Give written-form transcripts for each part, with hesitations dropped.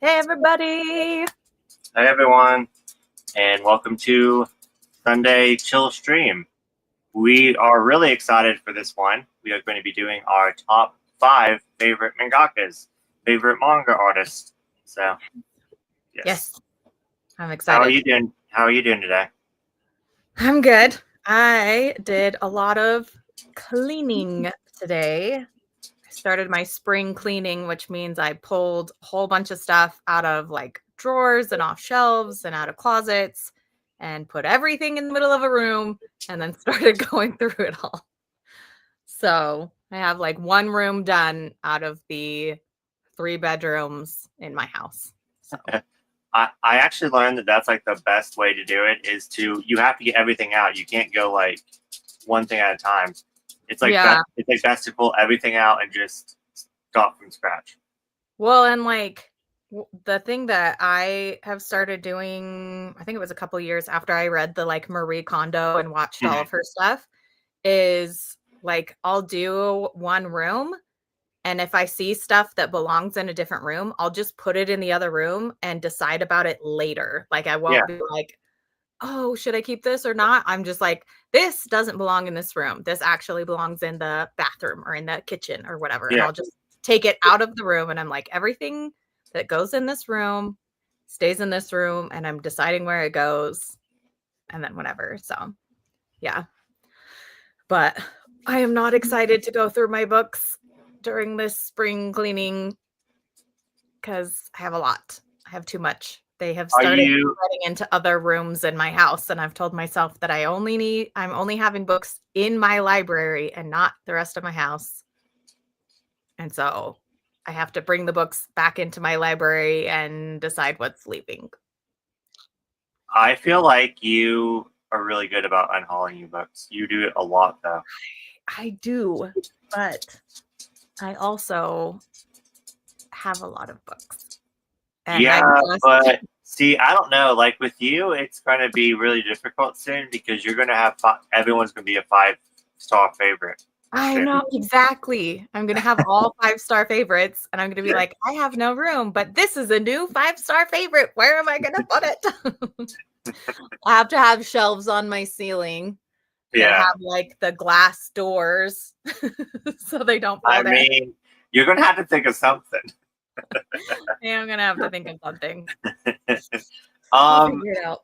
Hey, everybody. Hi, everyone, and welcome to Sunday Chill Stream. We are really excited for this one. We are going to be doing our top 5 favorite mangakas, favorite manga artists. So, Yes, I'm How are excited. you doing? How are you doing today? I'm good. I did a lot of cleaning today. I started my spring cleaning, which means I pulled a whole bunch of stuff out of like drawers and off shelves and out of closets and put everything in the middle of a room and then started going through it all. So I have like one room done out of the 3 bedrooms in my house. So I actually learned that that's like the best way to do it is you have to get everything out. You can't go like one thing at a time. It's like yeah. best to pull everything out and just start from scratch. Well, and like the thing that I have started doing, I think it was a couple years after I read the like Marie Kondo and watched all of her stuff, is like I'll do one room. And if I see stuff that belongs in a different room, I'll just put it in the other room and decide about it later. Like I won't be like, oh, should I keep this or not? I'm just like, this doesn't belong in this room. This actually belongs in the bathroom or in the kitchen or whatever. And Yeah. I'll just take it out of the room. And I'm like, everything that goes in this room stays in this room. And I'm deciding where it goes. And then whatever. So, yeah. But I am not excited to go through my books during this spring cleaning because I have a lot. I have too much. They have started spreading into other rooms in my house, and I've told myself that I'm only having books in my library and not the rest of my house. And so I have to bring the books back into my library and decide what's leaving. I feel like you are really good about unhauling your books. You do it a lot, though. I do, but I also have a lot of books. And but see, I don't know. Like with you, it's going to be really difficult soon because you're going to have everyone's going to be a 5-star favorite. I know, exactly. I'm going to have all 5-star favorites, and I'm going to be like, I have no room, but this is a new 5-star favorite. Where am I going to put it? I have to have shelves on my ceiling that have like the glass doors so they don't fall down. I mean, you're going to have to think of something. Yeah, I'm going to have to think of something. I'll figure it out.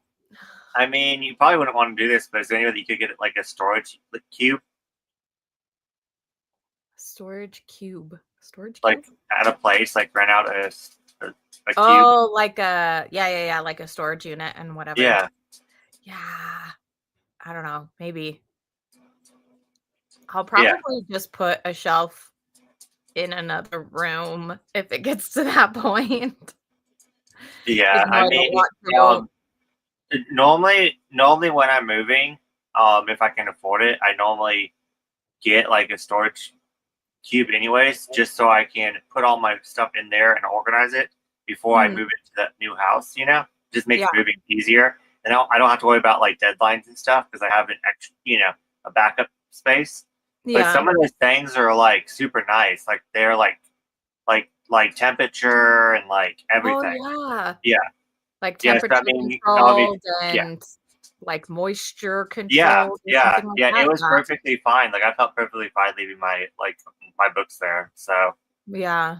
I mean, you probably wouldn't want to do this, but is there any way that you could get like a storage cube? Storage cube. Like at a place, like rent out a cube. Oh, like yeah, like a storage unit and whatever. Yeah. I don't know, maybe. I'll probably just put a shelf in another room if it gets to that point. Yeah, I mean, normally when I'm moving, if I can afford it, I normally get like a storage cube anyways, just so I can put all my stuff in there and organize it before I move into that new house, just makes moving easier. And I don't have to worry about like deadlines and stuff because I have an extra, a backup space. Yeah. But some of those things are like super nice. Like they're like temperature and like everything. Oh, yeah. Like temperature controlled and like moisture controlled. Yeah. It was perfectly fine. Like I felt perfectly fine leaving my books there. So yeah,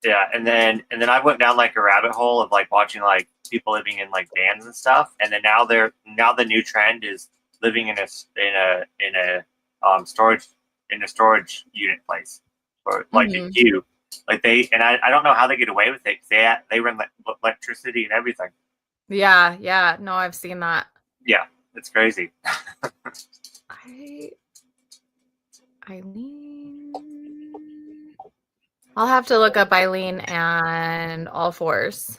and then I went down like a rabbit hole of like watching like people living in like vans and stuff. And then now the new trend is living in a storage unit place or like a cube. Like I don't know how they get away with it because they run electricity and everything. Yeah. No, I've seen that. Yeah, it's crazy. Eileen. I'll have to look up Eileen and All Fours.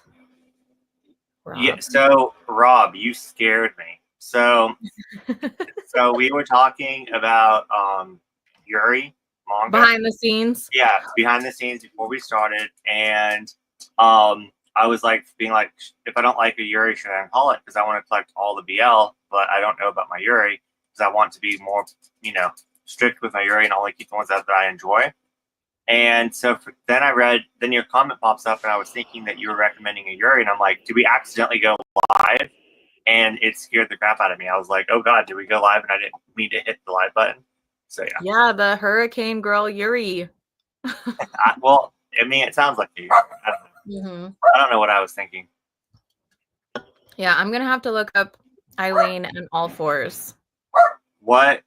Yeah. So Rob, you scared me. So we were talking about Yuri manga behind the scenes. Yeah, behind the scenes before we started, and I was like being like, if I don't like a Yuri, should I unhaul it? Because I want to collect all the BL, but I don't know about my Yuri because I want to be more, strict with my Yuri and only keep the ones that I enjoy. And so then I read, then your comment pops up, and I was thinking that you were recommending a Yuri, and I'm like, did we accidentally go live? And it scared the crap out of me. I was like, oh God, did we go live? And I didn't mean to hit the live button. So yeah. Yeah, the hurricane girl Yuri. Well, I mean, it sounds like you. I don't know. Mm-hmm. I don't know what I was thinking. Yeah, I'm gonna have to look up Eileen and All Fours. What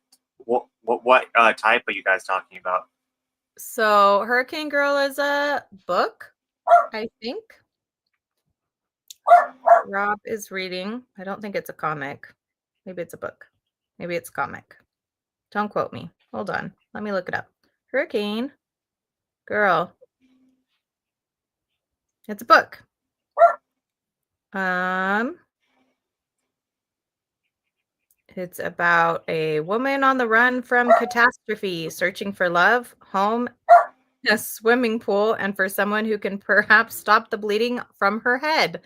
type are you guys talking about? So Hurricane Girl is a book, I think. Rob is reading. I don't think it's a comic. Maybe it's a book. Maybe it's comic. Don't quote me. Hold on. Let me look it up. Hurricane Girl. It's a book. It's about a woman on the run from catastrophe, searching for love, home, a swimming pool, and for someone who can perhaps stop the bleeding from her head.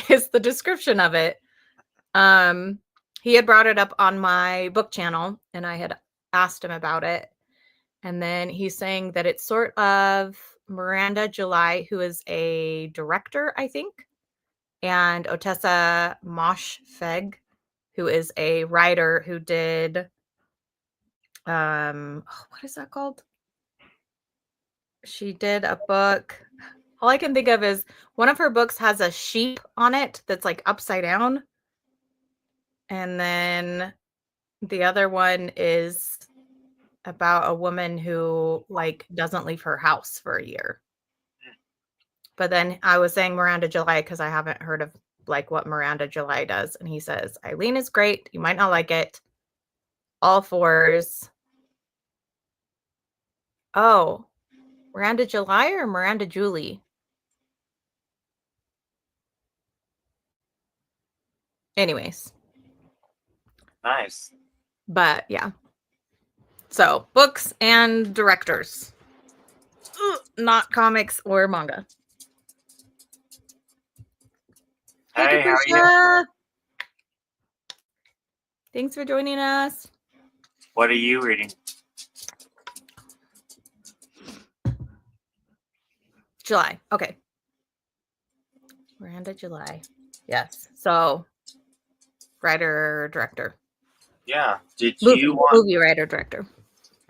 Is the description of it. He had brought it up on my book channel, and I had asked him about it. And then he's saying that it's sort of Miranda July, who is a director, I think, and Otessa Moshfegh, who is a writer who did what is that called? She did a book. All I can think of is one of her books has a sheep on it that's like upside down. And then the other one is about a woman who like doesn't leave her house for a year. But then I was saying Miranda July because I haven't heard of like what Miranda July does. And he says, Eileen is great. You might not like it. All Fours. Oh, Miranda July or Miranda Julie? Anyways. Nice. But yeah. So books and directors. Not comics or manga. Hey, how are you? Thanks for joining us. What are you reading? July. Okay. Miranda July. Yes. So writer, director. Yeah. Movie writer, director.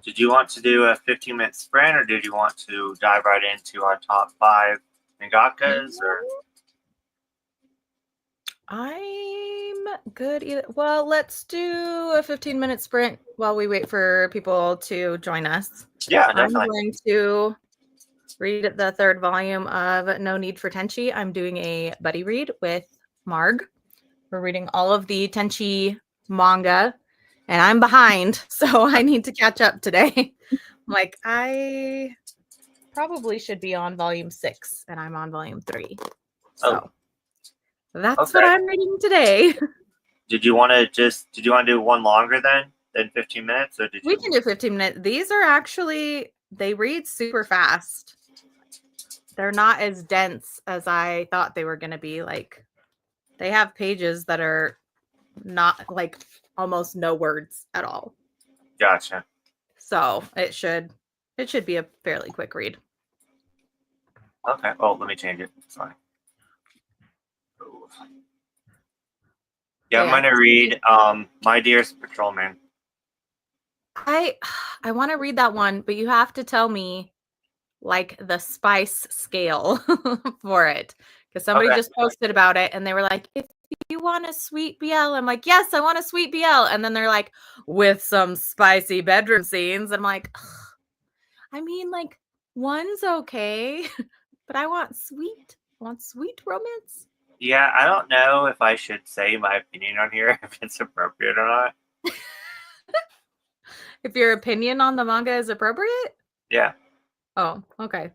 Did you want to do a 15-minute sprint, or did you want to dive right into our top 5 Mangakas? Or I'm good either. Well, let's do a 15-minute sprint while we wait for people to join us. Yeah, definitely. I'm going to read the 3rd volume of No Need for Tenchi. I'm doing a buddy read with Marg. We're reading all of the Tenchi manga, and I'm behind, so I need to catch up today. Like, I probably should be on volume 6, and I'm on volume 3. So that's what I'm reading today. Did you want to do one longer than 15 minutes, or we can do 15 minutes? These are actually, they read super fast. They're not as dense as I thought they were going to be. Like, they have pages that are not like almost no words at all. Gotcha. So it should be a fairly quick read. Okay. Oh, let me change it. Sorry. Yeah, I'm gonna read My Dearest Patrolman. I want to read that one, but you have to tell me like the spice scale for it, because somebody just posted about it and they were like, if you want a sweet BL, I'm like, yes, I want a sweet BL, and then they're like, with some spicy bedroom scenes. I'm like, ugh. I mean, like, one's okay, but I want sweet romance. Yeah, I don't know if I should say my opinion on here, if it's appropriate or not. If your opinion on the manga is appropriate? Yeah. Oh, okay.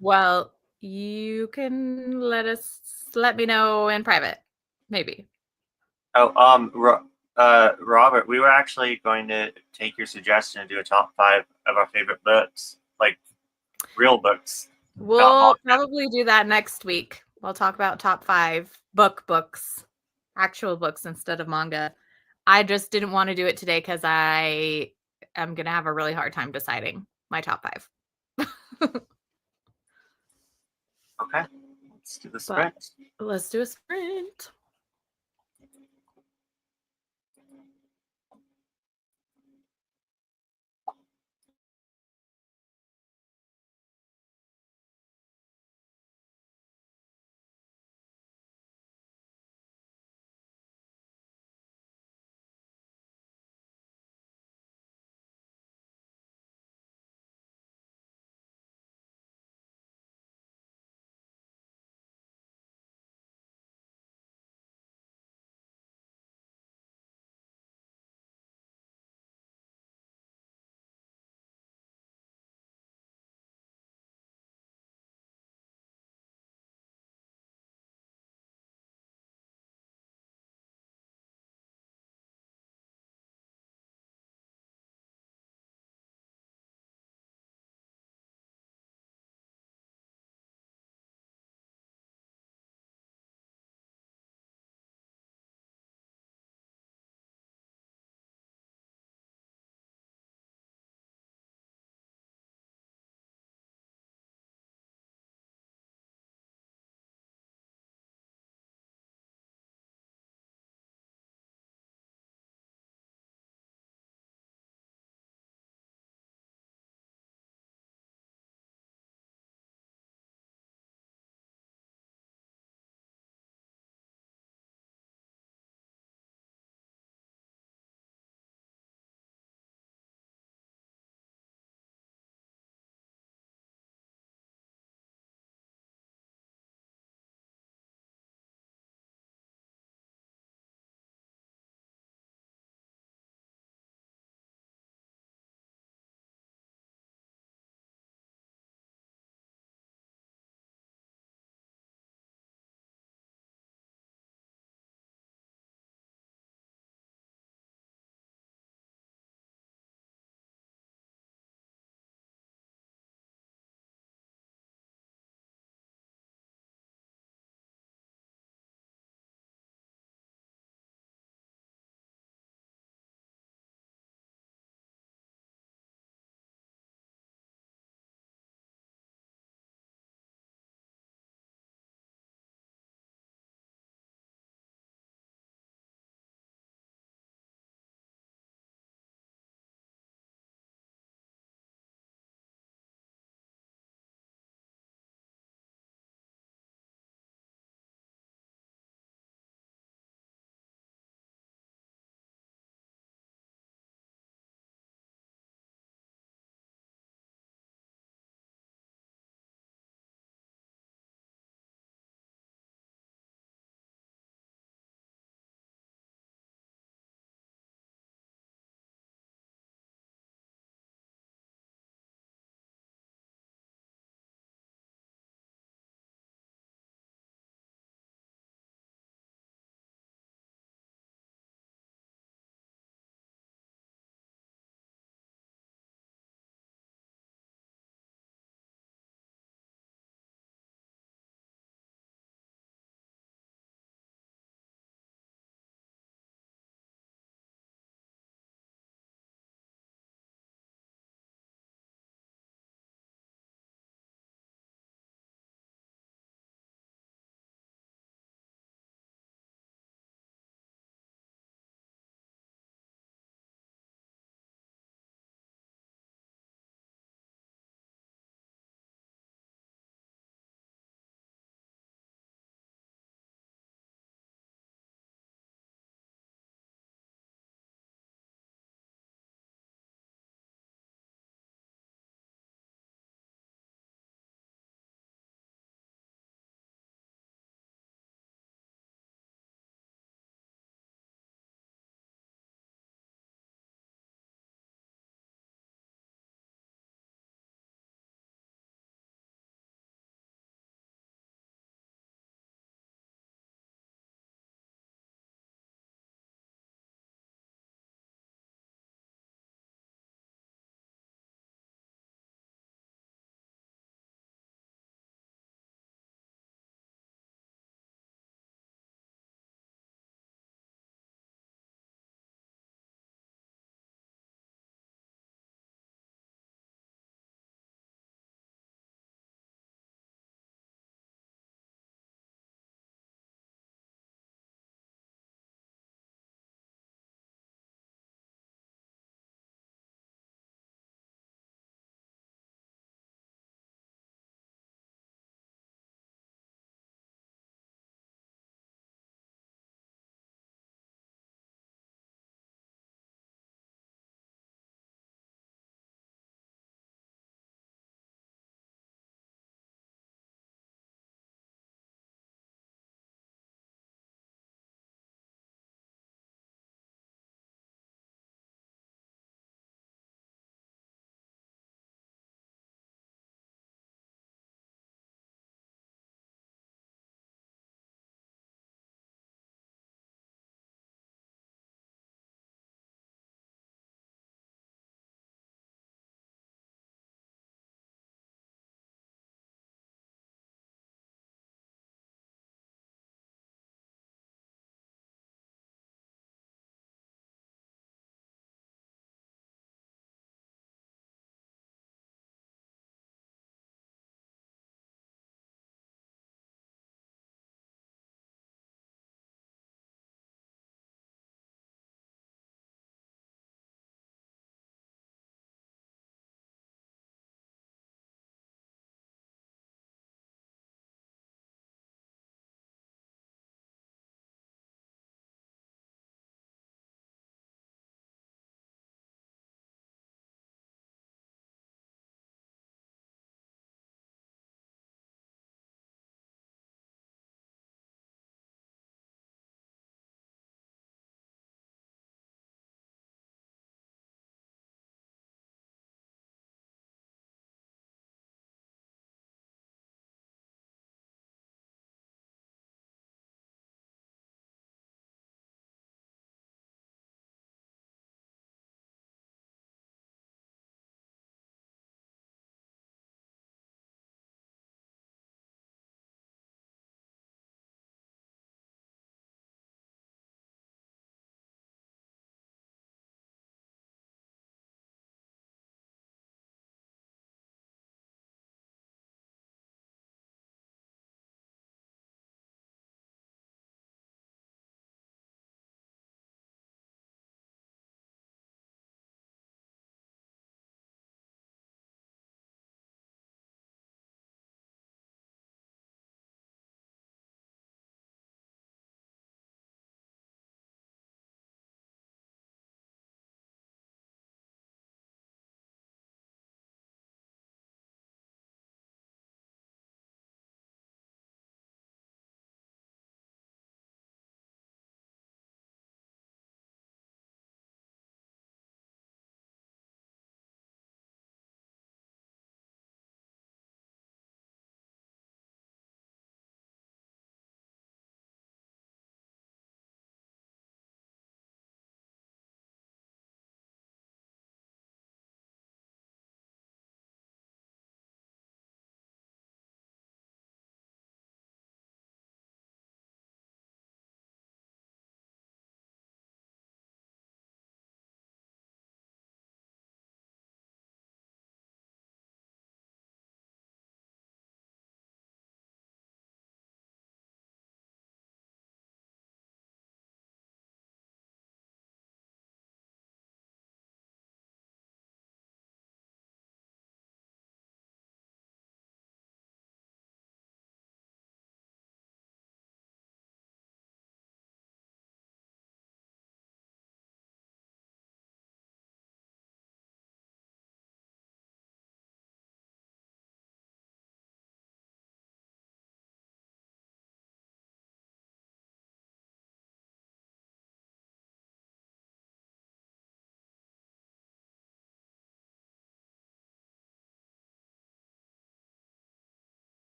Well, you can let me know in private, maybe. Oh, Robert, we were actually going to take your suggestion and do a top 5 of our favorite books, like real books. We'll probably do that next week. We'll talk about top 5 books, actual books instead of manga. I just didn't want to do it today because I am going to have a really hard time deciding. my top 5. Okay, let's do the But sprint. let's do a sprint.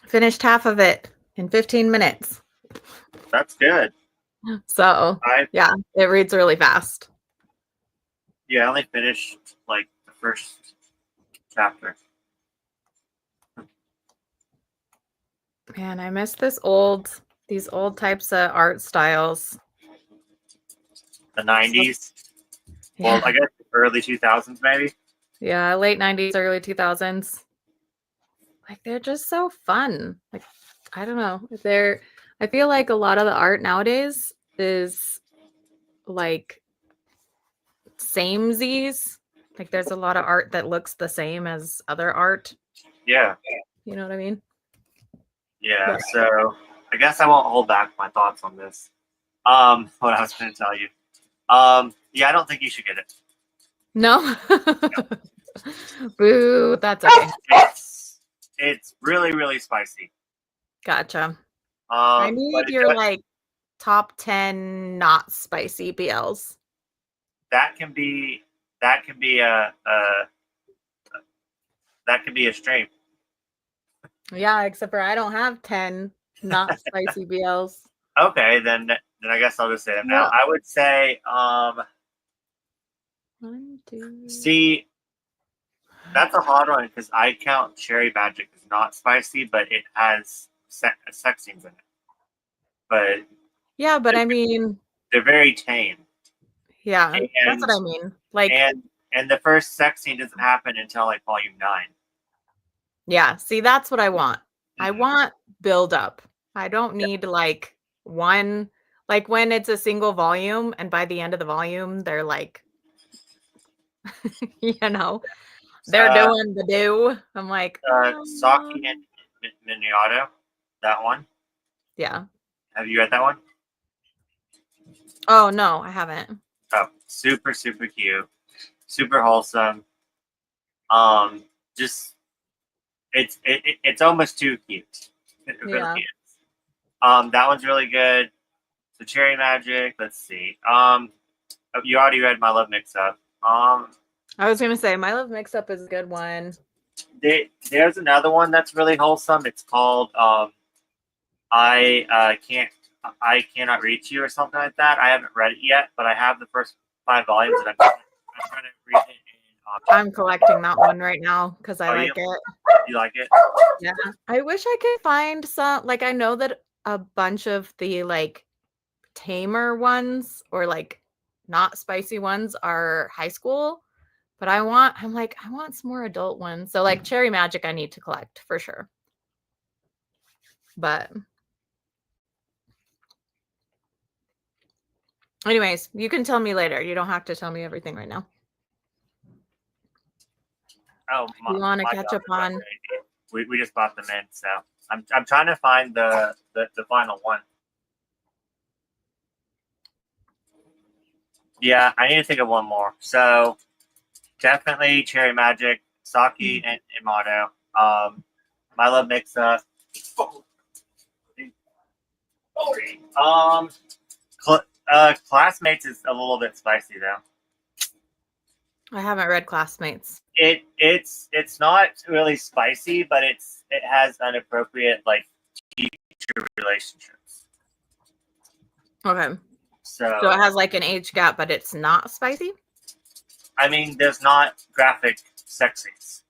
Finished half of it in 15 minutes. That's good. So, yeah, it reads really fast. Yeah, I only finished like the first chapter. Man, I miss these old types of art styles. The 90s. Yeah. Well, I guess early 2000s maybe. Yeah, late 90s, early 2000s. Like they're just so fun. Like I don't know. I feel like a lot of the art nowadays is like samesies. Like there's a lot of art that looks the same as other art. Yeah. You know what I mean? Yeah. But- So I guess I won't hold back my thoughts on this. What I was going to tell you. Yeah, I don't think you should get it. No. Boo, that's okay. It's really, really spicy. Gotcha. I need but your like top 10 not spicy BLs. that can be a stream. Yeah, except for I don't have 10 not spicy BLs. Okay, then I guess I'll just say it now. Well, I would say 1, 2. see, that's a hard one because I count Cherry Magic as not spicy, but it has sex scenes in it. But Yeah, but I mean, they're very tame. yeah, that's what I mean. Like, And the first sex scene doesn't happen until like volume 9. yeah, see, that's what I want. I Mhm. want build up. I don't need like one, like when it's a single volume and by the end of the volume, they're like, you know, they're doing the do. I'm like, Saki and Minato, that one. yeah. Have you read that one? Oh, no, I haven't. Oh, super, super cute, super wholesome. Just it's almost too cute. It really Yeah. is. That one's really good. So Cherry Magic. Let's see. You already read My Love Mix Up. I was gonna say My Love Mix Up is a good one. There's another one that's really wholesome. It's called I cannot reach you or something like that. I haven't read it yet, but I have the first 5 volumes, and I'm trying to read it. I'm collecting that one right now because I like it. You like it? Yeah. I wish I could find some, like I know that a bunch of the like tamer ones or like not spicy ones are high school, but I want some more adult ones. So like Cherry Magic I need to collect for sure. But anyways, you can tell me later. You don't have to tell me everything right now. Oh, You want to catch up on? We just bought them in, so I'm trying to find the final one. Yeah, I need to think of one more. So definitely Cherry Magic, Saki and Imato. My Love Mix Up. Classmates is a little bit spicy though. I haven't read Classmates. It's not really spicy, but it has inappropriate like teacher relationships. Okay. So it has like an age gap, but it's not spicy? I mean, there's not graphic sex scenes.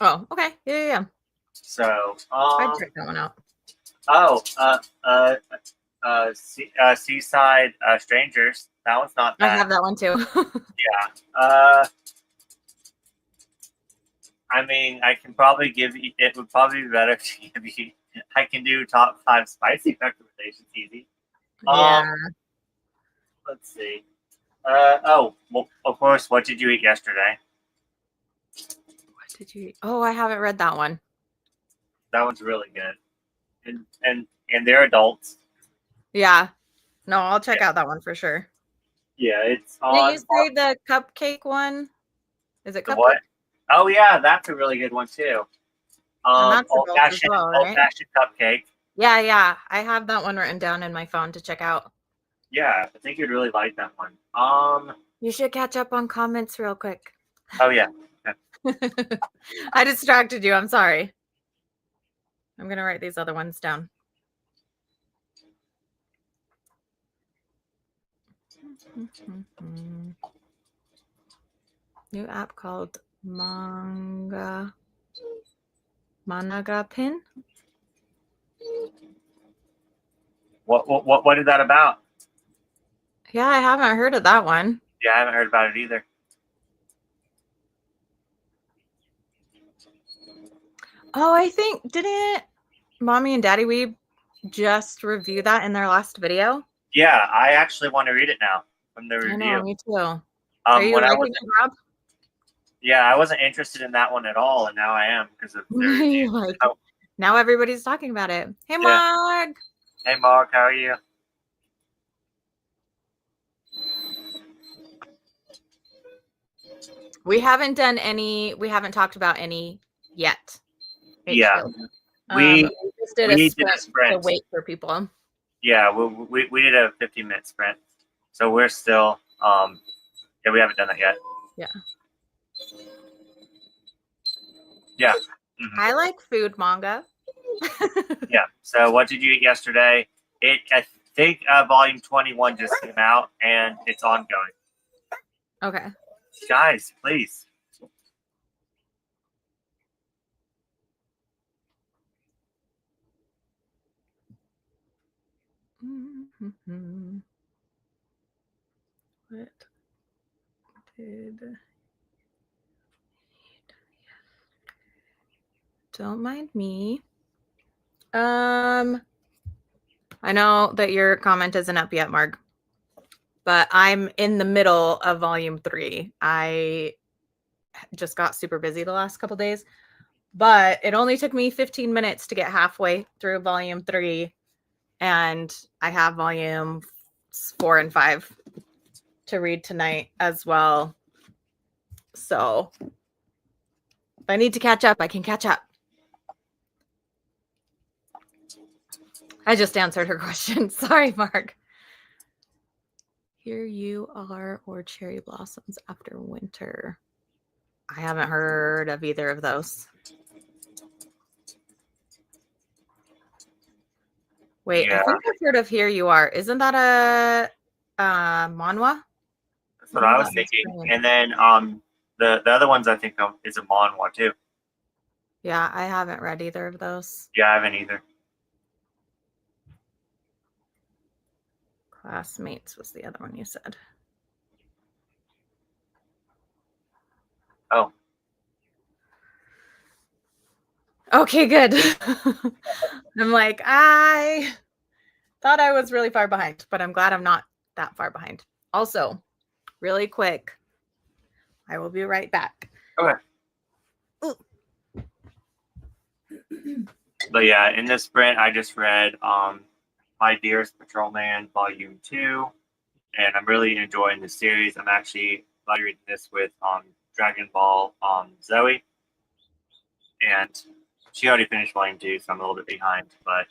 Oh, okay. Yeah. So I'd check that one out. Seaside Strangers. That one's not bad. I have that one too. Yeah. I mean, I can probably give you. It would probably be better to give you. I can do top 5 spicy recommendations easy. Yeah. Let's see. Well, of course. What did you eat yesterday? What did you eat? Oh, I haven't read that one. That one's really good, and they're adults. Yeah. No, I'll check out that one for sure. Yeah, it's Did on. you say the cupcake one? Is it The cupcake? what? Oh yeah, that's a really good one too. And that's the Old best as fashioned, well, old right? fashioned cupcake. Yeah. I have that one written down in my phone to check out. Yeah, I think you'd really like that one. You should catch up on comments real quick. Oh yeah. I distracted you. I'm sorry. I'm going to write these other ones down. New app called Manga. Managa pin. What is that about? Yeah, I haven't heard of that one. Yeah, I haven't heard about it either. Oh, I think didn't Mommy and Daddy Weeb just review that in their last video? Yeah, I actually want to read it now from the I know, review. me too. Are you When I liking was, it, Rob? yeah, I wasn't interested in that one at all, and now I am because of the review. Like, So, now everybody's talking about it. Hey, yeah. Mark. Hey, Mark, how are you? We haven't talked about any yet. Yeah, We we just did we a did sprint a sprint. to wait for people. Yeah, we did a 15-minute sprint, so we're still yeah, we haven't done that yet. Yeah. Yeah. I like food manga. Yeah. So what did you eat yesterday? I think volume 21 just came out and it's ongoing. Okay. Guys, please. What did Don't mind me. I know that your comment isn't up yet, Mark, but I'm in the middle of volume 3. I just got super busy the last couple days, but it only took me 15 minutes to get halfway through volume 3, and I have volume 4 and 5 to read tonight as well. So if I need to catch up, I can catch up. I just answered her question. Sorry, Mark. Here You Are or Cherry Blossoms After Winter. I haven't heard of either of those. Wait, yeah. I think I've heard of Here You Are. Isn't that a manhwa? That's what I was thinking. And then the other ones I think of is a manhwa too. Yeah, I haven't read either of those. Yeah, I haven't either. Classmates was the other one you said. Oh. Okay, good. I'm like, I thought I was really far behind, but I'm glad I'm not that far behind. Also, really quick, I will be right back. Okay. But yeah, in this sprint, I just read My Dearest Patrolman Volume 2, and I'm really enjoying the series. I'm actually reading this with Dragon Ball Zoe, and she already finished Volume 2, so I'm a little bit behind. But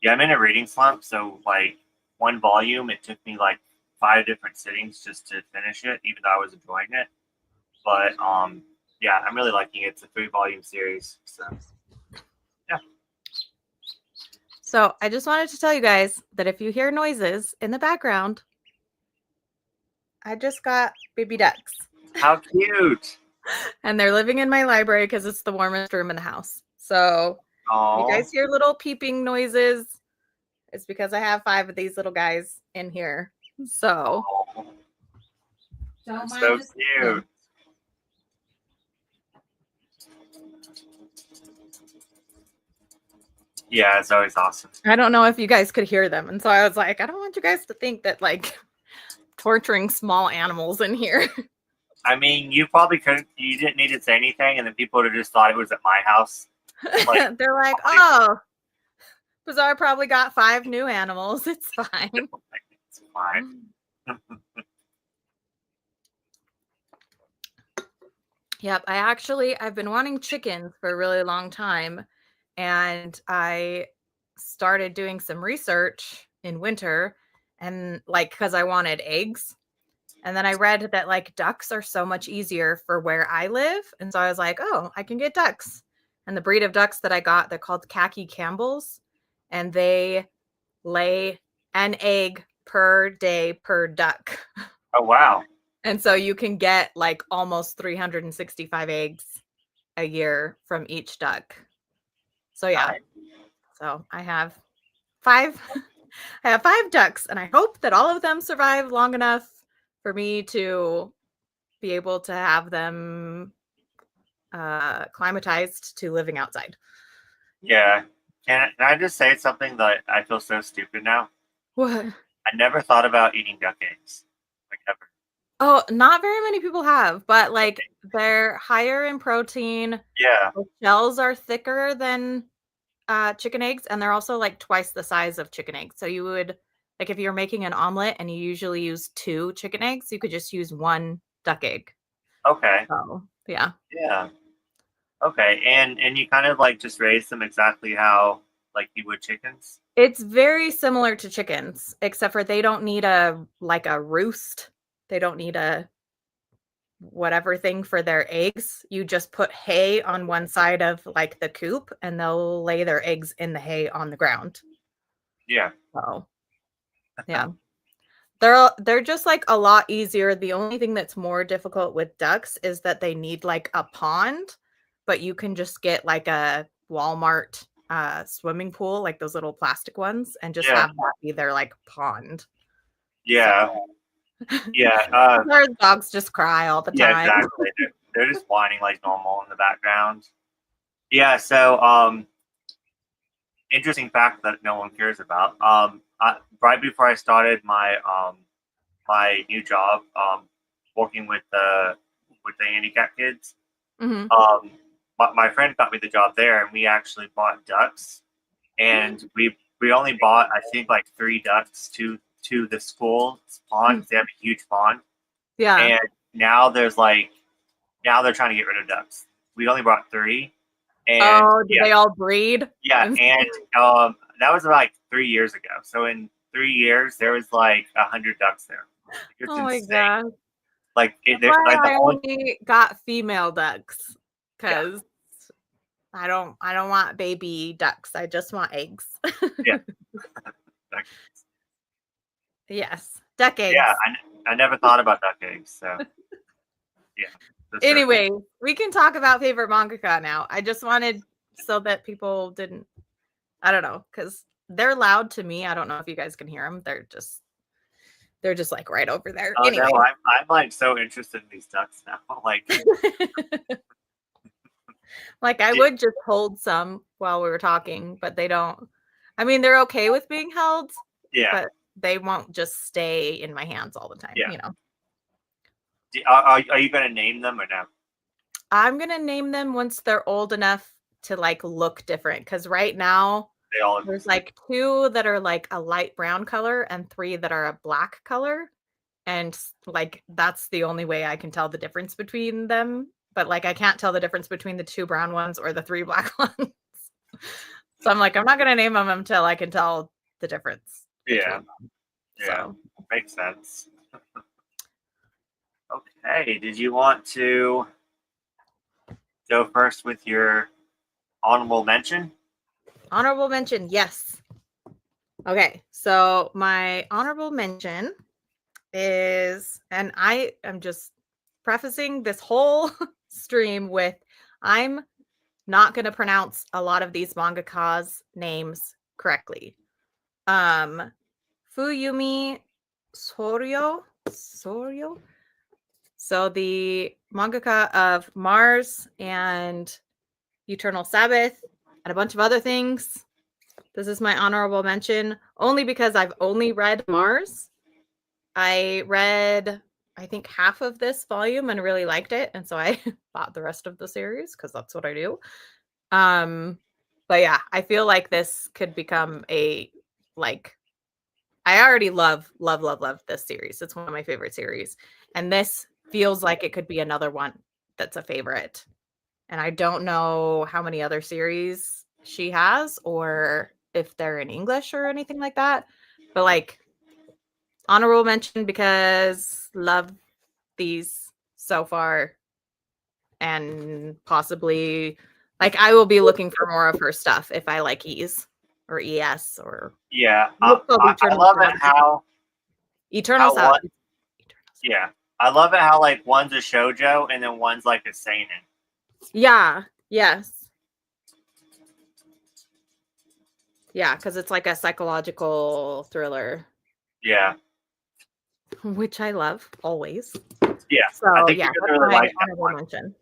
yeah, I'm in a reading slump, so like one volume, it took me like 5 different sittings just to finish it, even though I was enjoying it. But yeah, I'm really liking it. It's a 3-volume series, so yeah. So I just wanted to tell you guys that if you hear noises in the background, I just got baby ducks. How cute! And they're living in my library because it's the warmest room in the house. So if you guys hear little peeping noises, it's because I have 5 of these little guys in here. So don't mind so cute. Yeah, it's always awesome. I don't know if you guys could hear them. And so I was like, I don't want you guys to think that like torturing small animals in here. I mean, you probably couldn't, you didn't need to say anything, and then people would have just thought it was at my house. Like, they're like, oh, Bazaar probably got 5 new animals. It's fine. It's fine. Yep, I've been wanting chickens for a really long time, and I started doing some research in winter and like because I wanted eggs. And then I read that like ducks are so much easier for where I live. And so I was like, oh, I can get ducks. And the breed of ducks that I got, they're called khaki Campbells, and they lay an egg per day per duck. Oh wow. And so you can get like almost 365 eggs a year from each duck. So yeah. Nice. So I have 5 I have 5 ducks, and I hope that all of them survive long enough for me to be able to have them climatized to living outside. Yeah. Can I just say something that I feel so stupid now? What? I never thought about eating duck eggs. Like ever. Oh, not very many people have, but like they're higher in protein. Yeah. The shells are thicker than chicken eggs, and they're also like twice the size of chicken eggs. So you would like if you're making an omelet and you usually use 2 chicken eggs, you could just use 1 duck egg. Okay. So yeah. Yeah. Okay. And you kind of like just raise them exactly how like you would chickens? It's very similar to chickens, except for they don't need a like a roost. They don't need a whatever thing for their eggs. You just put hay on one side of like the coop and they'll lay their eggs in the hay on the ground. Yeah. So, yeah. They're just like a lot easier. The only thing that's more difficult with ducks is that they need like a pond, but you can just get like a Walmart swimming pool, like those little plastic ones, and just Yeah. have that be their like pond. Yeah. So Yeah. our dogs just cry all the Yeah, time. exactly. They're just whining like normal in the background. Yeah, so interesting fact that no one cares about. Right before I started my new job, working with the handicapped kids, Hmm. my friend got me the job there, and we actually bought ducks, and we only bought I think like 3 ducks to the school's pond. They have a huge pond, Yeah. and now there's like now they're trying to get rid of ducks. We only brought 3, and Oh, do they all breed? yeah, And and that was like 3 years ago. So in 3 years, there was like 100 ducks there. It's oh my insane. gosh. Like That's why like the I only only got female ducks yeah because I don't want baby ducks. I just want eggs. yeah Yes, duck yeah. eggs. I never thought about duck eggs. So yeah, that's true. Anyway, we can talk about favorite mangaka now. I just wanted so that people didn't. I don't know because they're loud to me. I don't know if you guys can hear them. They're just like right over there. Oh no, Anyway. I'm like so interested in these ducks now. Like Like I would just hold some while we were talking, but they don't. I mean, they're okay with being held, yeah but they won't just stay in my hands all the time, yeah. you know. Are you gonna name them or no? I'm going to name them once they're old enough to like look different cuz right now They all there's like 2 that are like a light brown color and 3 that are a black color, and like that's the only way I can tell the difference between them, but like I can't tell the difference between the 2 brown ones or the 3 black ones. So I'm like, I'm not gonna name them until I can tell the difference between yeah them. yeah So makes sense. Okay, did you want to go first with your honorable mention? honorable mention, yes. Okay, so my honorable mention is, and I am just prefacing this whole stream with I'm not gonna pronounce a lot of these mangaka's names correctly. Um Fuyumi Soryo. So the mangaka of Mars and Eternal Sabbath and a bunch of other things. This is my honorable mention only because I've only read Mars. I read, I think, half of this volume and really liked it. And so I bought the rest of the series because that's what I do. But yeah, I feel like this could become a like I already love this series. It's one of my favorite series. And this feels like it could be another one that's a favorite. And I don't know how many other series she has or if they're in English or anything like that. But like honorable mention because love these so far and possibly like I will be looking for more of her stuff if I like E's or ES or Yeah, what's called I Eternal love it Sound. Eternal how Sound. one yeah I love it how like one's a shoujo and then one's like a seinen. Yeah. Yes. Yeah, because it's like a psychological thriller, Yeah, which I love always. yeah. I So think yeah, you're that's gonna really my like that honorable one. mention.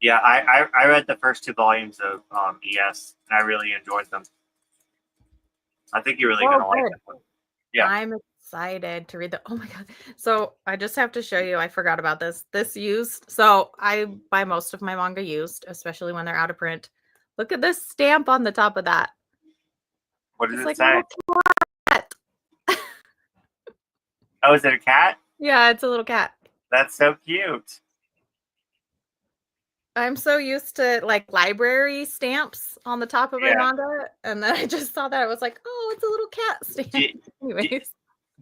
Yeah, I read the first 2 volumes of ES and I really enjoyed them. I think you're really Oh, gonna like good. that one. Yeah. I'm excited to read the. Oh my god! So I just have to show you. I forgot about this. This used. So I buy most of my manga used, especially when they're out of print. Look at this stamp on the top of that. What does It's it like a say? little cat. Oh, is it a cat? Yeah, it's a little cat. That's so cute. I'm so used to like library stamps on the top of my Yeah. manga, and then I just saw that I was like, oh, it's a little cat stamp. Did, did, Anyways,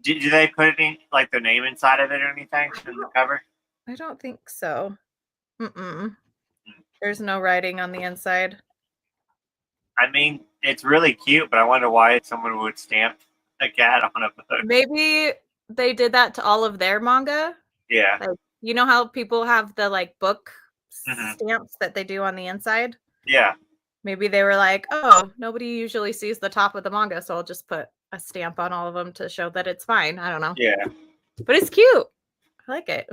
did they put any like their name inside of it or anything in the cover? I don't think so. Mm-mm. There's no writing on the inside. I mean, it's really cute, but I wonder why someone would stamp a cat on a book. Maybe they did that to all of their manga. Yeah. Like, you know how people have the like book Hmm. stamps that they do on the inside? Yeah. Maybe they were like, oh, nobody usually sees the top of the manga, so I'll just put a stamp on all of them to show that it's fine. I don't know. Yeah. But it's cute. I like it.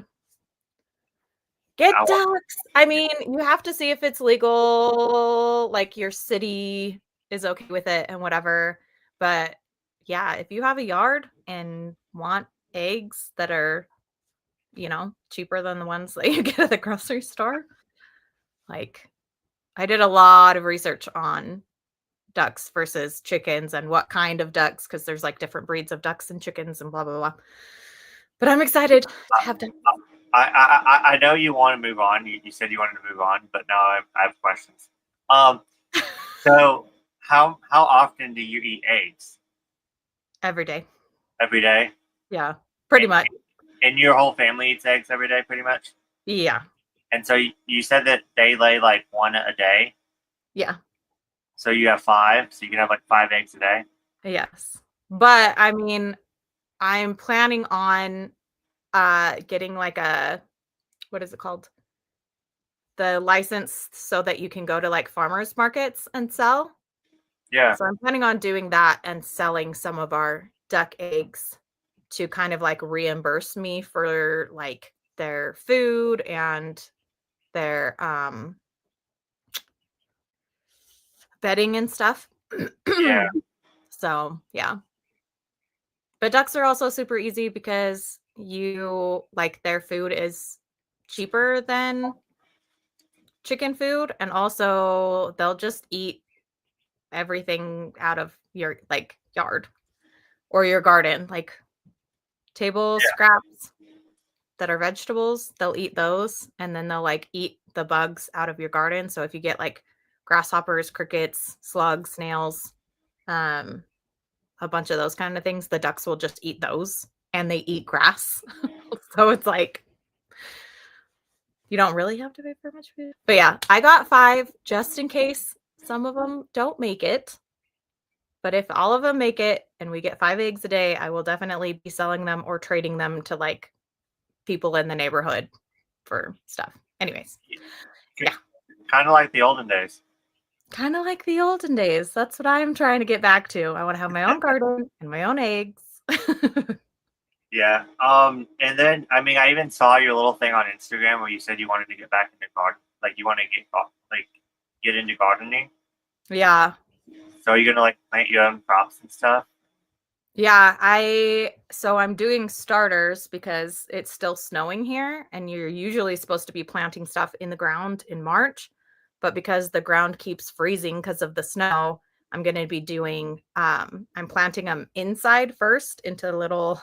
Get I want, ducks. I mean, you have to see if it's legal, like your city is okay with it and whatever. But yeah, if you have a yard and want eggs that are, cheaper than the ones that you get at the grocery store, like I did a lot of research on ducks versus chickens and what kind of ducks, because there's like different breeds of ducks and chickens and blah blah blah. But I'm excited to have ducks. I know you want to move on. You said you wanted to move on, but now I have questions. Um, so how often do you eat eggs? Every day. Every day? Yeah, pretty And, much. and your whole family eats eggs every day, pretty much? Yeah. And so you said that they lay like one a day. Yeah. So you have 5. So you can have like 5 eggs a day. Yes. But I mean, I'm planning on getting like a what is it called? The license so that you can go to like farmers markets and sell. Yeah. So I'm planning on doing that and selling some of our duck eggs to kind of like reimburse me for like their food and their bedding and stuff. Yeah. So, yeah. But ducks are also super easy because you like their food is cheaper than chicken food, and also they'll just eat everything out of your like yard or your garden, like table Yeah. scraps that are vegetables, they'll eat those and then they'll like eat the bugs out of your garden. So if you get like grasshoppers, crickets, slugs, snails, um a bunch of those kind of things, the ducks will just eat those and they eat grass. So it's like you don't really have to pay for much food. But yeah, I got 5 just in case some of them don't make it. But if all of them make it and we get 5 eggs a day, I will definitely be selling them or trading them to like people in the neighborhood for stuff. Anyways, yeah. Kind of like the olden days. Kind of like the olden days. That's what I'm trying to get back to. I want to have my own garden and my own eggs. Yeah. And then I mean, I even saw your little thing on Instagram where you said you wanted to get back into garden, like you want to get into gardening. Yeah. So are you gonna like plant your own crops and stuff? Yeah, I'm doing starters because it's still snowing here and you're usually supposed to be planting stuff in the ground in March, but because the ground keeps freezing because of the snow, I'm going to be doing, I'm planting them inside first into little,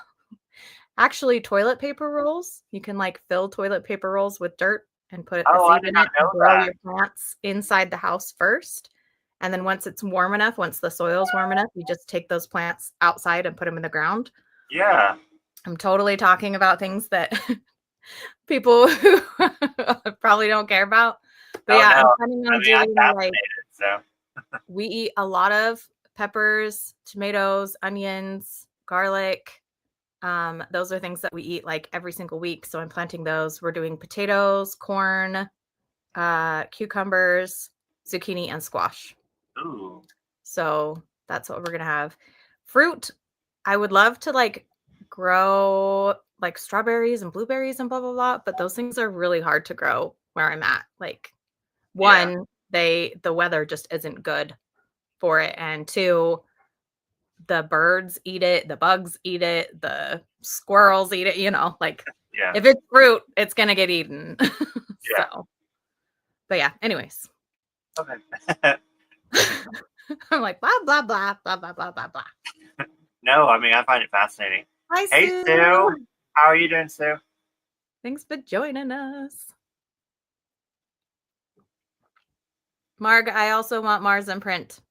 actually toilet paper rolls. You can like fill toilet paper rolls with dirt and put the Oh, I seed did in not it and know grow that. your plants inside the house first. And then once it's warm enough, once the soil's warm enough, you just take those plants outside and put them in the ground. Yeah. I'm totally talking about things that people who probably don't care about. But Oh yeah, I'm no. planning I on mean, I'm doing like, fascinated. So. we eat a lot of peppers, tomatoes, onions, garlic. Those are things that we eat like every single week. So I'm planting those. We're doing potatoes, corn, cucumbers, zucchini, and squash. Ooh. So that's what we're gonna have. Fruit, I would love to like grow like strawberries and blueberries and blah blah blah, but those things are really hard to grow where I'm at. Like Yeah. one, the weather just isn't good for it, and two, the birds eat it, the bugs eat it, the squirrels eat it, like Yeah. if it's fruit, it's gonna get eaten. Yeah. So, but yeah, anyways. Okay. I'm like blah blah blah blah blah blah blah blah. No, I mean I find it fascinating. Hi, Hey Sue. Sue, how are you doing, Sue? Thanks for joining us. Marg, I also want Mars in print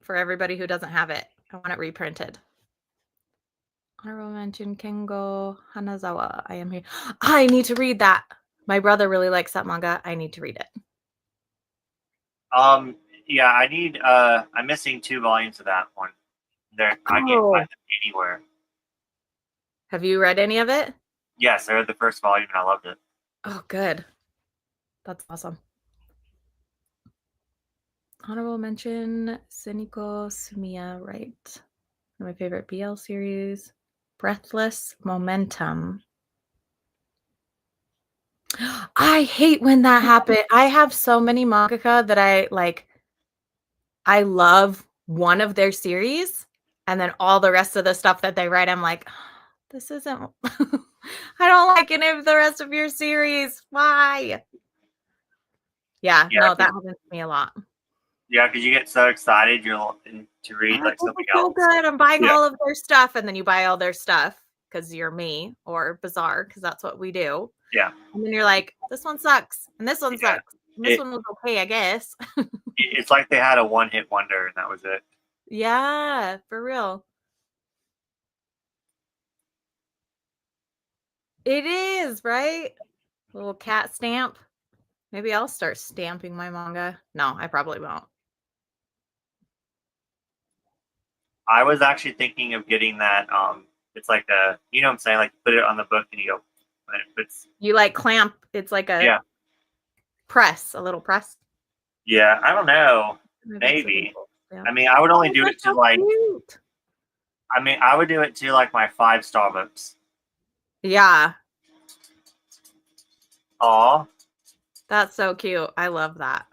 for everybody who doesn't have it. I want it reprinted. Honorable mention Kengo Hanazawa. I am here. I need to read that. My brother really likes that manga. I need to read it. Yeah, I need I'm missing 2 volumes of that one. I can't find them anywhere. Have you read any of it? Yes, I read the first volume and I loved it. Oh, good. That's awesome. Honorable mention Seniko Sumiya, right? My favorite BL series. Breathless Momentum. I hate when that happens. I have so many mangaka that I love one of their series, and then all the rest of the stuff that they write, I'm like, this isn't, I don't like any of the rest of your series. Why? Yeah, no, that happens to me a lot. Yeah, because you get so excited to read like something else. So good. I'm buying all of their stuff, and then you buy all their stuff because you're me, or Bizarre, because that's what we do. Yeah. And then you're like, this one sucks, and this one sucks, and this one was okay, I guess. It's like they had a one-hit wonder, and that was it. Yeah, for real. It is, right? Little cat stamp. Maybe I'll start stamping my manga. No, I probably won't. I was actually thinking of getting that. It's like you know what I'm saying, like put it on the book and you go. You like clamp. It's like a press, a little press. Yeah, I don't know. Maybe. Yeah. I mean, I would only do it to like. Cute. I mean, I would do it to like my 5-star books. Yeah. Aw. That's so cute. I love that.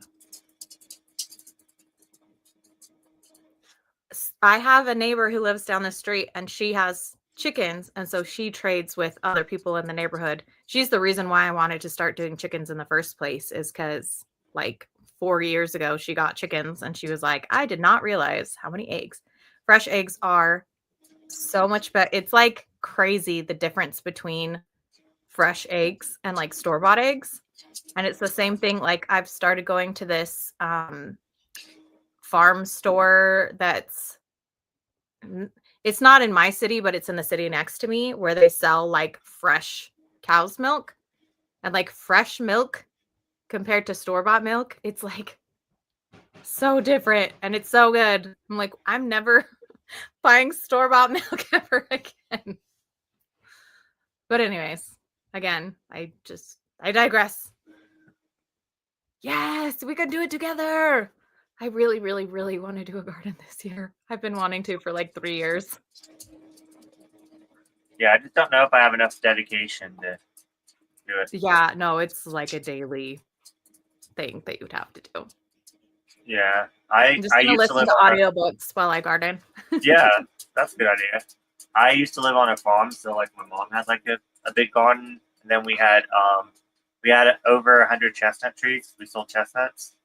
I have a neighbor who lives down the street, and she has chickens, and so she trades with other people in the neighborhood. She's the reason why I wanted to start doing chickens in the first place, is because like 4 years ago she got chickens, and she was like, I did not realize how many eggs. Fresh eggs are so much better. It's like crazy the difference between fresh eggs and like store-bought eggs. And it's the same thing. Like I've started going to this farm store it's not in my city, but it's in the city next to me, where they sell like fresh cow's milk, and like fresh milk compared to store-bought milk. It's like so different, and it's so good. I'm like, I'm never buying store-bought milk ever again. But anyways, again, I digress. Yes, we could do it together. I really, really, really want to do a garden this year. I've been wanting to for like 3 years. Yeah, I just don't know if I have enough dedication to do it. Yeah, no, it's like a daily thing that you'd have to do. Yeah, I'm just gonna listen to audiobooks while I garden. Yeah, that's a good idea. I used to live on a farm, so like my mom has like a big garden, and then we had over 100 chestnut trees. We sold chestnuts,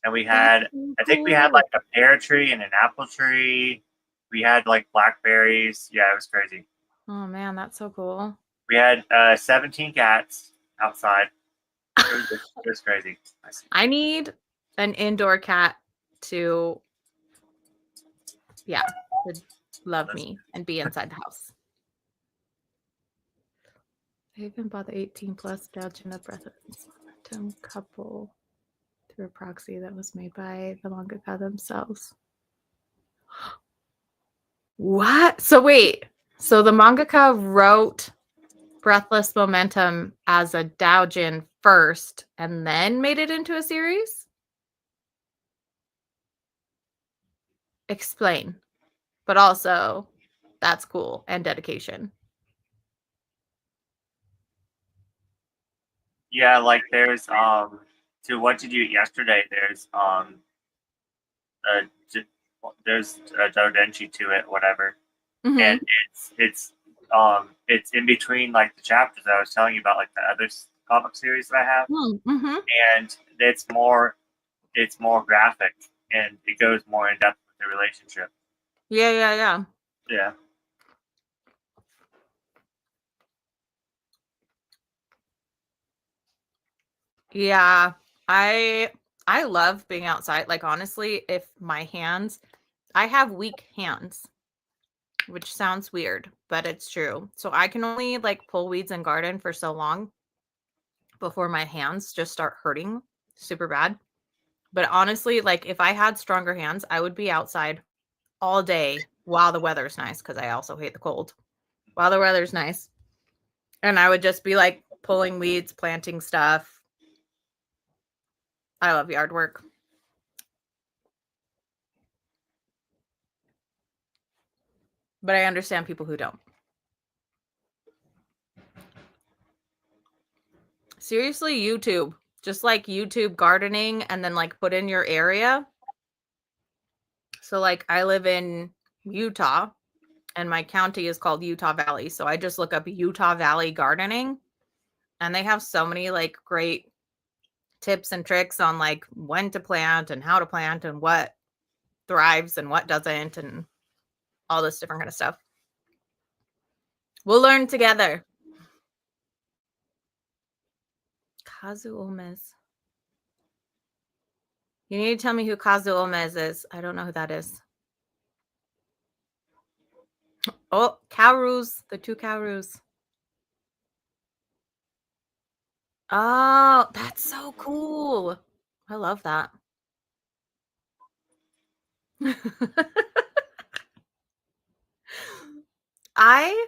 and we had, I think we had like a pear tree and an apple tree. We had like blackberries. Yeah, it was crazy. Oh man, that's so cool. We had 17 cats outside. It was crazy. I need an indoor cat to, to love me and be inside the house. I even bought the 18 plus Belgian Breath of Momentum couple through a proxy that was made by the Mangaka themselves. What? So wait. So the Mangaka wrote Breathless Momentum as a doujin first and then made it into a series? Explain. But also, that's cool and dedication. Yeah, like there's to what did you eat yesterday? There's there's a dodenshi to it, whatever, and it's in between like the chapters I was telling you about, like the other comic series that I have, and it's more graphic and it goes more in depth with the relationship. Yeah. Yeah, I love being outside. Like honestly, if my hands, I have weak hands, which sounds weird, but it's true. So I can only like pull weeds and garden for so long before my hands just start hurting super bad. But honestly, like if I had stronger hands, I would be outside all day while the weather's nice, because I also hate the cold. While the weather's nice. And I would just be like pulling weeds, planting stuff. I love yard work. But I understand people who don't. Seriously, YouTube. Just like YouTube gardening and then like put in your area. So like I live in Utah and my county is called Utah Valley. So I just look up Utah Valley gardening and they have so many like great tips and tricks on like when to plant and how to plant and what thrives and what doesn't and all this different kind of stuff. We'll learn together. Kazu Omez. You need to tell me who Kazu Omez is. I don't know who that is. Oh, Cowroos, the two Cowroos. Oh, that's so cool. I love that. I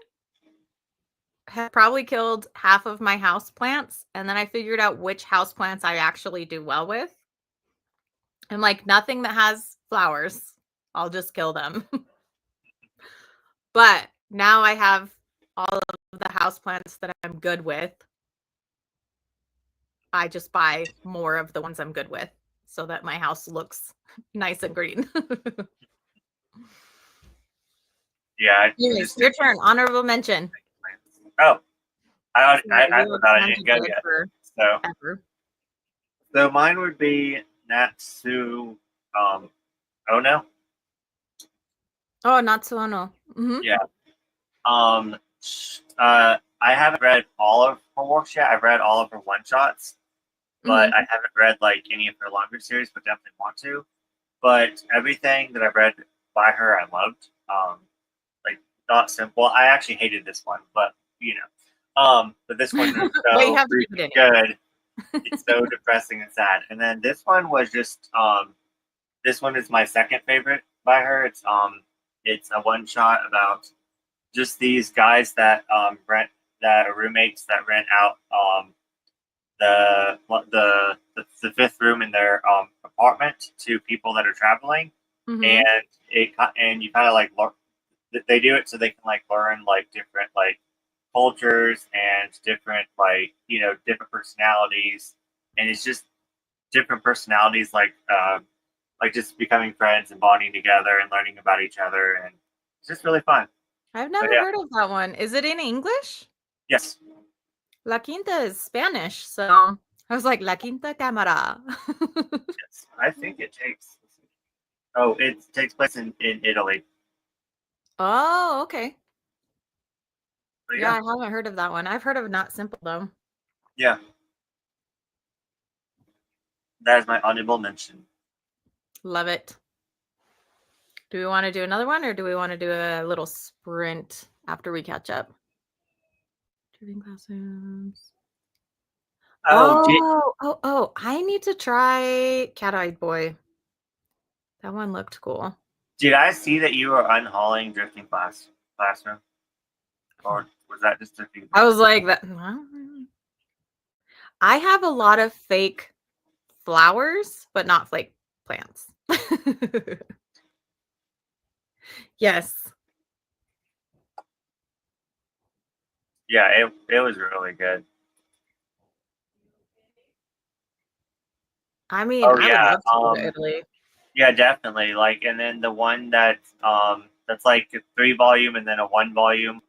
have probably killed half of my house plants, and then I figured out which house plants I actually do well with. And like nothing that has flowers, I'll just kill them. But now I have all of the house plants that I'm good with. I just buy more of the ones I'm good with so that my house looks nice and green. Yeah. Anyways, your turn. Honorable mention. Oh, I thought I didn't go yet. So mine would be Natsu Ono. Oh, Natsu Ono. Mm-hmm. Yeah. I haven't read all of her works yet. I've read all of her one shots, but I haven't read like any of her longer series, but definitely want to. But everything that I've read by her, I loved. Like not simple. I actually hated this one, but you know, but this one is so good. It's so depressing and sad. And then this one was just this one is my second favorite by her. It's a one shot about just these guys that rent that are roommates that rent out the fifth room in their apartment to people that are traveling, and you kind of like they do it so they can like learn like different like cultures and different like different personalities, and it's just different personalities like just becoming friends and bonding together and learning about each other, and it's just really fun. I've never heard of that one. Is it in English? Yes. La Quinta is Spanish, so I was like, La Quinta Cámara. Yes, I think it takes. Oh, it takes place in Italy. Oh, okay. But Yeah, I haven't heard of that one. I've heard of Not Simple though. yeah, that is my honorable mention. Love it. Do we want to do another one or do we want to do a little sprint after we catch up? Trading classrooms. Oh, I need to try Cat-Eyed Boy. That one looked cool. Did I see that you were unhauling Drifting Classroom? Or was that just a few? I was like, that. I have a lot of fake flowers, but not fake plants. Yes. Yeah, it was really good. I mean, Oh I would yeah, love to go to Italy. yeah, definitely. Like, and then the one that's like a 3 volume and then a 1 volume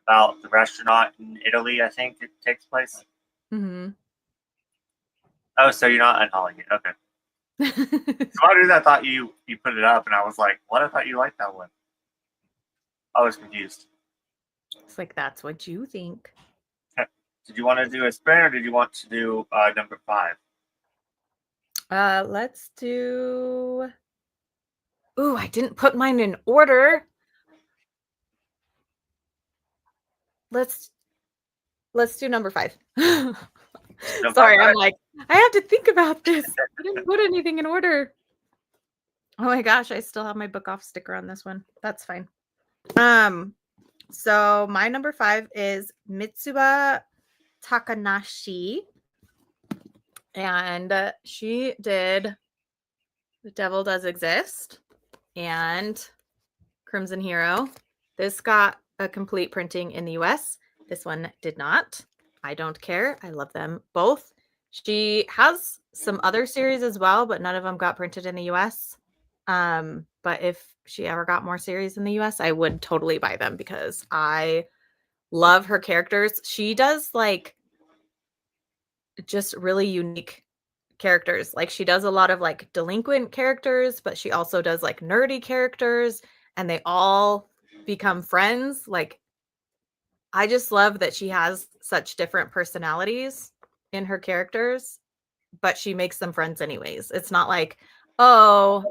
about the restaurant in Italy. I think it takes place. Mm-hmm. Oh, so you're not unhauling it? Okay. So I did. I thought you put it up, and I was like, "What? I thought you liked that one." I was confused. It's like, that's what you think. Did you want to do a sprint, or did you want to do number 5? Let's do. Ooh, I didn't put mine in order. Let's do number 5. Sorry, I'm like, I have to think about this. I didn't put anything in order. Oh my gosh, I still have my book off sticker on this one. That's fine. So my number 5 is Mitsuba Takanashi. And she did The Devil Does Exist and Crimson Hero. This got a complete printing in the US. This one did not. I don't care. I love them both. She has some other series as well, but none of them got printed in the US. But if she ever got more series in the US, I would totally buy them because I love her characters. She does like just really unique characters. Like she does a lot of like delinquent characters, but she also does like nerdy characters and they all become friends. Like I just love that she has such different personalities in her characters, but she makes them friends anyways. It's not like, oh,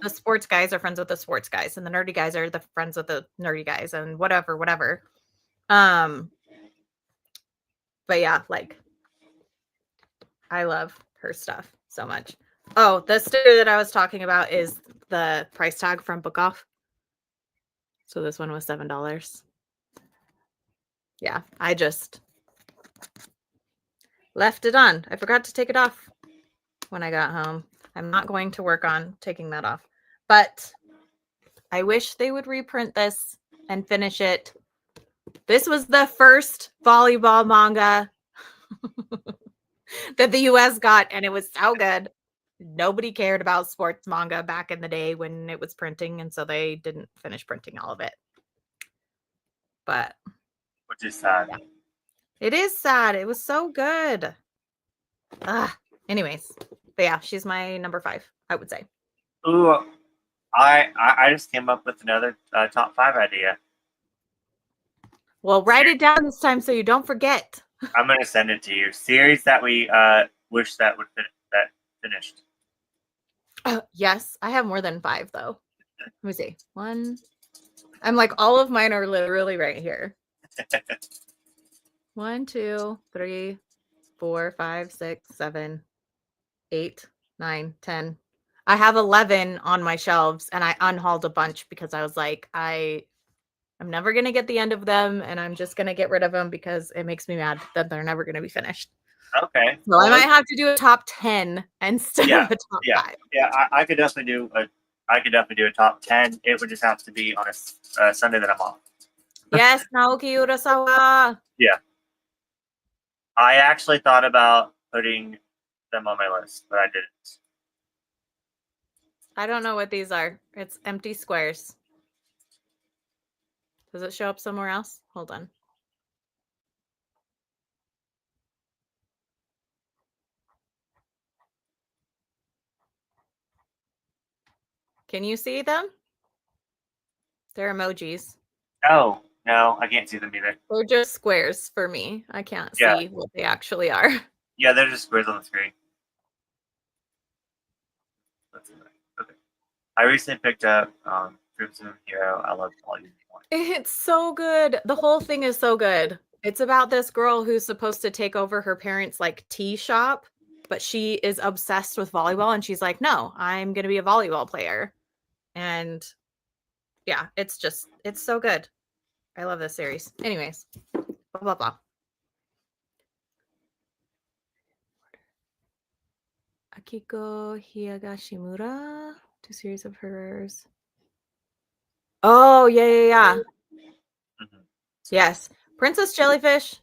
the sports guys are friends with the sports guys and the nerdy guys are the friends with the nerdy guys and whatever. But yeah, like I love her stuff so much. Oh, the sticker that I was talking about is the price tag from Book Off. So this one was $7. Yeah, I just left it on. I forgot to take it off when I got home. I'm not going to work on taking that off. But I wish they would reprint this and finish it. This was the first volleyball manga that the US got, and it was so good. Nobody cared about sports manga back in the day when it was printing, and so they didn't finish printing all of it. But Which is sad. Yeah. It is sad. It was so good. Anyways, but yeah, she's my number 5, I would say. Ooh, I just came up with another top 5 idea. Well, write it down this time so you don't forget. I'm gonna send it to you. Series that we wish that would finished. Yes, I have more than 5 though. Let me see. 1. I'm like all of mine are literally right here. 1, 2, 3, 4, 5, 6, 7, 8, 9, 10. I have 11 on my shelves and I unhauled a bunch because I was like, I'm never going to get the end of them and I'm just going to get rid of them because it makes me mad that they're never going to be finished. Okay. So I might have to do a top 10 instead of a top 5. Yeah, I could definitely do a top 10. It would just have to be on a Sunday that I'm off. Yes, Naoki Urasawa. Yeah. I actually thought about putting them on my list, but I didn't. I don't know what these are. It's empty squares. Does it show up somewhere else? Hold on. Can you see them? They're emojis. Oh, no, I can't see them either. They're just squares for me. I can't Yeah. see what they actually are. Yeah, they're just squares on the screen. That's right. Okay. I recently picked up Crimson Hero. I love Volume 1. It's so good. The whole thing is so good. It's about this girl who's supposed to take over her parents' like tea shop, but she is obsessed with volleyball and she's like, "No, I'm going to be a volleyball player." And yeah, it's so good. I love this series. Anyways, blah blah blah. Akiko Higashimura, 2 series of hers. Oh, yeah. Mhm. Yes. Princess Jellyfish.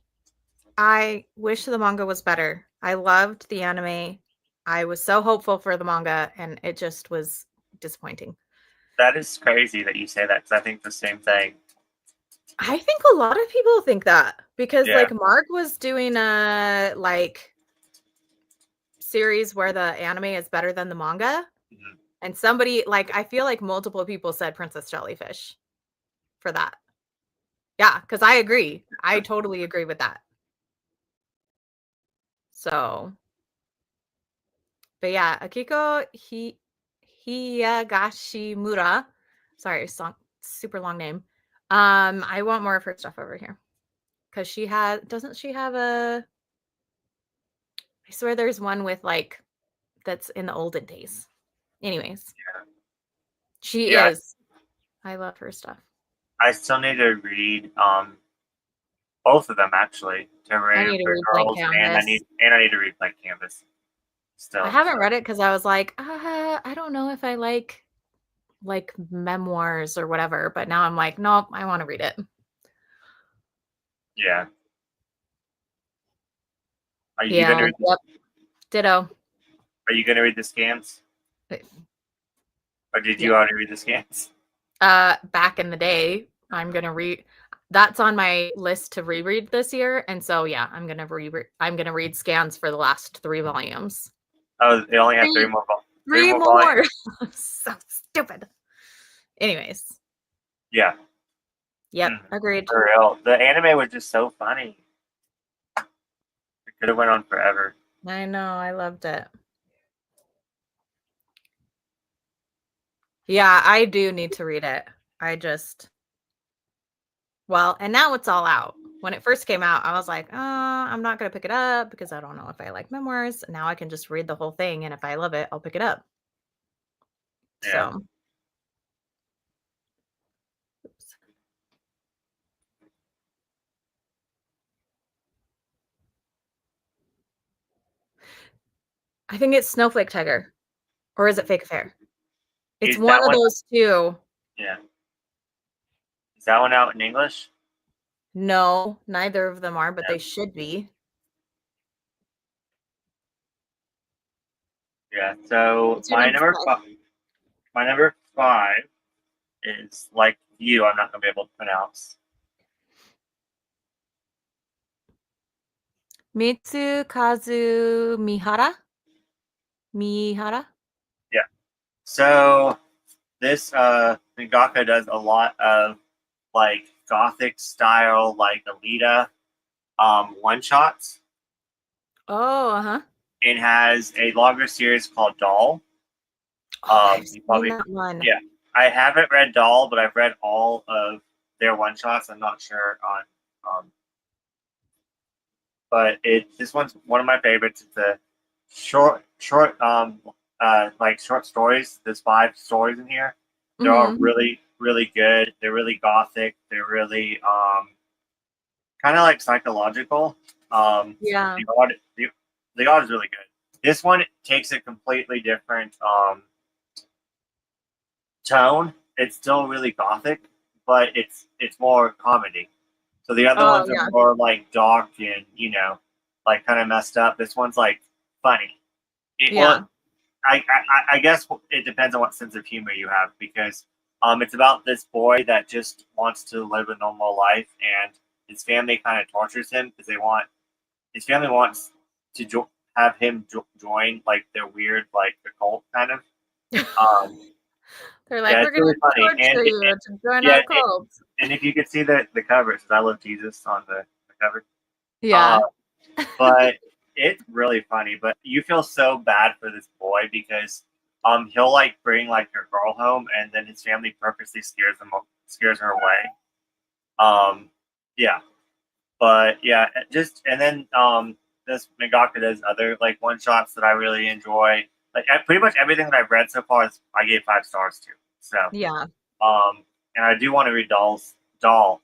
I wish the manga was better. I loved the anime. I was so hopeful for the manga, and it just was disappointing. That is crazy that you say that because I think the same thing. I think a lot of people think that because, Yeah. like, Mark was doing a like series where the anime is better than the manga, Mhm. and somebody like I feel like multiple people said Princess Jellyfish for that. Yeah, because I agree. I totally agree with that. So, but yeah, Akiko Hiyagashimura. Sorry, super long name. I want more of her stuff over here because doesn't she have a? I swear there's one with like that's in the olden days. Anyways, she Yeah, is. I love her stuff. I still need to read both of them actually. I Terrarium need to for read Blank Girls and Canvas. I need to read Blank Canvas I still. haven't So read it because I was like, I don't know if I like memoirs or whatever. But now I'm like, nope, I want to read it. yeah. Are you Yeah. gonna read Yep. Ditto. Are you gonna read the scans? Or did Yeah. you already read the scans? Back in the day, I'm gonna read. That's on my list to reread this year, and so yeah, I'm gonna read scans for the last 3 volumes. Oh, they only have Three, three three more volumes. more. So stupid. Anyways, Yeah. yep, agreed. For real. The anime was just so funny. It could have went on forever. I know, I loved it. Yeah, I do need to read it. And now it's all out. When it first came out, I was like, I'm not going to pick it up because I don't know if I like memoirs. Now I can just read the whole thing. And if I love it, I'll pick it up. Yeah. So, oops. I think it's Snowflake Tiger. Or is it Fake Affair? It's Is one that of one those two. Yeah. Is that one out in English? No, neither of them are, but Yeah. they should be. Yeah. So What's your number 5? my number five is like you, I'm not gonna be able to pronounce. Mitsukazu Mihara? Yeah. So this Mangaka does a lot of like gothic style, like Alita one shots, Oh, uh-huh. and has a longer series called Doll. Oh, I've You seen probably that one. Yeah. I haven't read Doll, but I've read all of their one shots. I'm not sure on but this one's one of my favorites. It's a short like short stories. There's 5 stories in here. They're all Mhm. really good. They're really gothic. They're really kind of like psychological. Yeah. The art is really good. This one takes a completely different tone. It's still really gothic, but it's more comedy. So the other Oh, ones are yeah. more like dark and like kind of messed up. This one's like funny. Yeah. I guess it depends on what sense of humor you have because it's about this boy that just wants to live a normal life and his family kind of tortures him because his family wants to have him join like their weird like occult kind of. Um, They're like, Yeah, we're it's gonna really funny. torture you to join Yeah, our cult. and if you could see the cover, it says "I love Jesus" on the cover. Uh, Yeah. but it's really funny. But you feel so bad for this boy because he'll like bring like your girl home, and then his family purposely scares her away. Yeah, but yeah, just and then this Mangaka does other like one shots that I really enjoy. Like pretty much everything that I've read so far is I gave 5 stars to. So Yeah. and I do want to read Doll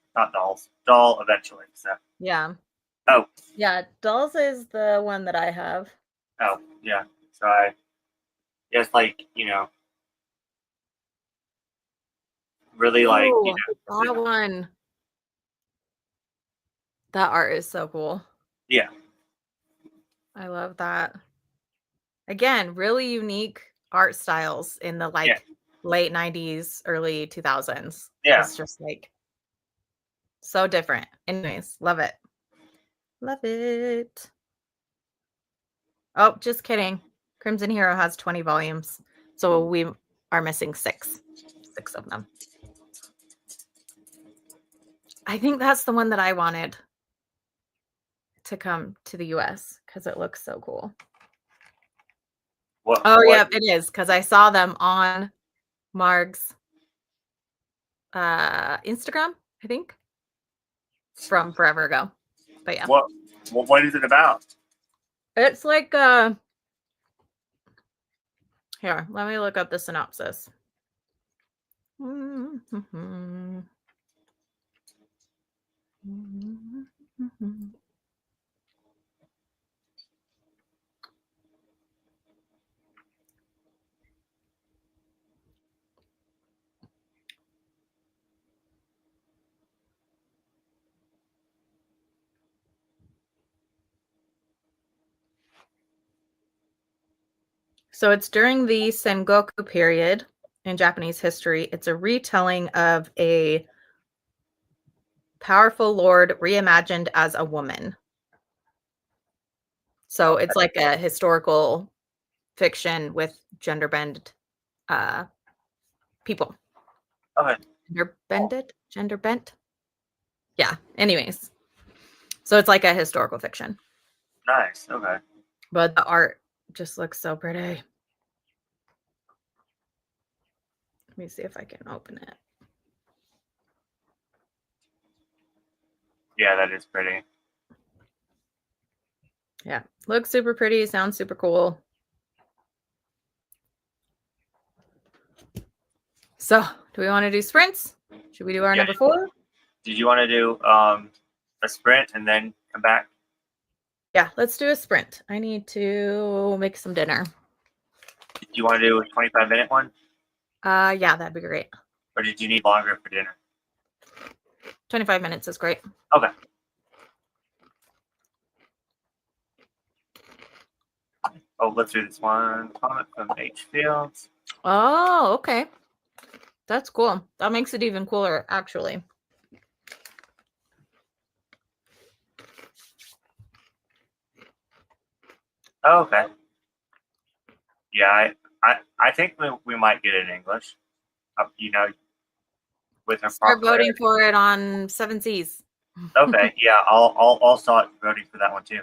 eventually. So Yeah. oh Yeah. Dolls is the one that I have. yeah. So I just like really like Ooh, that one. That art is so cool. yeah. I love that. Again, really unique art styles in the Yeah. late 90s, early 2000s. Yeah. It's just like so different. Anyways, love it. Love it. Oh, just kidding. Crimson Hero has 20 volumes. So we are missing 6. 6 of them. I think that's the one that I wanted to come to the US because it looks so cool. What? Oh, yeah, it is because I saw them on Marg's Instagram, I think, from forever ago. But yeah, What is it about? it's like here, let me look up the synopsis. So it's during the Sengoku period in Japanese history. It's a retelling of a powerful lord reimagined as a woman. So it's like a historical fiction with gender bent people. Okay. Gender bent. Yeah. Anyways, so it's like a historical fiction, Nice. Okay. but the art just looks so pretty. Let me see if I can open it. Yeah, that is pretty. Yeah, looks super pretty. Sounds super cool. So, do we want to do sprints? Should we do our number 4? Did you want to do a sprint and then come back? Yeah, let's do a sprint. I need to make some dinner. Do you want to do a 25-minute one? Yeah, that'd be great. Or did you need longer for dinner? 25 minutes is great. Okay. Oh, let's do this one. Comment from H Fields. Oh, okay. That's cool. That makes it even cooler, actually. Oh, okay. Yeah, I think we might get it in English. With her Start popularity. voting for it on 7 Seas. Okay, yeah, I'll start voting for that one too.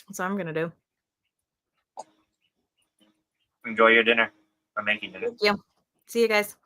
That's what I'm gonna do. Enjoy your dinner. I'm making dinner. Thank you. See you guys.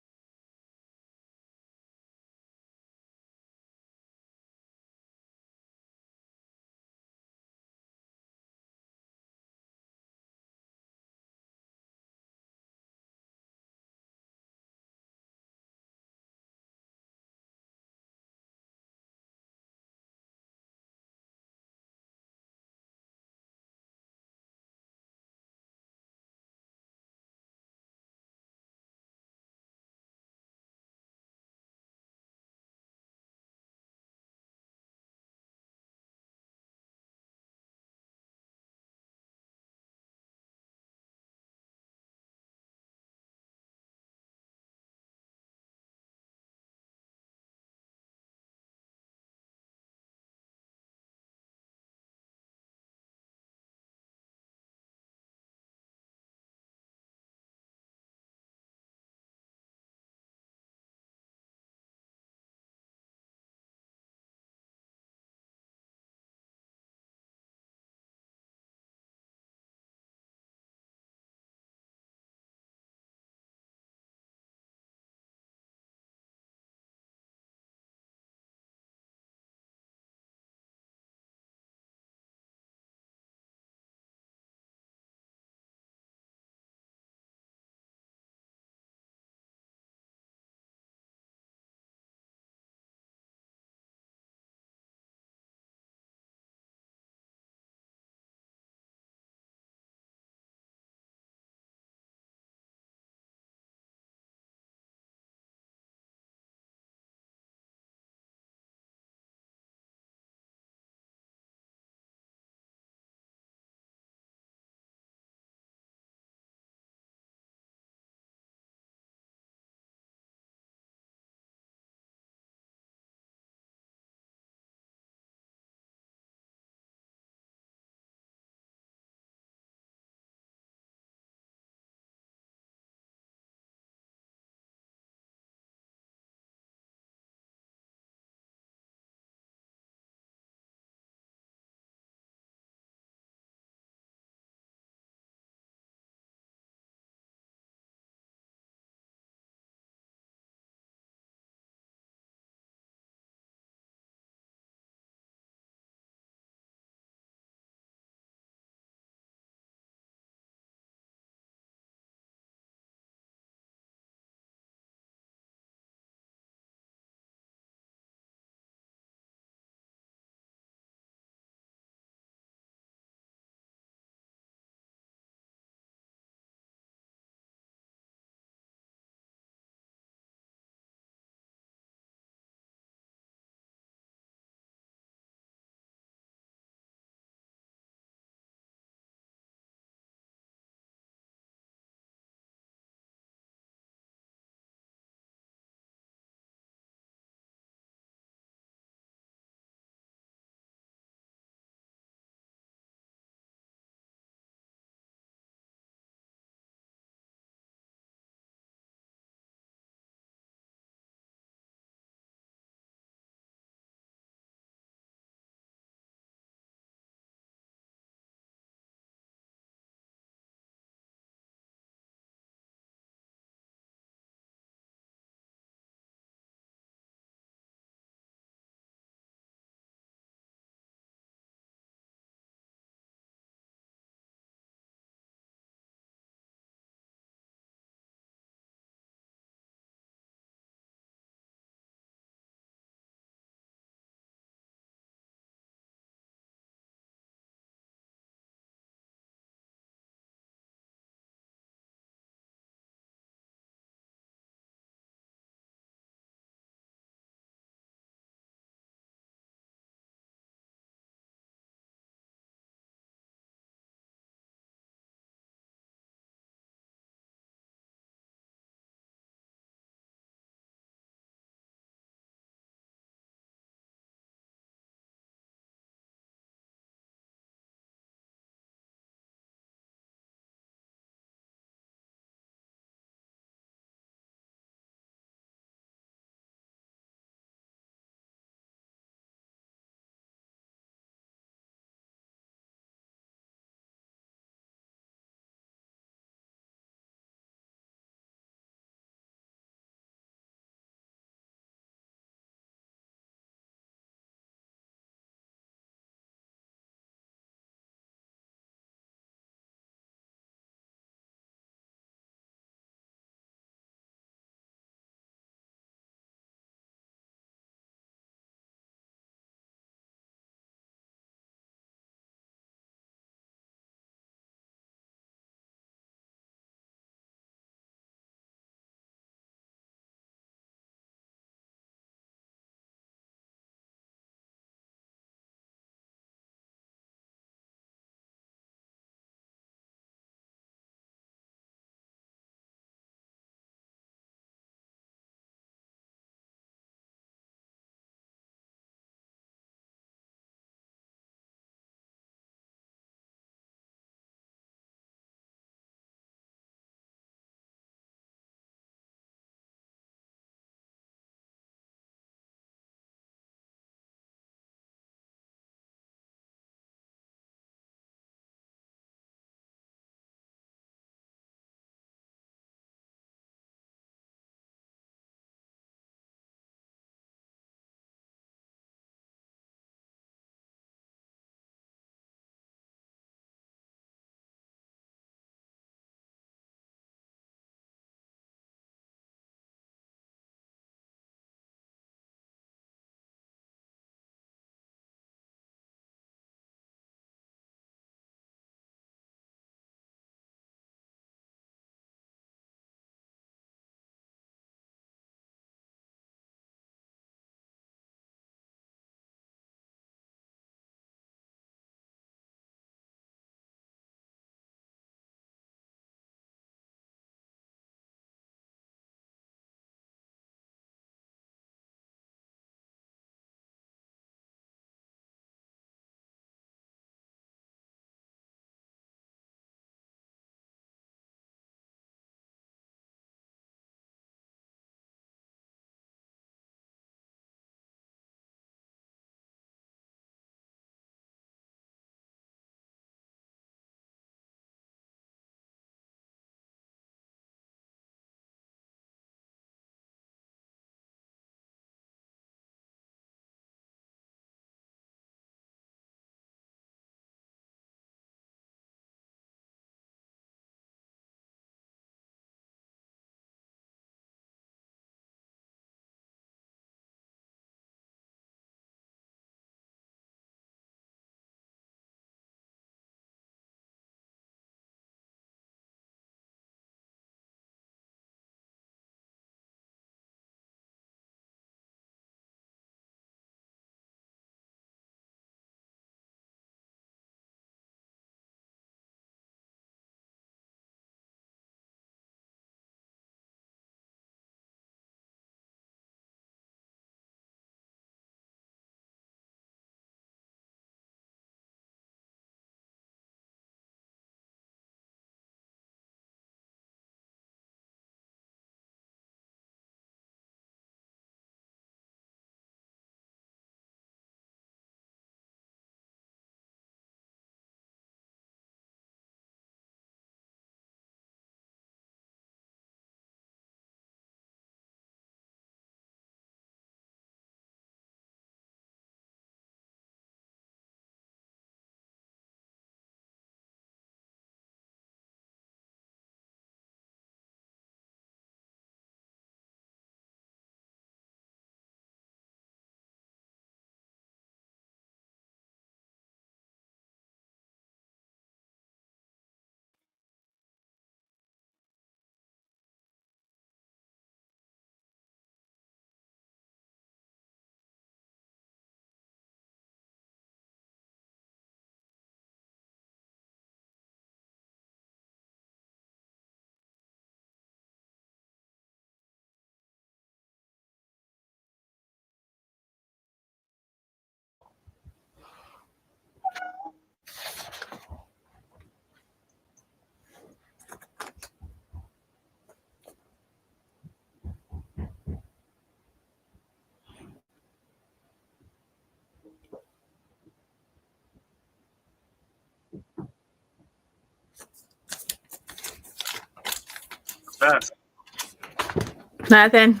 What's that? Nothing.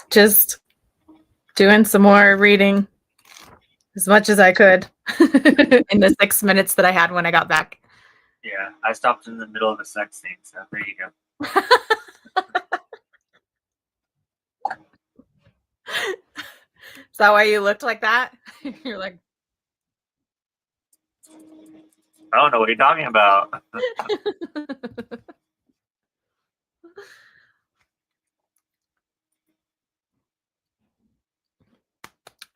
Just doing some more reading as much as I could in the 6 minutes that I had when I got back. Yeah, I stopped in the middle of a sex scene, so there you go. Is that why you looked like that? You're like, I don't know what you're talking about.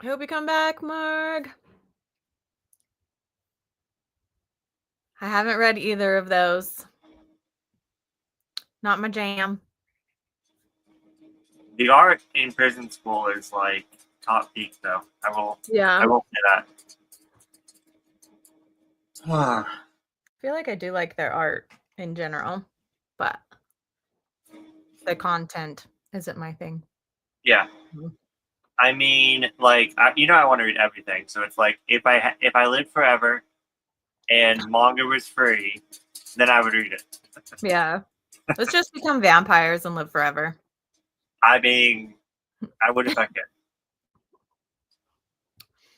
I hope you come back, Marg. I haven't read either of those. Not my jam. The art in prison school is like top peak, though. I will say that. I feel like I do like their art in general, but the content isn't my thing. Yeah. I mean, like, I want to read everything. So it's like, if I lived forever and manga was free, then I would read it. Yeah. Let's just become vampires and live forever. I mean, I would if I could.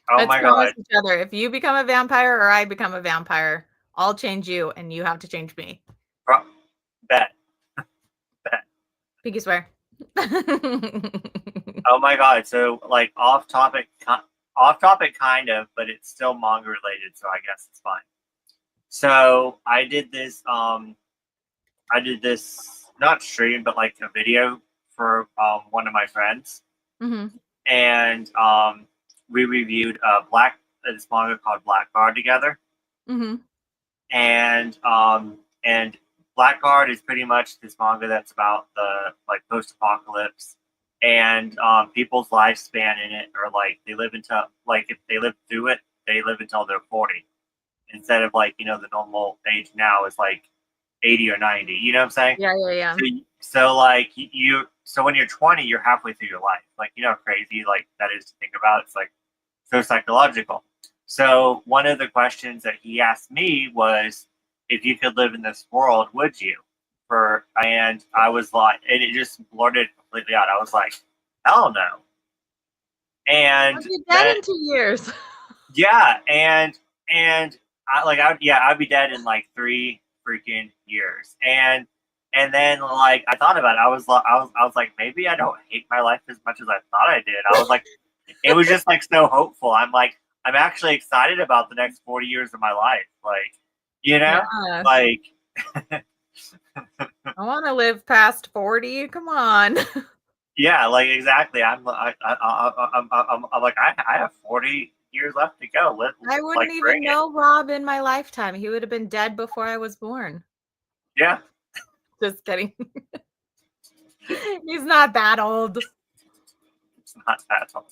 Oh Let's my promise god. each other. If you become a vampire or I become a vampire, I'll change you and you have to change me. Bet. Pinky swear. Oh my god. So, like, off topic kind of, but it's still manga related, so I guess it's fine. So I did this not stream, but like a video for one of my friends. Mm-hmm. And we reviewed this manga called Blackguard together. Mm-hmm. And Blackguard is pretty much this manga that's about the like post-apocalypse, and people's lifespan in it, or like they live until, like, if they live through it, they live until they're 40, instead of, like, the normal age now is like 80 or 90. You know what I'm saying? Yeah. So like so when you're 20, you're halfway through your life. Like, how crazy like that is to think about. It's like so psychological. So one of the questions that he asked me was, if you could live in this world, would you? And I was like, and it just blurted completely out. I was like, hell no. And I'll be dead in 2 years. yeah, and I'd be dead in like 3 freaking years. And then, like, I thought about it. I was like, maybe I don't hate my life as much as I thought I did. I was like, it was just like so hopeful. I'm like, I'm actually excited about the next 40 years of my life. Like, Yeah. like, I want to live past 40. Come on. yeah, like, exactly. I'm like, I have 40 years left to go. I wouldn't even know Rob in my lifetime. He would have been dead before I was born. Yeah. Just kidding. He's not that old. It's not that old.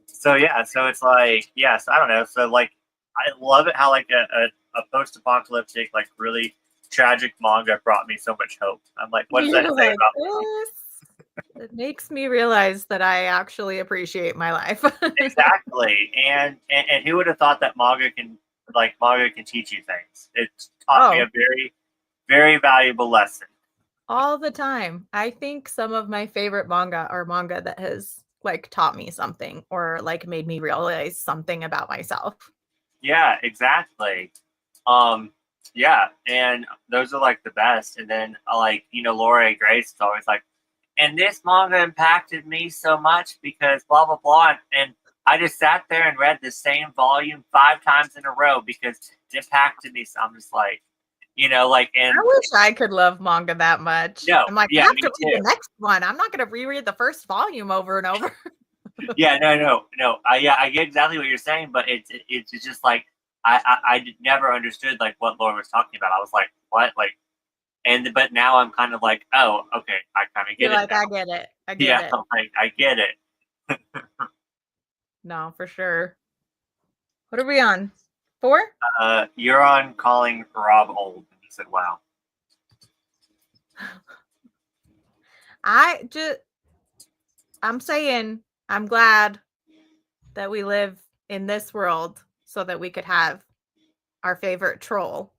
So yeah, so it's like, yes, I don't know. So like, I love it how like a post-apocalyptic, like, really tragic manga brought me so much hope. I'm like, what does that say Like, about me? it makes me realize that I actually appreciate my life. Exactly. And who would have thought that manga can teach you things? It taught me a very, very valuable lesson. All the time. I think some of my favorite manga are manga that has like taught me something or like made me realize something about myself. Yeah, exactly. Yeah, and those are like the best. And then like, Laura Grace is always like, and this manga impacted me so much because blah blah blah, and I just sat there and read the same volume 5 times in a row because it impacted me. So I'm just like, and I wish I could love manga that much. No, I'm like, yeah, I have me to read too. the next one. I'm not going to reread the first volume over and over. Yeah, no. I get exactly what you're saying, but it's just like I never understood like what Laura was talking about. I was like, what, like, but now I'm kind of like, oh, okay, I kind of get You're it. like, Now. I get it. I get it. Like, I get it. No, for sure. What are we on? 4? You're on calling Rob old. And he said, wow. I'm saying I'm glad that we live in this world so that we could have our favorite troll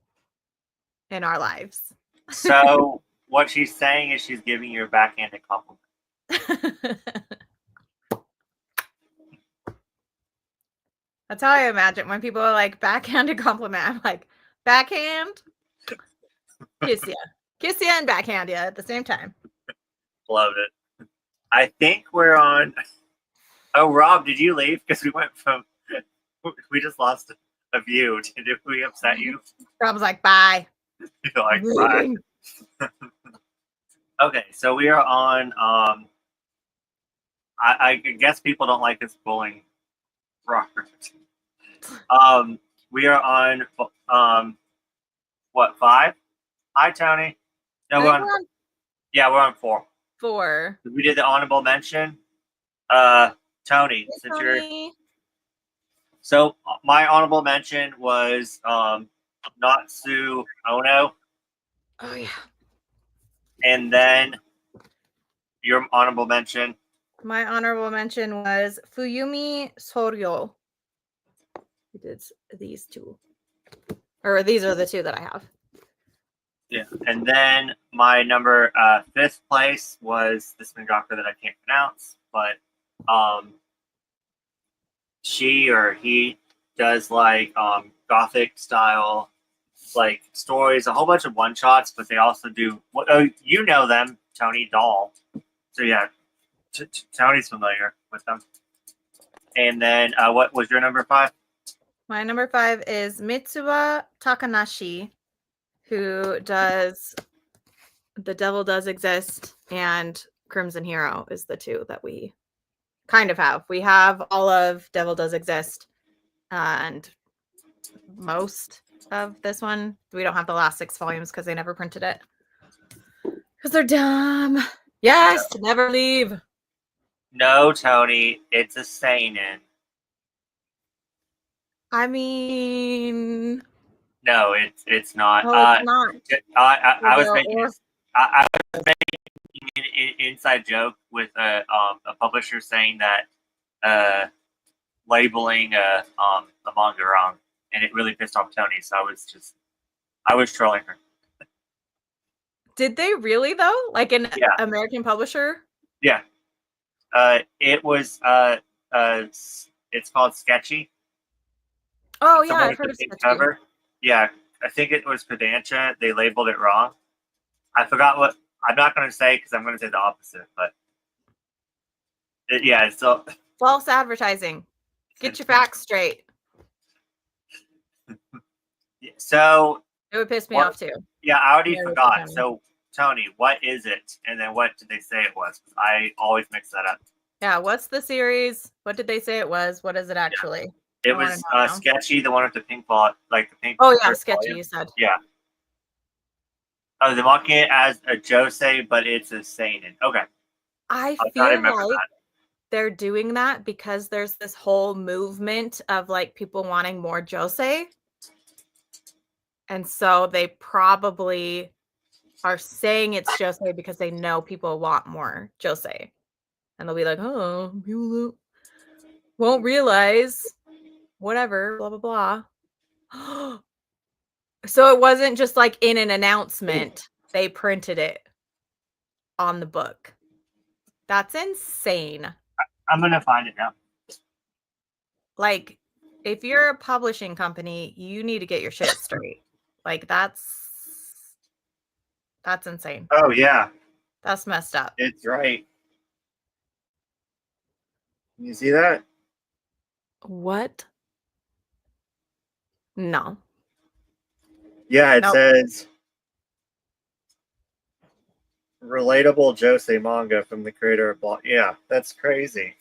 in our lives. So what she's saying is she's giving you a backhanded compliment. That's how I imagine when people are like backhanded compliment. I'm like, backhand, kiss ya and backhand ya at the same time. Love it. I think we're on. Oh, Rob, did you leave? Because we went from. We just lost a view. Did we upset you? Rob's like, bye. You're like, bye. Okay, so we are on. I guess people don't like us bullying Robert. We are on what, 5? Hi, Tony. No, we're on. Yeah, we're on 4. 4. We did the honorable mention. Tony, Hey, since Tony. you're. So my honorable mention was Natsu Ono. Oh yeah. And then your honorable mention. My honorable mention was Fuyumi Soryo. We did these 2. Or these are the 2 that I have. Yeah. And then my number 5th place was this mangaka that I can't pronounce, but she or he does like gothic style like stories, a whole bunch of one shots, but they also do you know them, Tony Doll. So yeah, Tony's familiar with them. And then what was your number 5? My number 5 is Mitsuha Takanashi, who does The Devil Does Exist and Crimson Hero is the 2 that we kind of have. We have all of Devil Does Exist and most of this one. We don't have the last 6 volumes because they never printed it. Because they're dumb. Yes, never leave. No, Tony, it's a seinen. I mean, no, it's not. no, it's not. I was making an inside joke with a publisher saying that labeling a manga wrong, and it really pissed off Tony. So I was trolling her. Did they really though? Like an American publisher? Yeah. It was it's called Sketchy. Oh yeah, I've heard of Sketchy. Cover. Yeah, I think it was Kodansha. They labeled it wrong. I forgot what. I'm not going to say because I'm going to say the opposite. But it's so false advertising. Get your facts straight. So it would piss me off too. Yeah, I already forgot. So Tony, what is it? And then what did they say it was? I always mix that up. Yeah, what's the series? What did they say it was? What is it actually? Yeah. It was Sketchy, the one with the pink font, like the pink. Oh yeah, Sketchy. Volume. You said. Yeah. Oh, they're marking it as a josei, but it's a seinen. Okay. I feel like they're doing that because there's this whole movement of like people wanting more josei. And so they probably are saying it's josei because they know people want more josei. And they'll be like, oh, people won't realize whatever, blah, blah, blah. So it wasn't just like in an announcement. They printed it on the book. That's insane. I'm going to find it now. Like, if you're a publishing company, you need to get your shit straight. Like, that's insane. Oh, yeah. That's messed up. It's right. Can you see that? What? No. Yeah, it says relatable josei manga from the creator of Block. Yeah, that's crazy.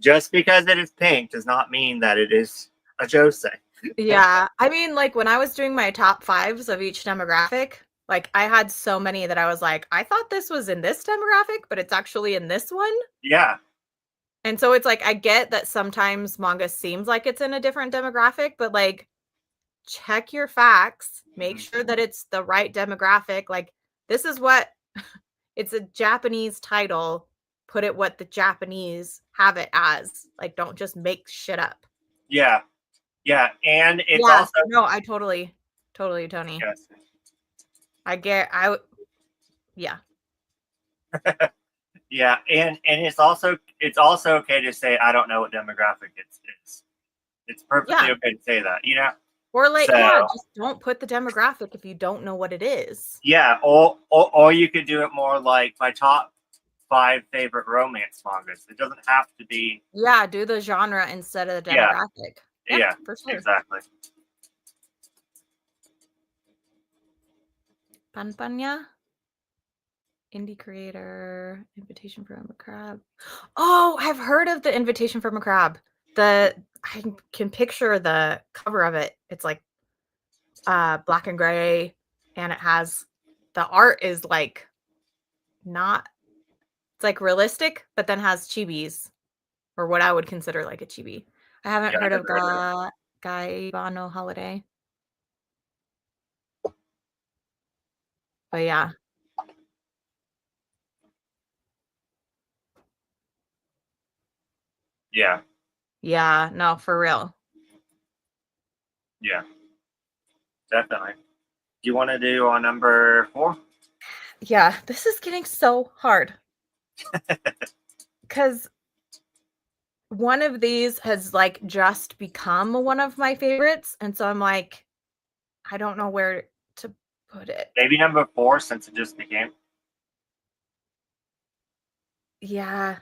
Just because it is pink does not mean that it is a josei. Yeah. I mean, like when I was doing my top 5s of each demographic, like I had so many that I was like, I thought this was in this demographic, but it's actually in this one. Yeah. And so it's like, I get that sometimes manga seems like it's in a different demographic, but like, check your facts, make sure that it's the right demographic. Like, this is what it's a Japanese title. Put it what the Japanese have it as. Like, don't just make shit up. Yeah. Yeah. And it's also. No, I totally, Tony. Yes. Yeah. Yeah, and it's also okay to say I don't know what demographic it's. It's perfectly okay to say that, you know. Or like, so, yeah, just don't put the demographic if you don't know what it is. Yeah, or you could do it more like my top 5 favorite romance mangas. It doesn't have to be. Yeah, do the genre instead of the Yeah, demographic. yeah, for sure. exactly. Panpanya, indie creator, invitation from a crab. Oh, I've heard of the invitation from a crab. I can picture the cover of it. It's like black and gray, and it has the art is like not it's like realistic, but then has chibis, or what I would consider like a chibi. I haven't Yeah, heard I of never heard of it. Gaibano Holiday. But yeah. Yeah, Yeah, no, for real. yeah, definitely. Do you want to do on number 4? Yeah, this is getting so hard. Because one of these has like just become one of my favorites. And so I'm like, I don't know where to put it. Maybe number 4 since it just became. Yeah.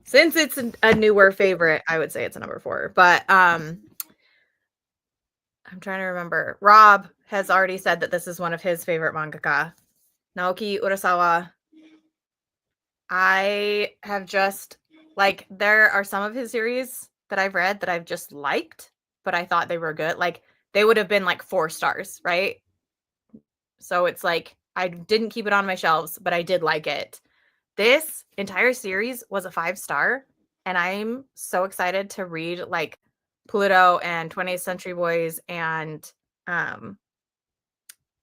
Since it's a newer favorite, I would say it's a number 4. But I'm trying to remember. Rob has already said that this is one of his favorite mangaka, Naoki Urasawa. I have just like there are some of his series that I've read that I've just liked, but I thought they were good. Like they would have been like 4 stars, right? So it's like I didn't keep it on my shelves, but I did like it. This entire series was a 5-star, and I'm so excited to read like Pluto and 20th Century Boys and um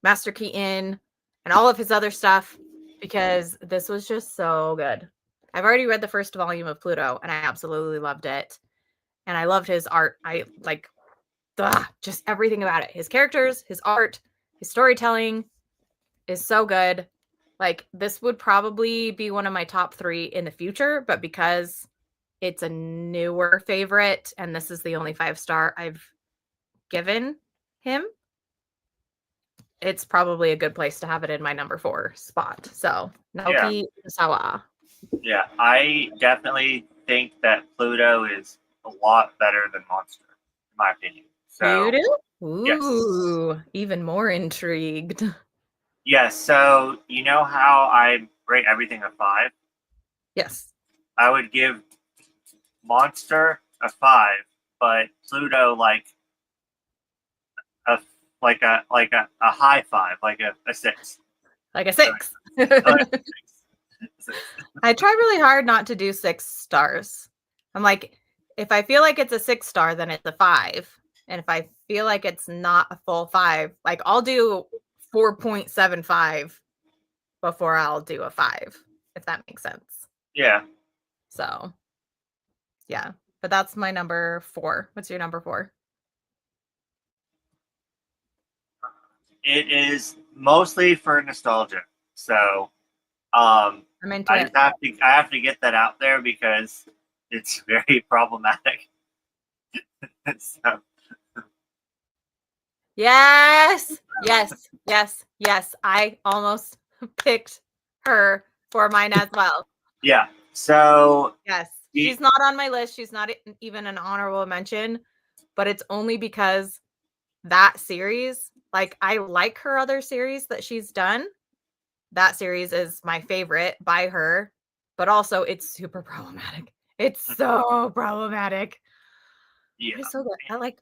Master Keaton and all of his other stuff because this was just so good. I've already read the first volume of Pluto and I absolutely loved it. And I loved his art. I like just everything about it. His characters, his art, his storytelling is so good. Like this would probably be one of my top 3 in the future, but because it's a newer favorite and this is the only 5-star I've given him, it's probably a good place to have it in my number 4 spot. So Naoki Urasawa. Yeah, I definitely think that Pluto is a lot better than Monster, in my opinion. You So do? yes, Ooh, even more intrigued. yes. So you know how I rate everything a 5? Yes. I would give Monster a 5, but Pluto a a high 5, like a 6. Like a 6. Uh, 6. I try really hard not to do 6 stars. I'm like, if I feel like it's a 6-star, then it's a 5. And if I feel like it's not a full 5, like I'll do 4.75 before I'll do a 5, if that makes sense. Yeah. So, yeah. But that's my number 4. What's your number 4? It is mostly for nostalgia. So I'm into I it. just I have to get that out there because it's very problematic. So, Yes. I almost picked her for mine as well. yeah. So Yes. She's not on my list. She's not even an honorable mention, but it's only because that series, like I like her other series that she's done. That series is my favorite by her, but also it's super problematic. It's so problematic. yeah. It's so good.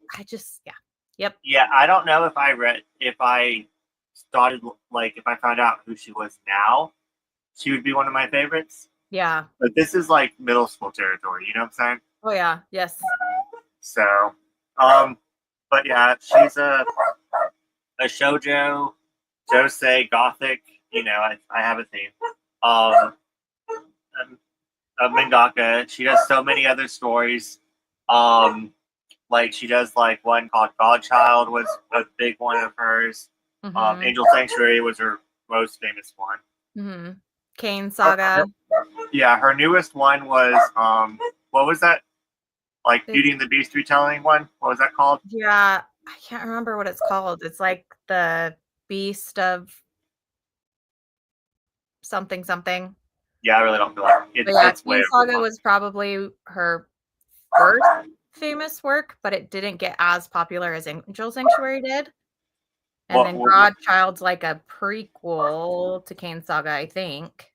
Yep. Yeah, I don't know if I started if I found out who she was now, she would be one of my favorites. Yeah. But this is like middle school territory, you know what I'm saying? Oh yeah. Yes. So, but yeah, she's a shoujo, josei, gothic. You know, I have a theme. Um, a mangaka. She does so many other stories. Like she does like one called Godchild was a big one of hers. Angel Sanctuary was her most famous one. Mm-hmm. Kane Saga. Yeah, her newest one was what was that? Like Beauty and the Beast retelling one? What was that called? Yeah, I can't remember what it's called. It's like the Beast of something something. Yeah, I really don't feel like But yeah, it's way Kane over. Saga was probably her first famous work, but it didn't get as popular as Angel Sanctuary did. And then Godchild's like a prequel to Kane Saga, I think.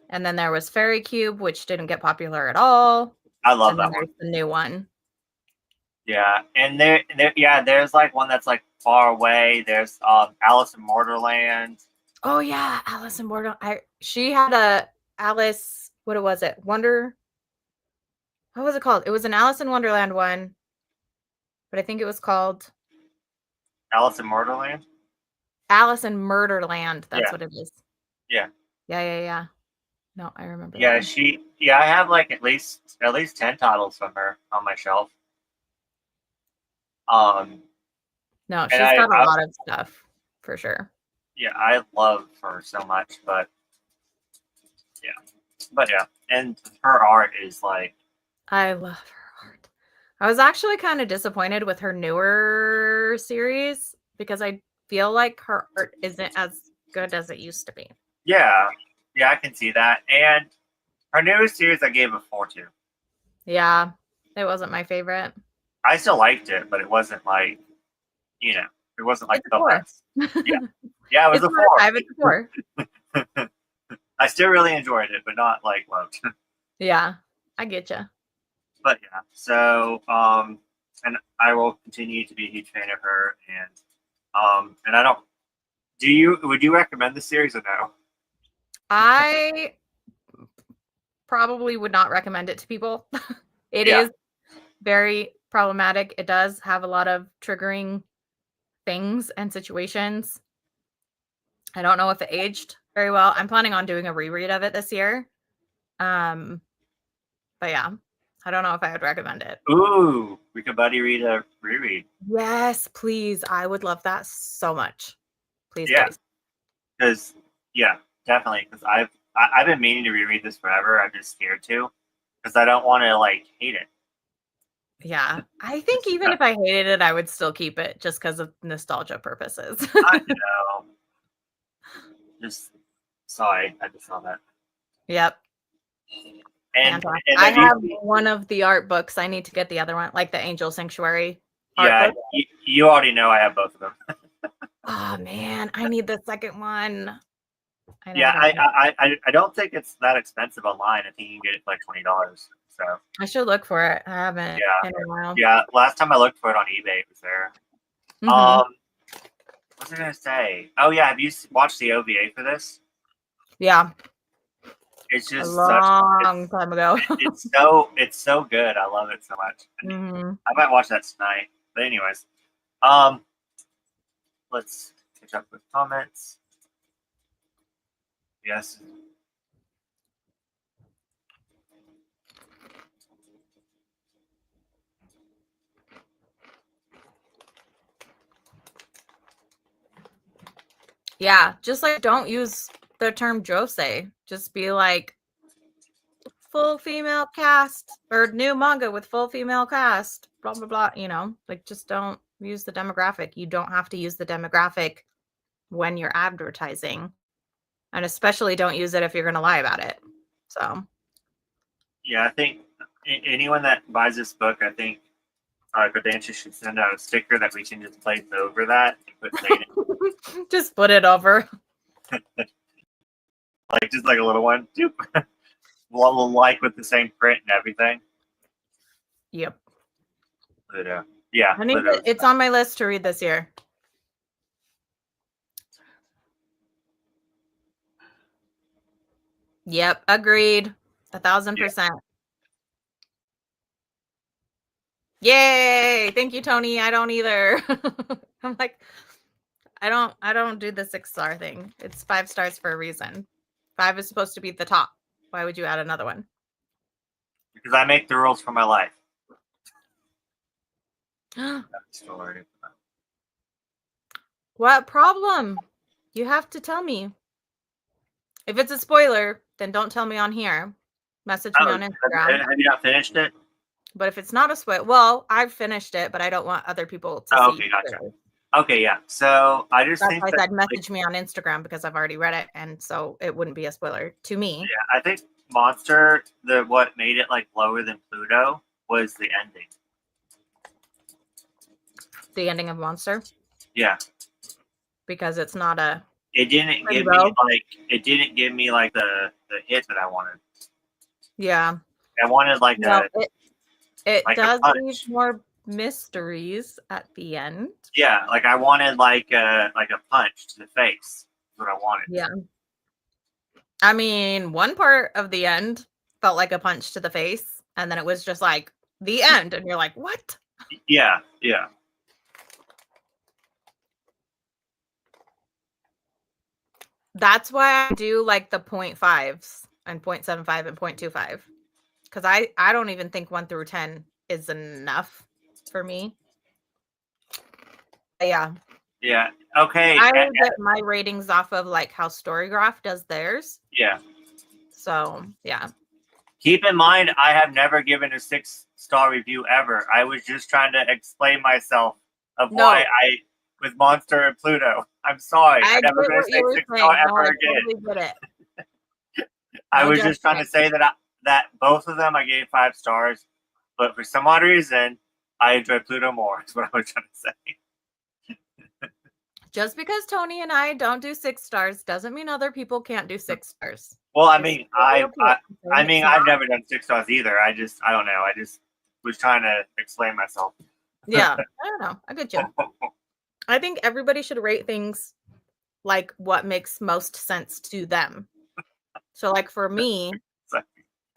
And then there was Fairy Cube, which didn't get popular at all. I love that one. There's the new one. Yeah, and there's like one that's like far away. There's Alice in Borderland. Oh yeah, Alice in Borderland. She had a Alice. What was it? What was it called? It was an Alice in Wonderland one, but I think it was called Alice in Borderland. Alice in Murderland. That's what it is. Yeah. Yeah. No, I remember. Yeah, I have like at least 10 titles from her on my shelf. No, she's got a lot of stuff for sure. Yeah, I love her so much, but yeah, and her art is like. I love her art. I was actually kind of disappointed with her newer series because I feel like her art isn't as good as it used to be. Yeah, I can see that. And her newest series, I gave a 4 to. Yeah, it wasn't my favorite. I still liked it, but it wasn't like, it wasn't like the best. Yeah, it was a 4. I have it 4. I still really enjoyed it, but not like loved. Yeah, I get you. But yeah, so and I will continue to be a huge fan of her, and I don't. Would you recommend the series or no? I probably would not recommend it to people. It is very problematic. It does have a lot of triggering things and situations. I don't know if it aged very well. I'm planning on doing a reread of it this year. But yeah, I don't know if I would recommend it. Ooh, we could buddy read a reread. Yes, please. I would love that so much. Please, please. Because definitely. Because I've been meaning to reread this forever. I'm just scared to, because I don't want to like hate it. Yeah, I think even if I hated it, I would still keep it just because of nostalgia purposes. I know. I just saw that. Yep. And I have one of the art books. I need to get the other one, like the Angel Sanctuary. Yeah, you already know I have both of them. Oh man, I need the second one. I don't think it's that expensive online. I think you can get it for like $20. So I should look for it. I haven't in a while. Yeah, last time I looked for it on eBay, it was there. Mm-hmm. What was I gonna say? Oh yeah, have you watched the OVA for this? Yeah. It's just a long time ago. it's so good. I love it so much. Mm-hmm. I might watch that tonight. But anyways, let's catch up with comments. Yes. Yeah, just like don't use the term josei. Just be like full female cast or new manga with full female cast, blah blah blah, like just don't use the demographic. You don't have to use the demographic when you're advertising. And especially don't use it if you're going to lie about it. So yeah, I think anyone that buys this book, I think Kodansha should send out a sticker that we can just place over that and put Satan. Just put it over. Just like a little one. Like with the same print and everything. Yep. But, it's on my list to read this year. Yep, agreed. 1,000%. Yay! Thank you, Tony. I don't either. I'm like, I don't do the 6-star thing. It's 5 stars for a reason. 5 is supposed to be the top. Why would you add another one? Because I make the rules for my life. Story. What problem? You have to tell me. If it's a spoiler, then don't tell me on here. Message me Oh, on Instagram. have you not finished it? But if it's not a spoiler, well, I've finished it, but I don't want other people to Oh, see. okay, gotcha. Okay, yeah. So I just That's think why I that said message me on Instagram because I've already read it, and so it wouldn't be a spoiler to me. yeah, I think Monster, what made it like lower than Pluto was the ending. The ending of Monster, Yeah, because it's not a. it didn't give me Rainbow. like the hit that I wanted. Yeah. I wanted like No, it a does leave punch. more mysteries at the end. Yeah, like I wanted like a punch to the face. That's what I wanted. Yeah. I mean, one part of the end felt like a punch to the face, and then it was just like the end, and you're like, what? Yeah, yeah. That's why I do like the 0.5s and 0.75 and 0.25. Because I don't even think 1 through 10 is enough for me. But yeah. Yeah. Okay. I get my ratings off of like how Storygraph does theirs. Yeah. So yeah. Keep in mind, I have never given a 6-star review ever. I was just trying to explain myself of why I with Monster and Pluto. I'm sorry. I I'm never get going what to say you were 6-star saying. No, ever I again. totally get it. I No was just trying to judgment. say that both of them I gave 5 stars, but for some odd reason, I enjoy Pluto more. That's what I was trying to say. Just because Tony and I don't do 6 stars doesn't mean other people can't do 6 stars. Well, I It's mean, totally okay. I've never done 6 stars either. I don't know. I just was trying to explain myself. Yeah, I don't know. I get you. I think everybody should rate things like what makes most sense to them. So, like for me,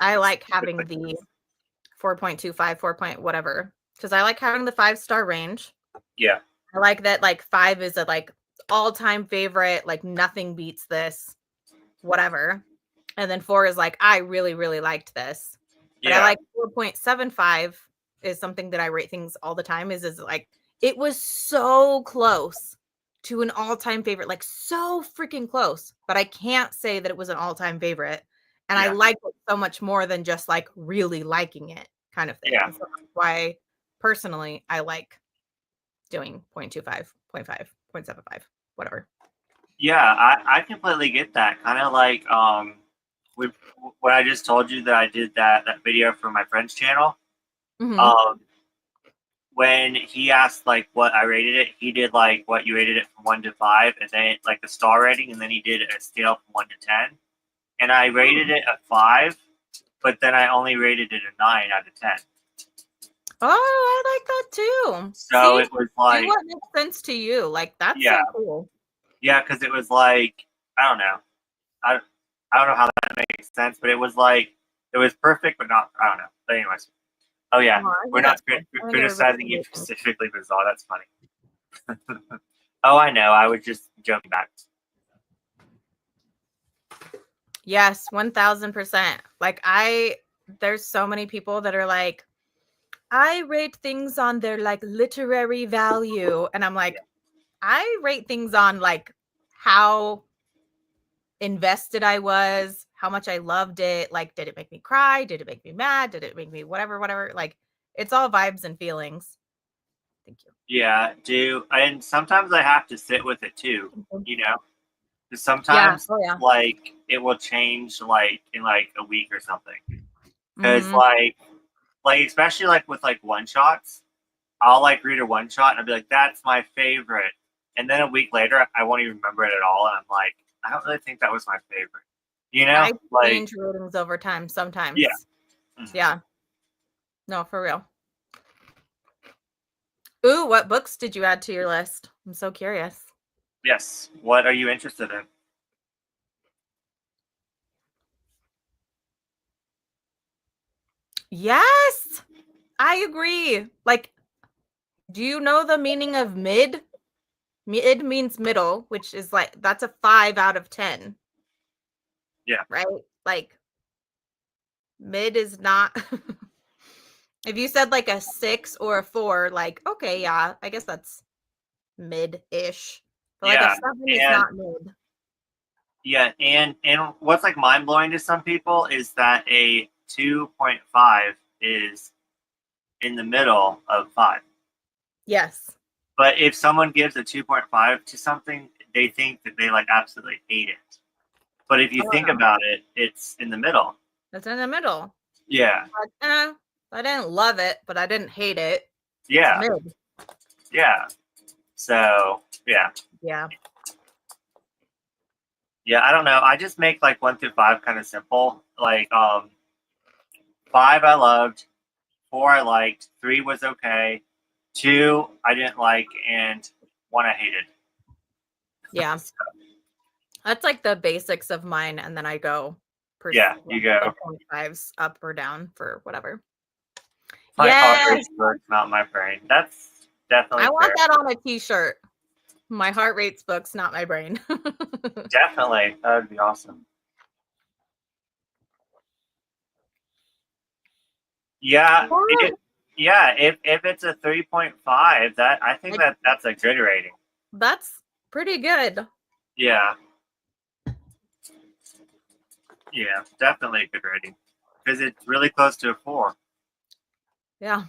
I like having the 4.25, 4 point whatever, because I like having the 5-star range. Yeah. I like that like 5 is a like all-time favorite, like nothing beats this, whatever. And then 4 is like, I really, really liked this. But I like 4.75 is something that I rate things all the time is like, it was so close to an all-time favorite, like so freaking close, but I can't say that it was an all-time favorite. And I like it so much more than just like really liking it kind of thing. Yeah. So that's why personally I like doing 0.25, 0.5, 0.75, whatever. Yeah, I completely get that. Kind of like when I just told you that I did that video for my friend's channel. Mm-hmm. When he asked like what I rated it, he did like what you rated it from 1 to 5, and then like the star rating, and then he did a scale from 1 to 10. And I rated it a 5, but then I only rated it a 9 out of 10. Oh, I like that too. So See, it was like, do what makes sense to you. Like that's yeah, so cool. yeah, because it was like I don't know, I don't know how that makes sense, but it was like it was perfect, but not I don't know. But anyways, oh yeah, we're not criticizing you specifically, Bizarre. That's funny. Oh, I know. I was just joking back. Yes, 1000%. Like there's so many people that are like, I rate things on their like literary value, and I'm like, I rate things on like how invested I was, how much I loved it. Like, did it make me cry? Did it make me mad? Did it make me whatever, whatever? Like, it's all vibes and feelings. Thank you. Yeah, and sometimes I have to sit with it too. You know, because sometimes like it will change like in like a week or something. Because like especially like with like one shots, I'll like read a one shot and I'll be like, that's my favorite. And then a week later, I won't even remember it at all. And I'm like, I don't really think that was my favorite. You know? I like change ratings over time sometimes. Yeah. Mm-hmm. Yeah. No, for real. Ooh, what books did you add to your list? I'm so curious. Yes. What are you interested in? Yes, I agree. Like, do you know the meaning of mid? Mid means middle, which is like, that's a 5 out of 10. Yeah. Right? Like, mid is not. If you said like a 6 or a 4, like, okay, yeah, I guess that's mid-ish. But like a 7 is not mid. Yeah, and what's like mind blowing to some people is that a 2.5 is in the middle of 5. Yes. But if someone gives a 2.5 to something, they think that they like absolutely hate it. But if you think about it, it's in the middle. It's in the middle. Yeah. Like, I didn't love it, but I didn't hate it. Yeah. It's mid. Yeah. So yeah. Yeah. Yeah, I don't know. I just make like 1 through 5 kind of simple. Like 5 I loved, 4 I liked, 3 was okay, 2 I didn't like, and 1 I hated. Yeah. That's like the basics of mine, and then I go you go 5s up or down for whatever. My heart rate's book, not my brain. That's definitely I want that on a t-shirt. My heart rate's books, not my brain. Definitely. That would be awesome. Yeah. If it's a 3.5, that I think that's a good rating. That's pretty good. Yeah. Yeah, definitely a good rating. Because it's really close to a 4. Yeah.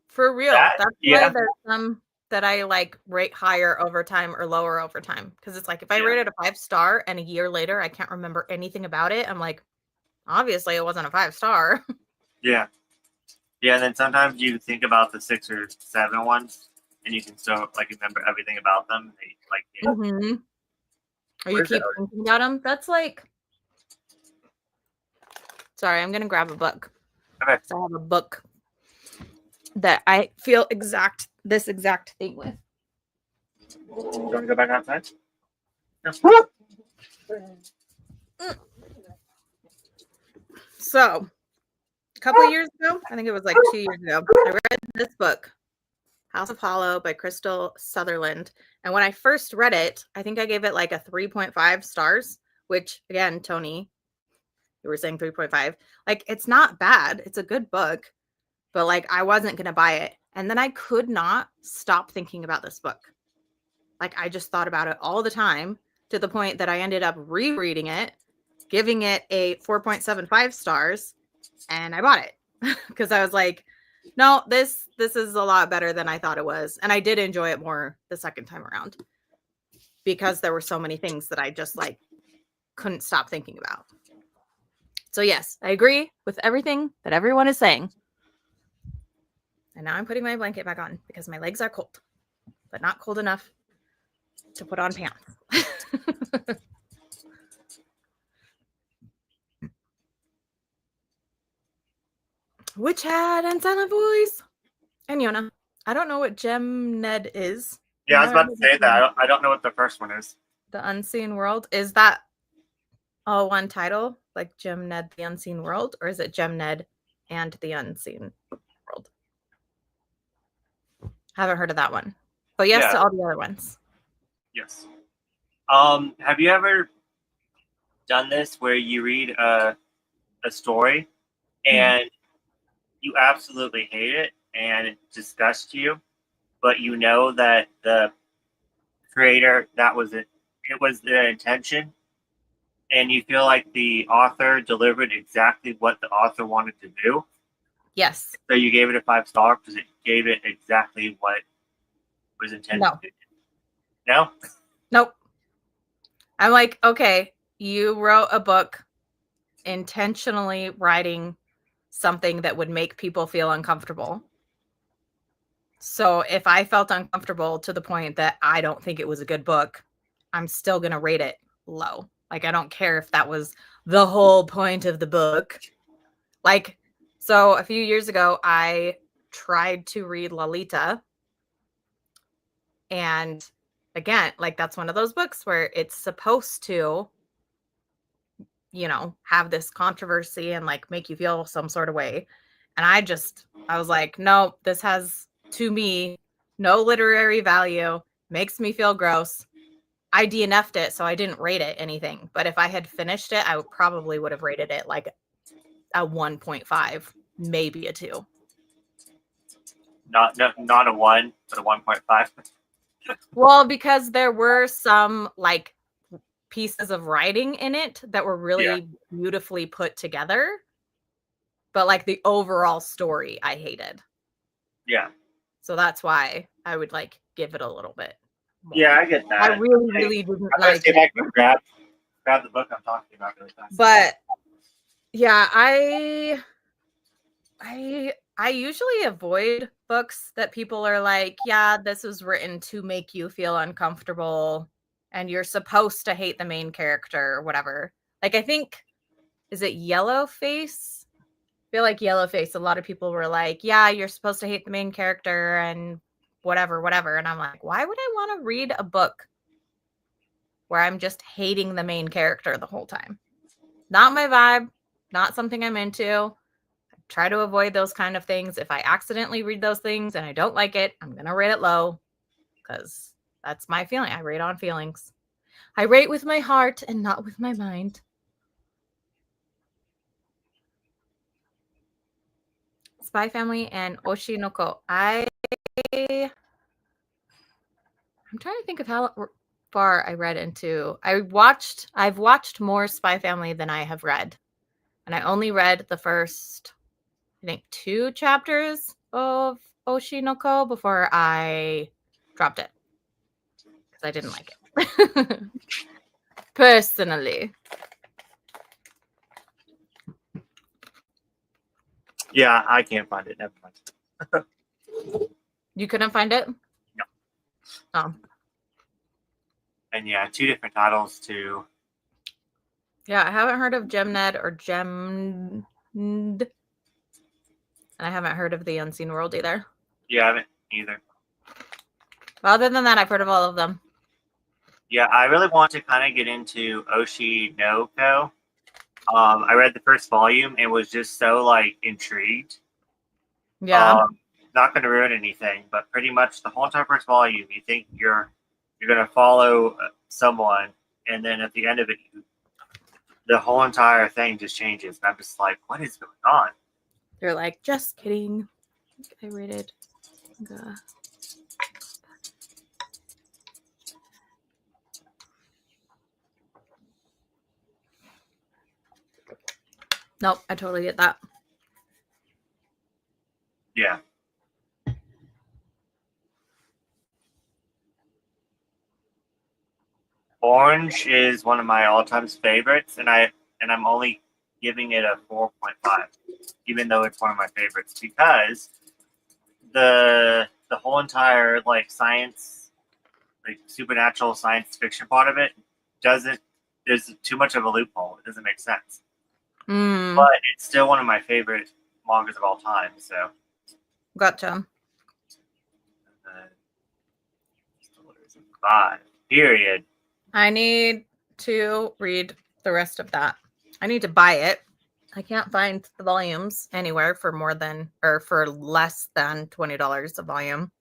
For real. That's why there's some that I like rate higher over time or lower over time. Because it's like if I rated a 5-star and a year later I can't remember anything about it, I'm like, obviously it wasn't a 5-star. Yeah. Yeah, and then sometimes you think about the 6 or 7 ones and you can still like remember everything about them. They, like Or you keep thinking about them. That's like, sorry, I'm gonna grab a book. Okay. So I have a book that I feel this exact thing with. You want to go back outside? No. So, a couple of years ago, I think it was like 2 years ago, I read this book, House of Hollow by Crystal Sutherland. And when I first read it, I think I gave it like a 3.5 stars, which again, Tony, you were saying 3.5. Like, it's not bad. It's a good book, but like, I wasn't going to buy it. And then I could not stop thinking about this book. Like, I just thought about it all the time to the point that I ended up rereading it, giving it a 4.75 stars, and I bought it because I was like, no, this is a lot better than I thought it was. And I did enjoy it more the second time around because there were so many things that I just like couldn't stop thinking about. So yes, I agree with everything that everyone is saying. And now I'm putting my blanket back on because my legs are cold, but not cold enough to put on pants. Witch Hat and Silent Voice. And Yona. I don't know what Gem Ned is. Yeah, I was about to say that. I don't know what the first one is. The Unseen World. Is that all one title? Like Gem Ned, The Unseen World? Or is it Gem Ned and The Unseen World? Haven't heard of that one. But yes to all the other ones. Yes. Have you ever done this where you read a story and you absolutely hate it and it disgusts you, but you know that the creator, that was it was their intention, and you feel like the author delivered exactly what the author wanted to do? Yes. So you gave it a 5-star because it gave it exactly what was intended to do. No? Nope. I'm like, okay, you wrote a book intentionally writing something that would make people feel uncomfortable. So if I felt uncomfortable to the point that I don't think it was a good book, I'm still going to rate it low. Like, I don't care if that was the whole point of the book. Like, so a few years ago, I tried to read Lolita. And again, like, that's one of those books where it's supposed to, you know, have this controversy and like make you feel some sort of way. And I was like, no, this has, to me, no literary value, makes me feel gross. I DNF'd it, so I didn't rate it anything. But if I had finished it, I probably would have rated it like a 1.5, maybe a 2. Not a 1, but a 1.5. Well, because there were some like pieces of writing in it that were really beautifully put together. But like the overall story, I hated. Yeah. So that's why I would like give it a little bit more. Yeah, I get that. I really didn't I'm like see it. if I can grab the book I'm talking about really fast. But yeah, I usually avoid books that people are like, yeah, this was written to make you feel uncomfortable and you're supposed to hate the main character or whatever. Like I think, is it Yellowface? I feel like Yellowface, a lot of people were like, yeah, you're supposed to hate the main character and whatever. And I'm like, why would I want to read a book where I'm just hating the main character the whole time? Not my vibe, not something I'm into. Try to avoid those kind of things. If I accidentally read those things and I don't like it, I'm going to rate it low because that's my feeling. I rate on feelings. I rate with my heart and not with my mind. Spy Family and Oshinoko. I'm trying to think of how far I read into. I've watched more Spy Family than I have read. And I only read the first, I think, 2 chapters of Oshinoko before I dropped it. Because I didn't like it. Personally. Yeah, I can't find it. Never mind. You couldn't find it? No. Oh. And yeah, 2 different titles too. Yeah, I haven't heard of Gemned or Gemned. And I haven't heard of The Unseen World either. Yeah, I haven't either. Other than that, I've heard of all of them. Yeah, I really want to kind of get into Oshinoko. I read the first volume and was just so like intrigued. Yeah. Not going to ruin anything, but pretty much the whole entire first volume, you think you're going to follow someone, and then at the end of it, the whole entire thing just changes. And I'm just like, what is going on? They're like, just kidding. I rated Manga. Nope, I totally get that. Yeah. Orange is one of my all-time favorites, and I'm only giving it a 4.5, even though it's one of my favorites, because the whole entire like science, like supernatural science fiction part of it there's too much of a loophole. It doesn't make sense. But it's still one of my favorite mangas of all time. So Gotcha. 5. Period. I need to read the rest of that. I need to buy it. I can't find the volumes anywhere for more than or for less than $20 a volume.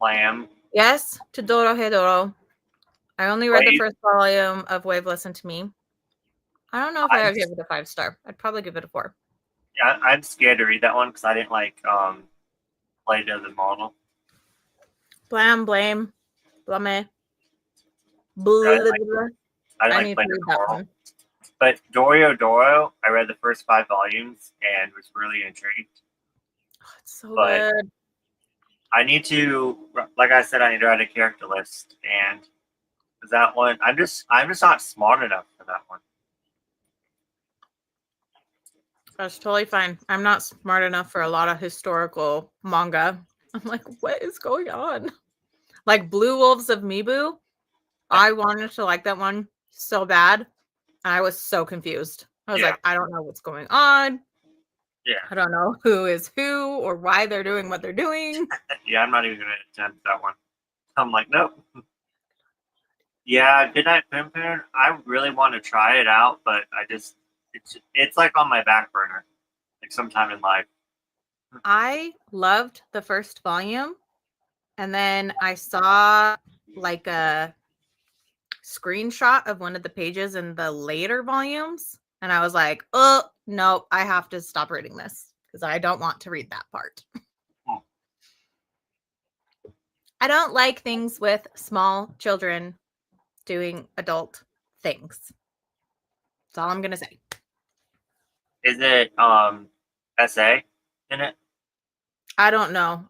Lamb. Yes, to Doro Hedoro. I only read the first volume of Wave Listen to Me. I don't know if I would give it a 5-star. I'd probably give it a 4. Yeah, I'm scared to read that one because I didn't like Play-Doh the model. Blame. Blame. I didn't like Play-Doh the model. But Doro, I read the first 5 volumes and was really intrigued. Oh, it's so good. I need to, like I said, I need to write a character list, and that one, I'm just not smart enough for that one. That's totally fine. I'm not smart enough for a lot of historical manga. I'm like, what is going on? Like Blue Wolves of Mibu. I wanted to like that one so bad. And I was so confused. I was like, I don't know what's going on. Yeah. I don't know who is who or why they're doing what they're doing. Yeah, I'm not even going to attempt that one. I'm like, nope. Yeah, Goodnight Pimpin'. I really want to try it out, but it's like on my back burner, like sometime in life. I loved the first volume, And then I saw like a screenshot of one of the pages in the later volumes. And I was like, oh, no, I have to stop reading this because I don't want to read that part. I don't like things with small children doing adult things. That's all I'm going to say. Is it essay in it? I don't know.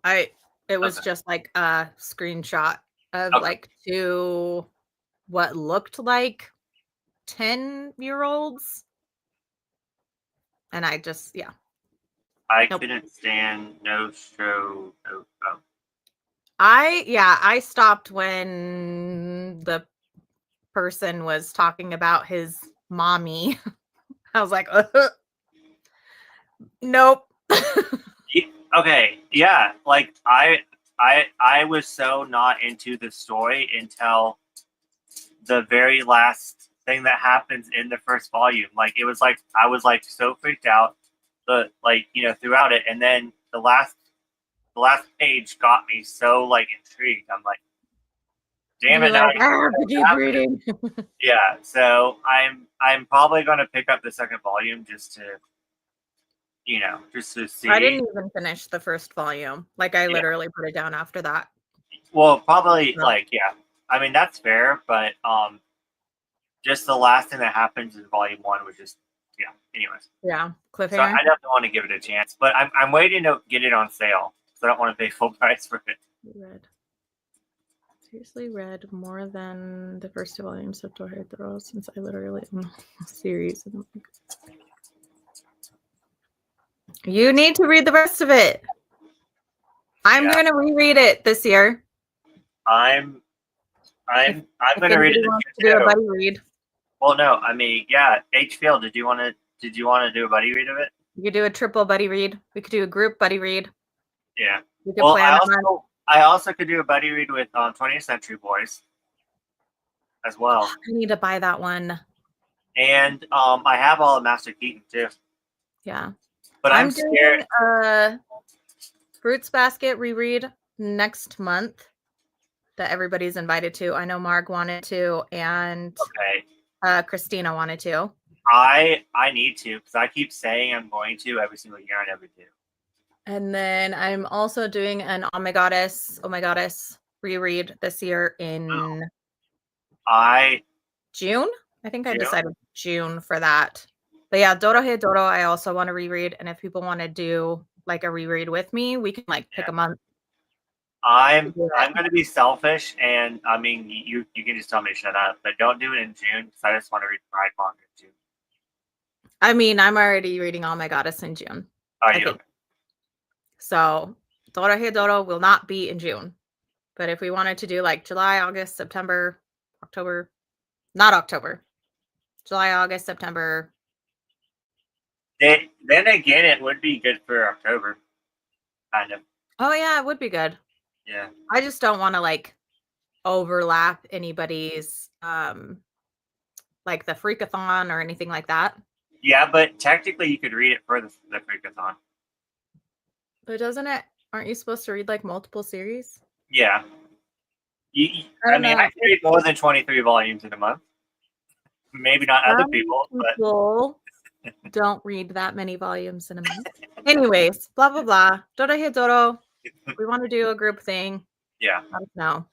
It was Okay. just like a screenshot of Okay. like two what looked like 10-year-olds. And I just, yeah. I Nope. couldn't stand no show. No, oh. I stopped when the person was talking about his mommy. I was like, nope. Okay, yeah. Like I was so not into the story until the very last thing that happens in the first volume. Like it was like I was like so freaked out, throughout it, and then the last page got me so like intrigued. I'm like, damn You're it! Now like, I have to keep reading. yeah. So I'm probably gonna pick up the second volume just to just to see. I didn't even finish the first volume. Like I Yeah. literally put it down after that. Well, probably So, yeah. I mean that's fair, but just the last thing that happens in volume one was just yeah. Anyways, yeah, so I cliffhanger. definitely want to give it a chance, but I'm waiting to get it on sale because I don't want to pay full price for it. Read. Seriously read more than the first two volumes of Torre Throw since I literally own the whole series. You need to read the rest of it. I'm going to reread it this year. I'm gonna read it this wants year to do a too. buddy read. Well, no, I mean, yeah, HPL. Did you want to do a buddy read of it? You could do a triple buddy read. We could do a group buddy read. Yeah. We could Well, plan I also could do a buddy read with 20th Century Boys as well. I need to buy that one. And I have all of Master Keaton too. Yeah. But I'm scared. Doing a Fruits Basket reread next month that everybody's invited to. I know Marg wanted to, and Christina wanted to. I need to because I keep saying I'm going to every single year. I never do. And then I'm also doing an Oh My Goddess reread this year in June. I think I decided June for that. But yeah, Dorohedoro I also want to reread. And if people want to do like a reread with me, we can like pick a month. I'm going to be selfish, and I mean, you can just tell me to shut up, but don't do it in June because I just want to read Pride manga in June. I mean, I'm already reading Oh My Goddess in June. Are you? So Dorohedoro will not be in June. But if we wanted to do like July, August, September, October, not October, July, August, September. Then again, it would be good for October, kind of. Oh yeah, it would be good. Yeah. I just don't want to like overlap anybody's like the Freakathon or anything like that. Yeah, but technically you could read it for the Freakathon. But aren't you supposed to read like multiple series? Yeah. I mean, I can read more than 23 volumes in a month. Maybe not other people, but don't read that many volumes in a month. Anyways, blah blah blah. Dorohedoro. We want to do a group thing. Yeah. Let us know.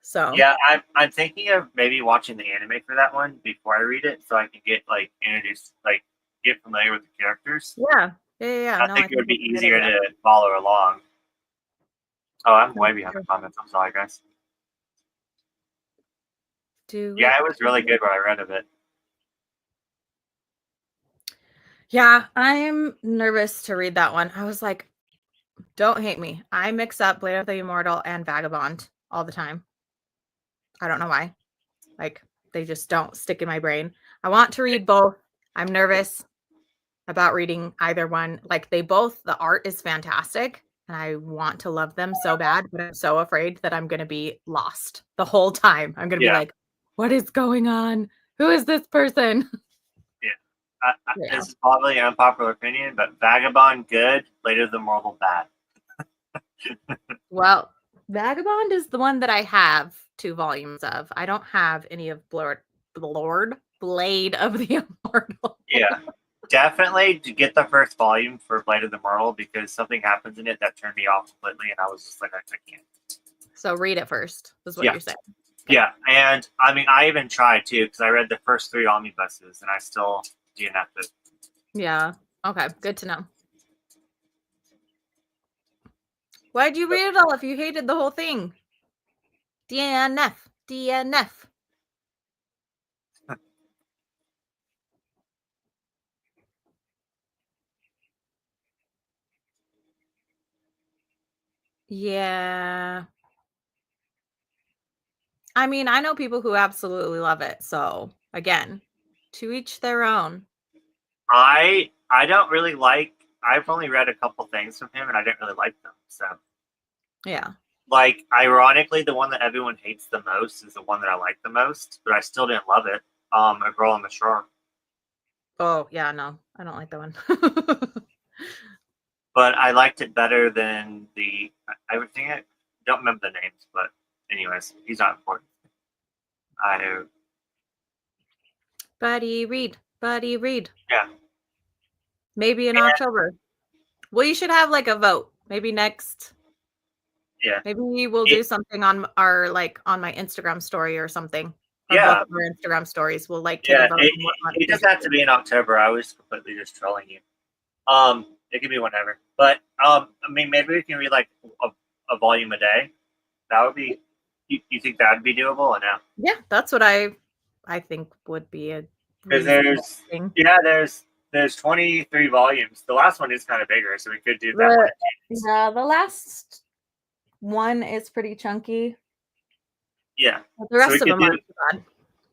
So yeah, I'm thinking of maybe watching the anime for that one before I read it, so I can get like introduced, like get familiar with the characters. Yeah. I think it would be easier to follow along. Oh, I'm way behind the comments. I'm sorry, guys. Yeah, it was really good when I read of it. Yeah, I'm nervous to read that one. I was like, don't hate me. I mix up Blade of the Immortal and Vagabond all the time. I don't know why. Like, they just don't stick in my brain. I want to read both. I'm nervous about reading either one. Like, the art is fantastic, and I want to love them so bad, but I'm so afraid that I'm going to be lost the whole time. I'm going to be like, what is going on? Who is this person? Yeah. This is probably an unpopular opinion, but Vagabond good, Blade of the Immortal bad. Well, Vagabond is the one that I have 2 volumes of. I don't have any of Blade of the Immortal. Yeah, definitely to get the first volume for Blade of the Immortal because something happens in it that turned me off completely, and I was just like, I can't. So read it first, is what Yeah. you're saying. Okay. Yeah, and I mean, I even tried too because I read the first 3 omnibuses, and I still DNF'd it. Yeah. Okay, good to know. Why'd you read it all if you hated the whole thing? DNF. DNF. Yeah. I mean, I know people who absolutely love it. So, again, to each their own. I don't really like. I've only read a couple things from him, and I didn't really like them. So, Yeah. like, ironically, the one that everyone hates the most is the one that I like the most, but I still didn't love it. A Girl on the Shore. Oh, yeah, no. I don't like that one. But I liked it better than the. I would think I don't remember the names, but anyways, he's not important. I Buddy read. Buddy read. yeah. Maybe in Yeah. October. Well, you should have like a vote. Maybe next. Yeah. Maybe we'll do something on our on my Instagram story or something. Or Yeah. both of our Instagram stories. We'll take Yeah. a vote. It doesn't have to be in October. I was completely just trolling you. It can be whenever. But I mean, maybe we can read like a volume a day. That would be. You think that would be doable or no? Yeah, that's what I think would be a Because reasonable thing. there's 23 volumes. The last one is kind of bigger, so we could do that one. Yeah, the last one is pretty chunky. Yeah. But the rest of them aren't too bad.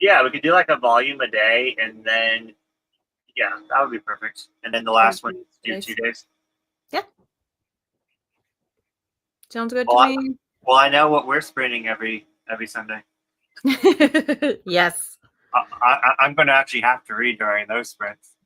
Yeah, we could do like a volume a day, and then yeah, that would be perfect. And then the last one do 2 days. Yeah. Sounds good to me. Well, I know what we're sprinting every Sunday. Yes. I'm going to actually have to read during those sprints.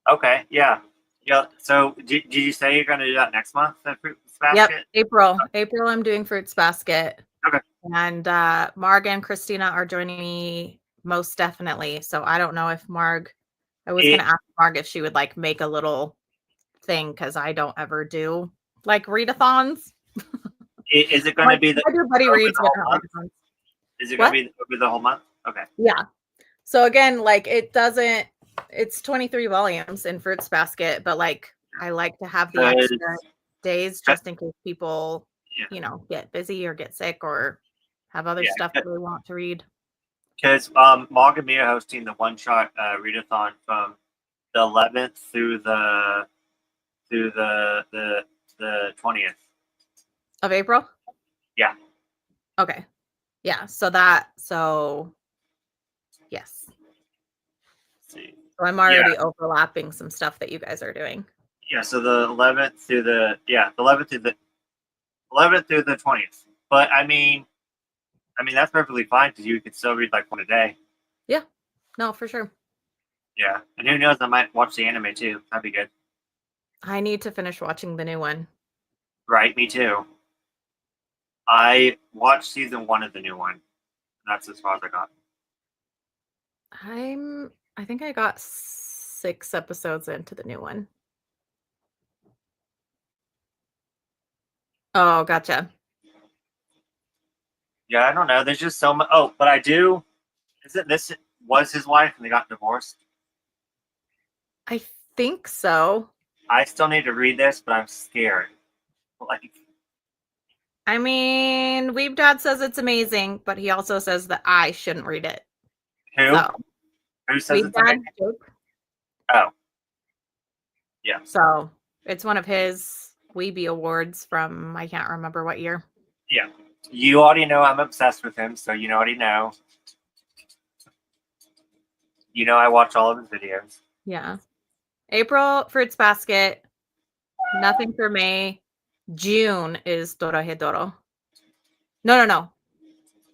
Okay, yeah. Yeah. So did you say you're going to do that next month, the Fruits Basket? Yep, April. April, I'm doing Fruits Basket. Okay. And Marg and Christina are joining me most definitely. So I don't know if Marg, I was going to ask Marg if she would like make a little thing because I don't ever do like readathons. Is it going to be everybody reads the whole month? Is it going to be over the whole month? Okay. Yeah. So again, like it's 23 volumes in Fruits Basket, but like I like to have the extra days just in case people, get busy or get sick or have other stuff that they want to read. Because Mog and me are hosting the one-shot readathon from the 11th through the 20th of April. Yeah. Okay. Yeah. So yes. Let's see. So I'm already overlapping some stuff that you guys are doing. Yeah. So the 11th through the 11th through the 20th. But I mean that's perfectly fine because you could still read like one a day. Yeah. No, for sure. Yeah, and who knows? I might watch the anime too. That'd be good. I need to finish watching the new one. Right, me too. I watched season 1 of the new one. That's as far as I got. I think I got 6 episodes into the new one. Oh, gotcha. Yeah, I don't know. There's just so much. Oh, but I do. Isn't this was his wife and they got divorced? I think so. I still need to read this, but I'm scared. Like, I mean, Weeb Dad says it's amazing, but he also says that I shouldn't read it. Who? So, who says Weeb it's Dad amazing? joke. Oh. Yeah. So it's one of his Weeby awards from I can't remember what year. Yeah. You already know I'm obsessed with him, so you already know. You know I watch all of his videos. Yeah. April, Fruits Basket. Nothing for May. June is Dorohedoro. No.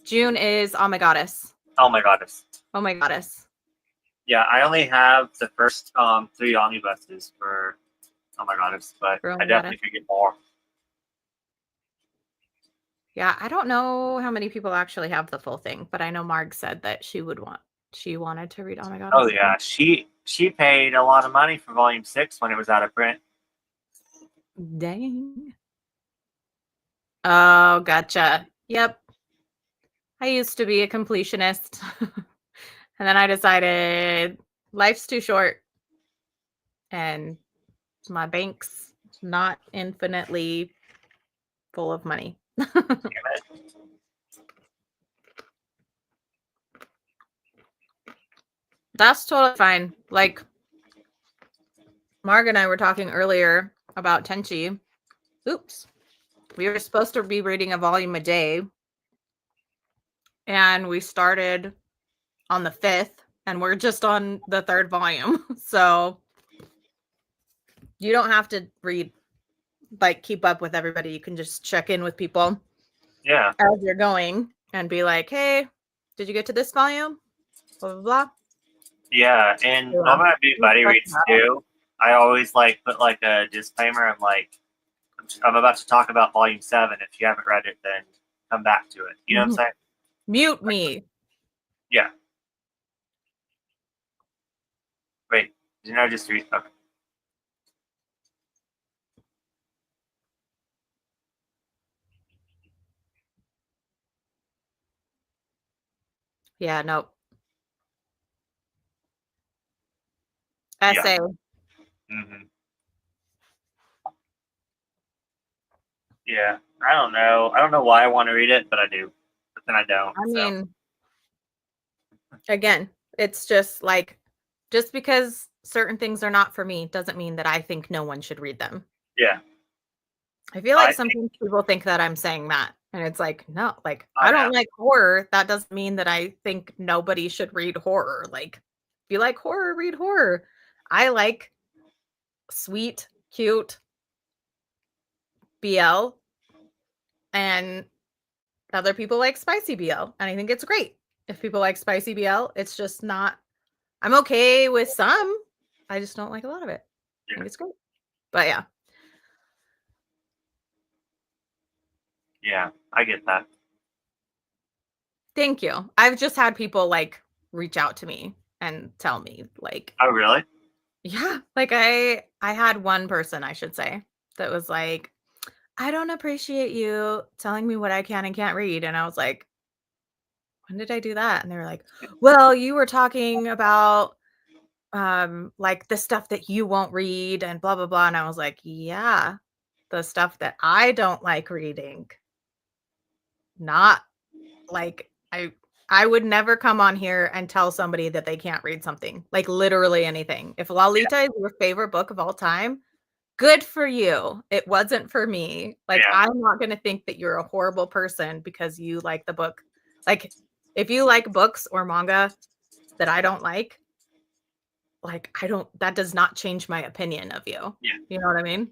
June is Oh My Goddess. Oh my goddess. Oh My Goddess. Yeah, I only have the first 3 omnibuses for Oh my god, but For I only definitely could get more. Yeah, I don't know how many people actually have the full thing, but I know Marg said that she wanted to read Oh My Oh Goddess yeah, again. she paid a lot of money for Volume 6 when it was out of print. Dang. Oh, gotcha. Yep. I used to be a completionist. And then I decided life's too short and my bank's not infinitely full of money. That's totally fine. Like Marg and I were talking earlier about Tenchi. Oops. We were supposed to be reading a volume a day. And we started on the 5th and we're just on the 3rd volume. So you don't have to read, like, keep up with everybody. You can just check in with people Yeah. as you're going and be like, hey, did you get to this volume? Blah, blah, blah. Yeah, and Yeah. normally I do buddy reads too. I always like put like a disclaimer. I'm like, I'm about to talk about Volume 7. If you haven't read it, then come back to it. You know what I'm saying? Mute me. Yeah. Wait, didn't I just read? Okay. Yeah, nope. Essay. Mm-hmm. Yeah. I don't know. I don't know why I want to read it, but I do. But then I don't. I mean, again, it's just like, just because certain things are not for me doesn't mean that I think no one should read them. Yeah. I feel like sometimes people think that I'm saying that. And it's like, no, like, I I don't know. like horror. That doesn't mean that I think nobody should read horror. Like, if you like horror, read horror. I like sweet, cute BL, and other people like spicy BL. And I think it's great. If people like spicy BL, it's just not, I'm okay with some. I just don't like a lot of it. I think it's great. But yeah. Yeah, I get that. Thank you. I've just had people like reach out to me and tell me like, Oh, really? yeah, like I had one person, I should say, that was like, I don't appreciate you telling me what I can and can't read. And I was like, when did I do that? And they were like, well, you were talking about like the stuff that you won't read and blah blah blah. And I was like, yeah, the stuff that I don't like reading. Not like I would never come on here and tell somebody that they can't read something, like literally anything. If Lolita is your favorite book of all time, good for you. It wasn't for me. Like, Yeah. I'm not going to think that you're a horrible person because you like the book. Like, if you like books or manga that I don't like, that does not change my opinion of you. Yeah. You know what I mean? Or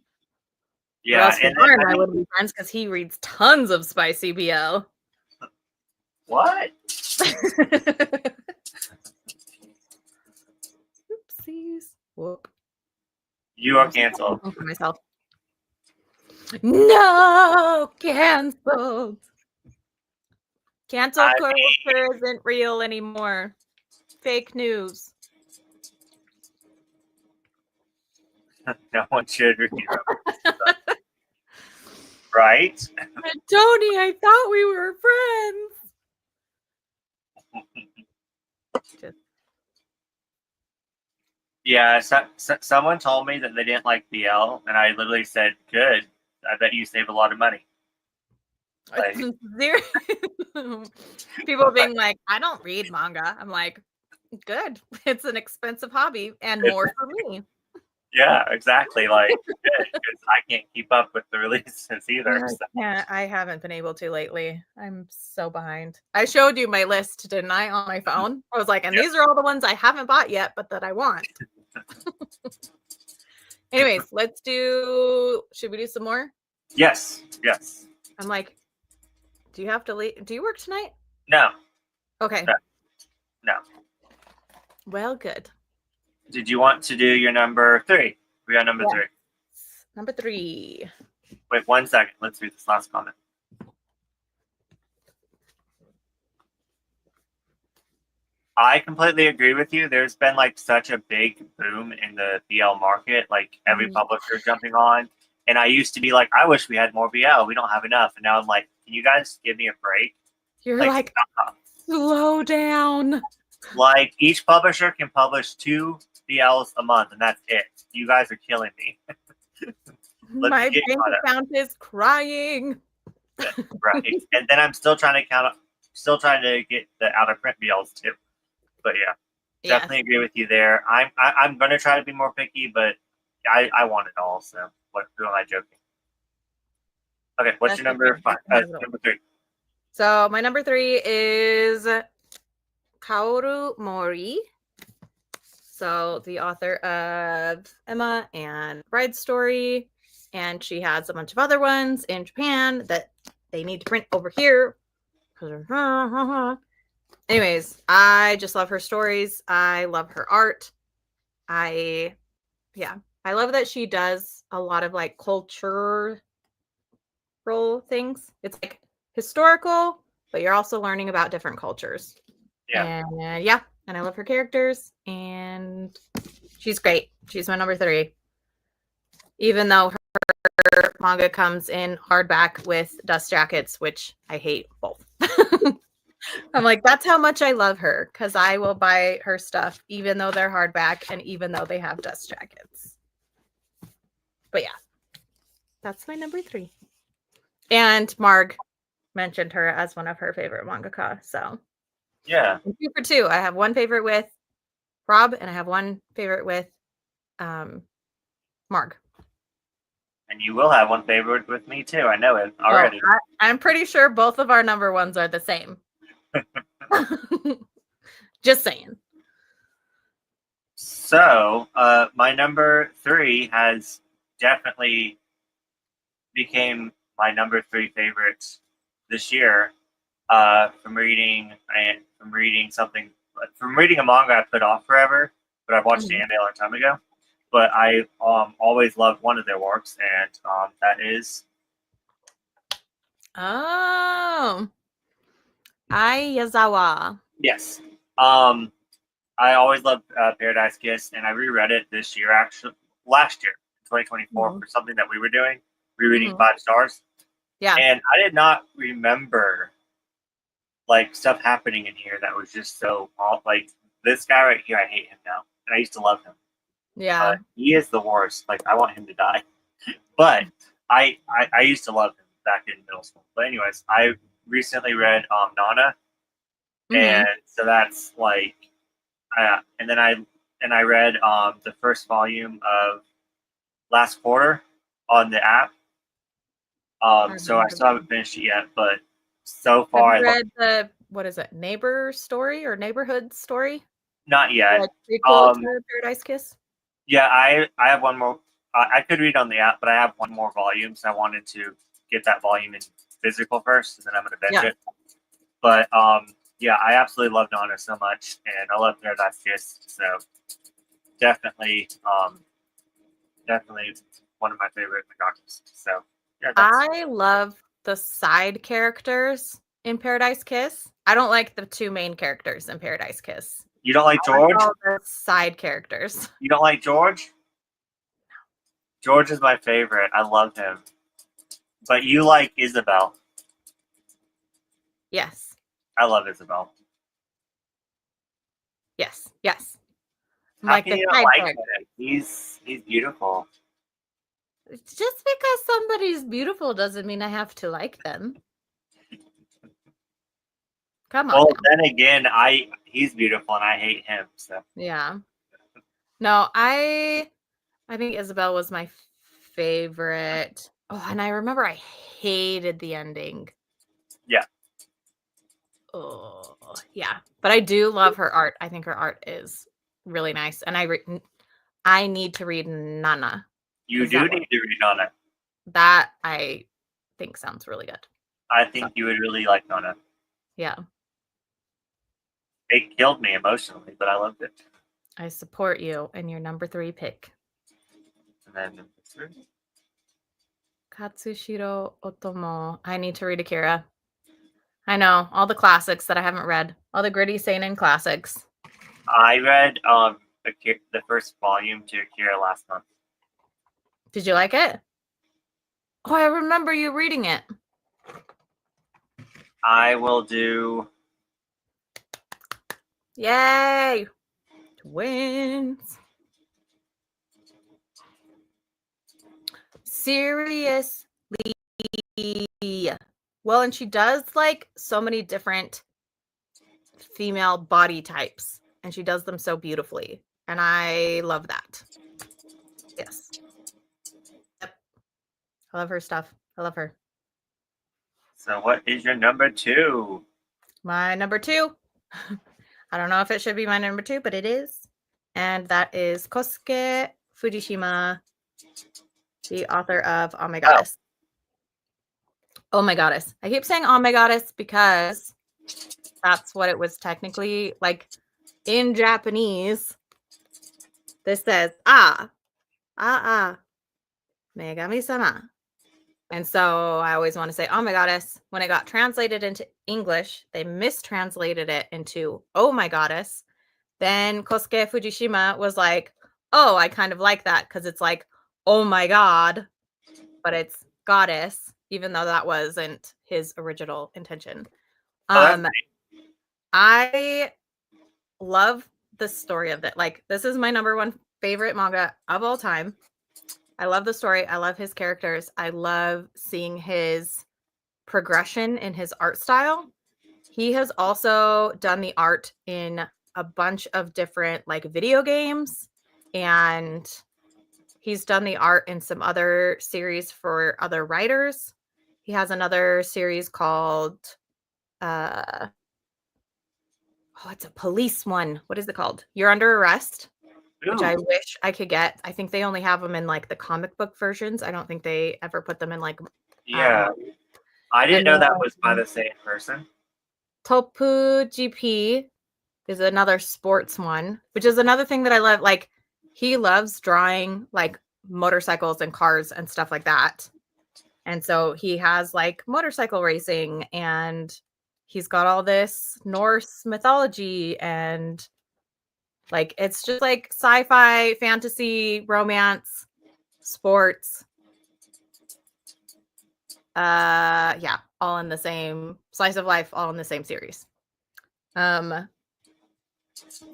Yeah. else And Lamar and I would be friends because he reads tons of spicy BL. what? Oopsies. Whoop. You are canceled. For myself. No, canceled. Cancel culture isn't real anymore. Fake news. No one should read them. Right? Tony, I thought we were friends. Yeah, someone told me that they didn't like BL, and I literally said, "Good. I bet you save a lot of money." Like, People being like, I don't read manga. I'm like, good. It's an expensive hobby and more for me. yeah, exactly. Like, good, because I can't keep up with the releases either. So. Yeah, I haven't been able to lately. I'm so behind. I showed you my list, didn't I, on my phone? I was like, and these are all the ones I haven't bought yet, but that I want. Anyways, should we do some more? Yes. I'm like, do you have to leave? Do you work tonight? No. Okay. No. Well, good. Did you want to do your number 3? We got number 3. Number 3. Wait 1 second. Let's read this last comment. I completely agree with you. There's been like such a big boom in the BL market, like every publisher jumping on. And I used to be like, I wish we had more BL. We don't have enough. And now I'm like, can you guys give me a break? You're like slow down. Like each publisher can publish 2 BLs a month, and that's it. You guys are killing me. My bank account is crying. Right. And then I'm still trying to get the out of print BLs too. But yeah, definitely agree with you there. I'm going to try to be more picky, but I want it all. So who am I joking? Okay, what's your number 5? Number 3. So my number 3 is Kaoru Mori. So the author of Emma and Bride Story, and she has a bunch of other ones in Japan that they need to print over here. Anyways, I just love her stories. I love her art. I love that she does a lot of like cultural things. It's like historical, but you're also learning about different cultures. Yeah. And I love her characters, and she's great. She's my number 3. Even though her manga comes in hardback with dust jackets, which I hate both. I'm like, that's how much I love her, because I will buy her stuff even though they're hardback and even though they have dust jackets. But yeah, that's my number 3. And Marg mentioned her as one of her favorite mangaka. So yeah, 2 for 2. I have one favorite with Rob, and I have one favorite with Marg. And you will have one favorite with me too. I know it already. Oh, I'm pretty sure both of our number 1s are the same. Just saying. So, my number 3 has definitely became my number 3 favorite this year. From reading a manga I put off forever, but I've watched the anime a long time ago. But I always loved one of their works, and that is Ayazawa. Yes. I always loved Paradise Kiss, and I reread it this year, actually, last year, 2024, for something that we were doing, rereading 5 stars. Yeah. And I did not remember, like, stuff happening in here that was just so, like, this guy right here, I hate him now. And I used to love him. Yeah. He is the worst. Like, I want him to die. But I used to love him back in middle school. But anyways, I recently read Nana. And so that's like, and then I read the first volume of Last Quarter on the app. So I still haven't finished it yet, but so far I read the Neighbor Story or Neighborhood Story? Not yet. Like prequel to Paradise Kiss. Yeah, I have one more. I could read on the app, but I have one more volume, so I wanted to get that volume in physical first, and then I'm going to binge it. But yeah, I absolutely love Nana so much, and I love Paradise Kiss. So definitely one of my favorite mangakas. So yeah, I love the side characters in Paradise Kiss. I don't like the 2 main characters in Paradise Kiss. You don't like George? All the side characters. You don't like George? George is my favorite. I love him. But you like Isabel. Yes. I love Isabel. Yes. Yes. How can you not like him? He's beautiful. Just because somebody's beautiful doesn't mean I have to like them. Come on. Well, then again, he's beautiful and I hate him. So yeah. No, I think Isabel was my favorite. Oh, and I remember I hated the ending. Yeah. Oh, yeah. But I do love her art. I think her art is really nice. And I need to read Nana. You do need to read Nana. That I think sounds really good. I think you would really like Nana. Yeah. It killed me emotionally, but I loved it. I support you in your number 3 pick. And then number 3. Katsushiro Otomo. I need to read Akira. I know, all the classics that I haven't read. All the gritty seinen classics. I read the first volume to Akira last month. Did you like it? Oh, I remember you reading it. I will do. Yay! Wins. Seriously. Well, and she does like so many different female body types, and she does them so beautifully. And I love that. Yes. Yep. I love her stuff. I love her. So, what is your number 2? My number 2. I don't know if it should be my number 2, but it is. And that is Kosuke Fujishima, the author of Oh My Goddess. Oh My Goddess. I keep saying Oh My Goddess because that's what it was technically like in Japanese. This says Megami-sama. And so I always want to say, oh my goddess. When it got translated into English, they mistranslated it into oh my goddess. Then Kosuke Fujishima was like, oh, I kind of like that because it's like, oh my god, but it's goddess, even though that wasn't his original intention. I love the story of it. Like, this is my number 1 favorite manga of all time. I love the story. I love his characters. I love seeing his progression in his art style. He has also done the art in a bunch of different like video games, and he's done the art in some other series for other writers. He has another series called it's a police one. What is it called? You're Under Arrest. Which I wish I could get. I think they only have them in like the comic book versions. I don't think they ever put them in like. Yeah, I didn't know that was by the same person. Topu GP is another sports one, which is another thing that I love. Like, he loves drawing like motorcycles and cars and stuff like that. And so he has like motorcycle racing, and he's got all this Norse mythology, and like, it's just like sci-fi, fantasy, romance, sports. Yeah, all in the same slice of life, all in the same series. But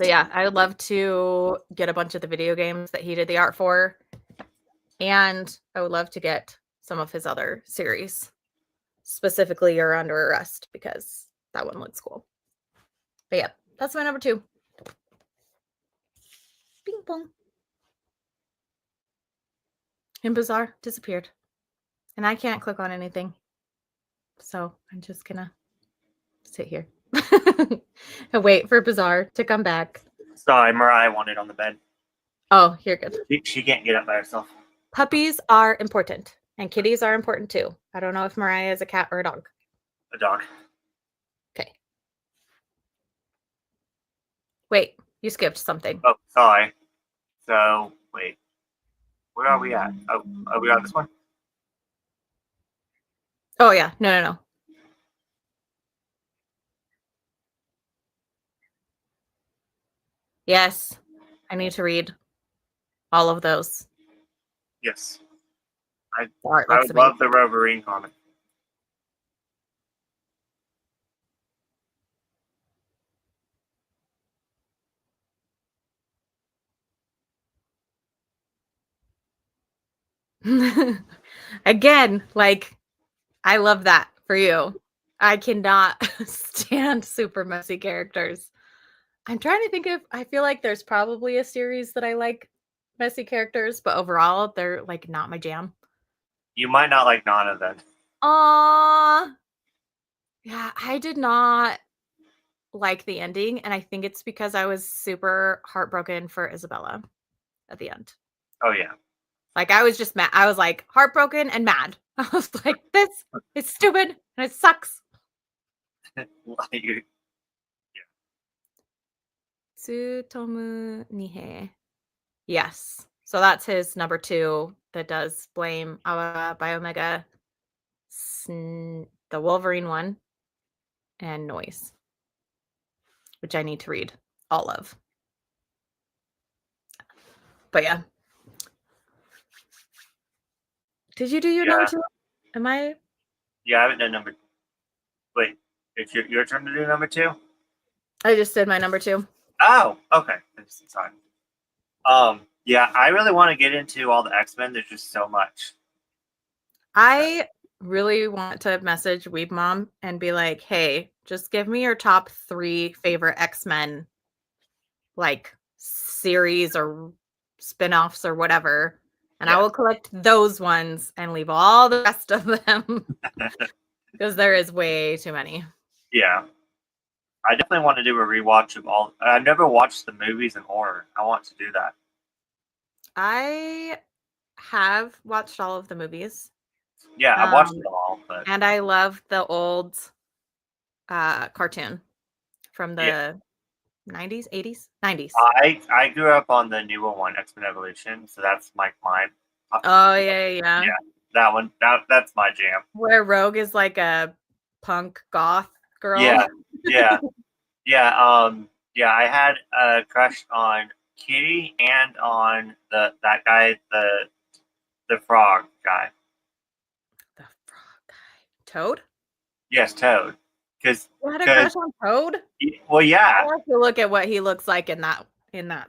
yeah, I would love to get a bunch of the video games that he did the art for. And I would love to get some of his other series, specifically You're Under Arrest, because that one looks cool. But yeah, that's my number 2. Bing bong. And Bazaar disappeared. And I can't click on anything. So I'm just gonna sit here and wait for Bazaar to come back. Sorry, Mariah wanted on the bed. Oh, you're good. She can't get up by herself. Puppies are important, and kitties are important too. I don't know if Mariah is a cat or a dog. A dog. Okay. Wait, you skipped something. Oh, sorry. So, wait. Where are we at? Oh, are we on this one? Oh, yeah. No. Yes, I need to read all of those. Yes. I would love the Wolverine comic. Again, like, I love that for you. I cannot stand super messy characters. I'm trying to think of, I feel like there's probably a series that I like messy characters, but overall, they're like not my jam. You might not like Nana then. Aww. Yeah, I did not like the ending, and I think it's because I was super heartbroken for Isabella at the end. Oh, yeah. Like, I was just mad. I was like heartbroken and mad. I was like, this is stupid and it sucks. Tsutomu Nihei. Yes. So that's his number 2 that does Blame, Biomega, the Wolverine one, and Noise, which I need to read all of. But yeah. Did you do your number 2? Am I? Yeah, I haven't done number. Wait, it's your turn to do number 2? I just did my number 2. Oh, okay. Sorry. Yeah, I really want to get into all the X-Men. There's just so much. I really want to message Weeb Mom and be like, hey, just give me your top 3 favorite X-Men like series or spin-offs or whatever. And I will collect those ones and leave all the rest of them because there is way too many. Yeah. I definitely want to do a rewatch of all. I've never watched the movies in order. I want to do that. I have watched all of the movies. Yeah, I've watched them all. But and I love the old cartoon from the 90s, 80s, 90s. I grew up on the newer one, X-Men Evolution, so that's my Oh yeah. That one, that's my jam. Where Rogue is like a punk goth girl. Yeah. I had a crush on Kitty and on that guy, the frog guy. The frog guy. Toad? Yes, Toad. Because you had a crush on Toad? Well, yeah. I have to look at what he looks like in that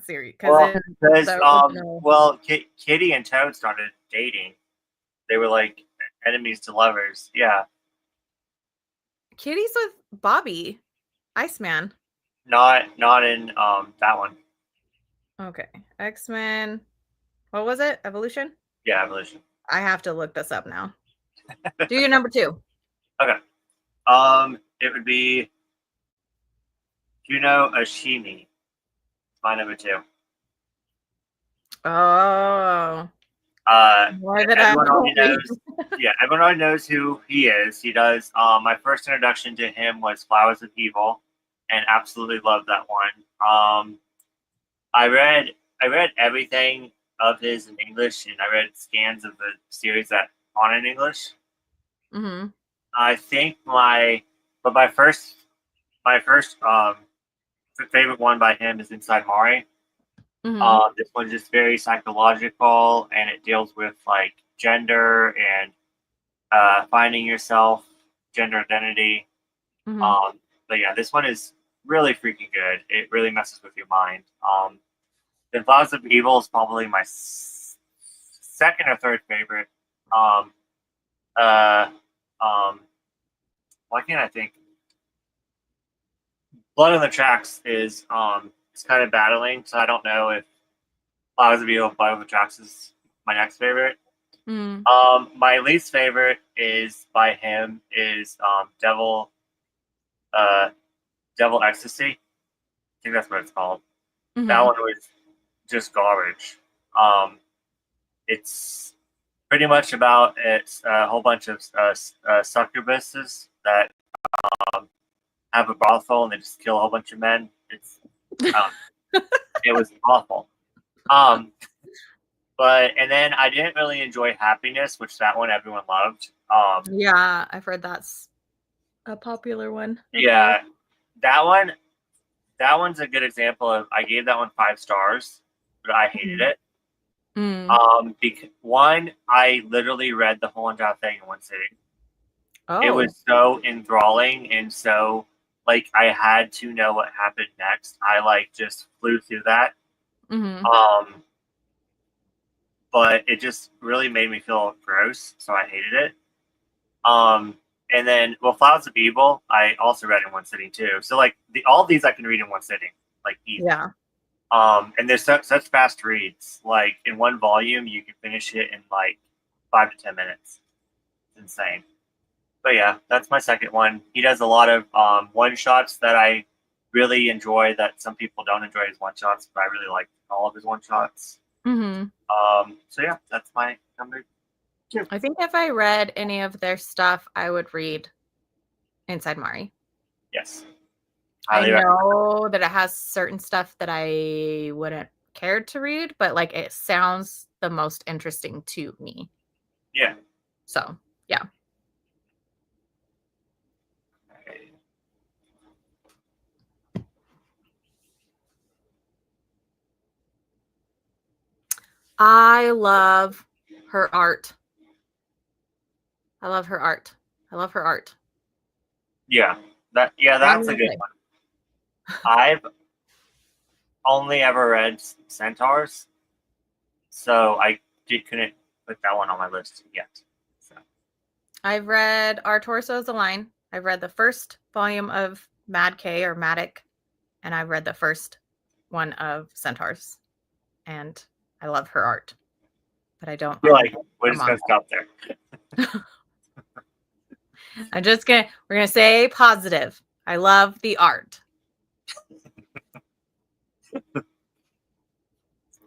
series. Kitty and Toad started dating. They were like enemies to lovers. Yeah. Kitty's with Bobby, Iceman. Not in that one. Okay. X-Men. What was it? Evolution? Yeah, Evolution. I have to look this up now. Do your number 2. Okay. It would be Juno Ashimi. My number 2. Oh. Everyone already knows. Yeah, everyone already knows who he is. He does. My first introduction to him was Flowers of Evil, and absolutely loved that one. I read everything of his in English, and I read scans of the series that aren't in English. Mm-hmm. I think my first favorite one by him is Inside Mari. Mm-hmm. This one's just very psychological, and it deals with like gender and finding yourself, gender identity. Mm-hmm. But yeah, this one is really freaking good. It really messes with your mind. Then Flowers of Evil is probably my second or third favorite. Why can't I think? Blood on the Tracks is it's kind of battling, so I don't know if Flowers of Evil, Blood on the Tracks is my next favorite. Mm. My least favorite is by him is Devil Ecstasy. I think that's what it's called. Mm-hmm. That one was just garbage. It's pretty much about it's a whole bunch of succubuses that have a brothel and they just kill a whole bunch of men. It's it was awful. But and then I didn't really enjoy Happiness, which that one everyone loved. Yeah, I've heard that's a popular one. Yeah, that one's a good example of I gave that one 5 stars, but I hated it. Because one, I literally read the whole entire thing in one sitting. Oh. It was so enthralling and so like I had to know what happened next. I like just flew through that. Mm-hmm. But it just really made me feel gross, so I hated it. And then, Flowers of Evil, I also read in one sitting too. So like all of these I can read in one sitting, like easy. Yeah. And there's such fast reads. Like in one volume, you can finish it in like 5 to 10 minutes. It's insane. But yeah, that's my second one. He does a lot of one shots that I really enjoy. That some people don't enjoy his one shots, but I really like all of his one shots. Mm-hmm. So yeah, that's my number 2. I think if I read any of their stuff, I would read Inside Mari. Yes. I know that it has certain stuff that I wouldn't cared to read, but like it sounds the most interesting to me. Yeah. So, yeah. Okay. I love her art. I love her art. I love her art. Yeah. That's a good one. I've only ever read Centaurs, so I couldn't put that one on my list yet. So. I've read Our Torsos Align. I've read the first volume of Mad K or Matic, and I've read the first one of Centaurs. And I love her art, but I don't. We're just gonna stop there. we're gonna say positive. I love the art.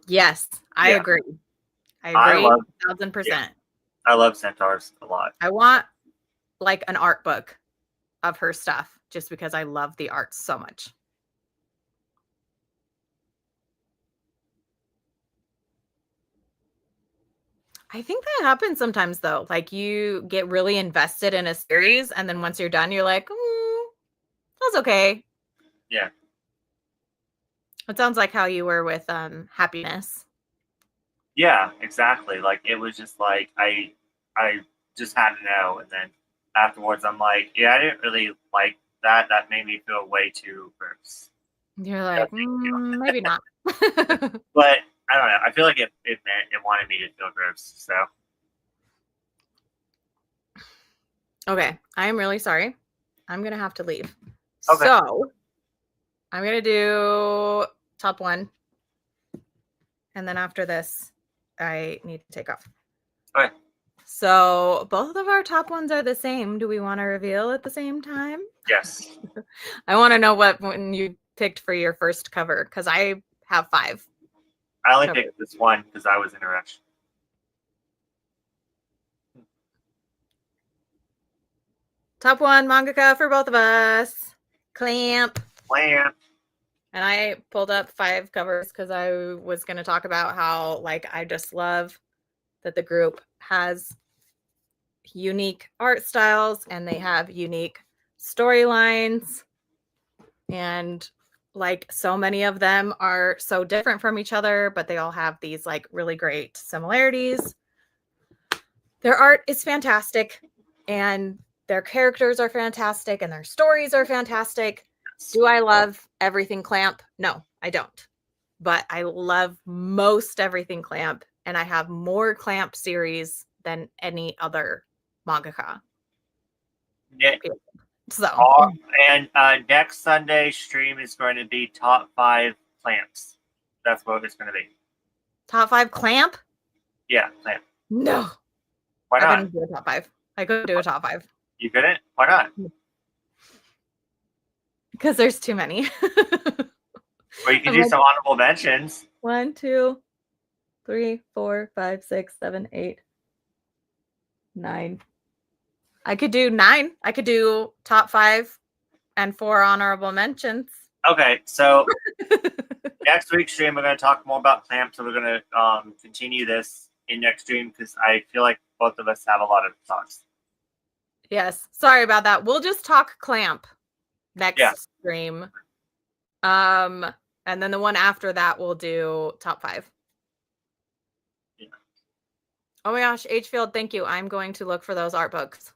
Yes, I agree. I agree 1,000%. I love Centaurs a lot. I want like an art book of her stuff just because I love the art so much. I think that happens sometimes though. Like you get really invested in a series and then once you're done, you're like, that's okay. Yeah. It sounds like how you were with Happiness. Yeah, exactly. Like it was just like I just had to know, and then afterwards I'm like, yeah, I didn't really like that. That made me feel way too gross. You're like, maybe not. But I don't know. I feel like it wanted me to feel gross. So okay, I am really sorry. I'm gonna have to leave. Okay. So I'm gonna do top one, and then after this, I need to take off. Okay. So both of our top ones are the same. Do we want to reveal at the same time? Yes. I want to know what when you picked for your first cover because I have 5. I only picked this one because I was in a rush. Top one mangaka for both of us. Clamp. And I pulled up 5 covers because I was going to talk about how like I just love that the group has unique art styles and they have unique storylines, and like so many of them are so different from each other, but they all have these like really great similarities. Their art is fantastic and their characters are fantastic and their stories are fantastic. Do I love everything Clamp? No, I don't. But I love most everything Clamp, and I have more Clamp series than any other mangaka. Yeah. So, and next Sunday stream is going to be top 5 Clamps. That's what it's going to be. Top 5 Clamp? Yeah, Clamp. No. Why not? I couldn't do a top 5. I couldn't do a top 5. You couldn't? Why not? Because there's too many. Well, you can do some honorable mentions. 1, 2, 3, 4, 5, 6, 7, 8, 9. I could do 9. I could do top 5 and 4 honorable mentions. Okay, so next week's stream, we're going to talk more about Clamp. So we're going to continue this in next stream because I feel like both of us have a lot of thoughts. Yes, sorry about that. We'll just talk Clamp next stream. And then the one after that, we'll do top 5. Yeah. Oh my gosh, H-Field, thank you. I'm going to look for those art books.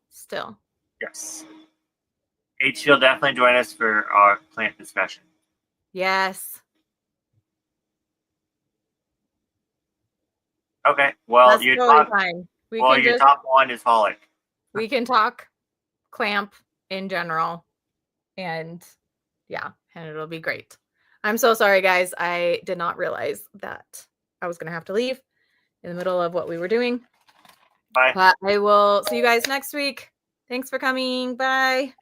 Still. Yes. H-Field, definitely join us for our Clamp discussion. Yes. Okay. Well, your top one is Holic. We can talk Clamp in general, and it'll be great. I'm so sorry, guys. I did not realize that I was going to have to leave in the middle of what we were doing. Bye. But I will see you guys next week. Thanks for coming. Bye.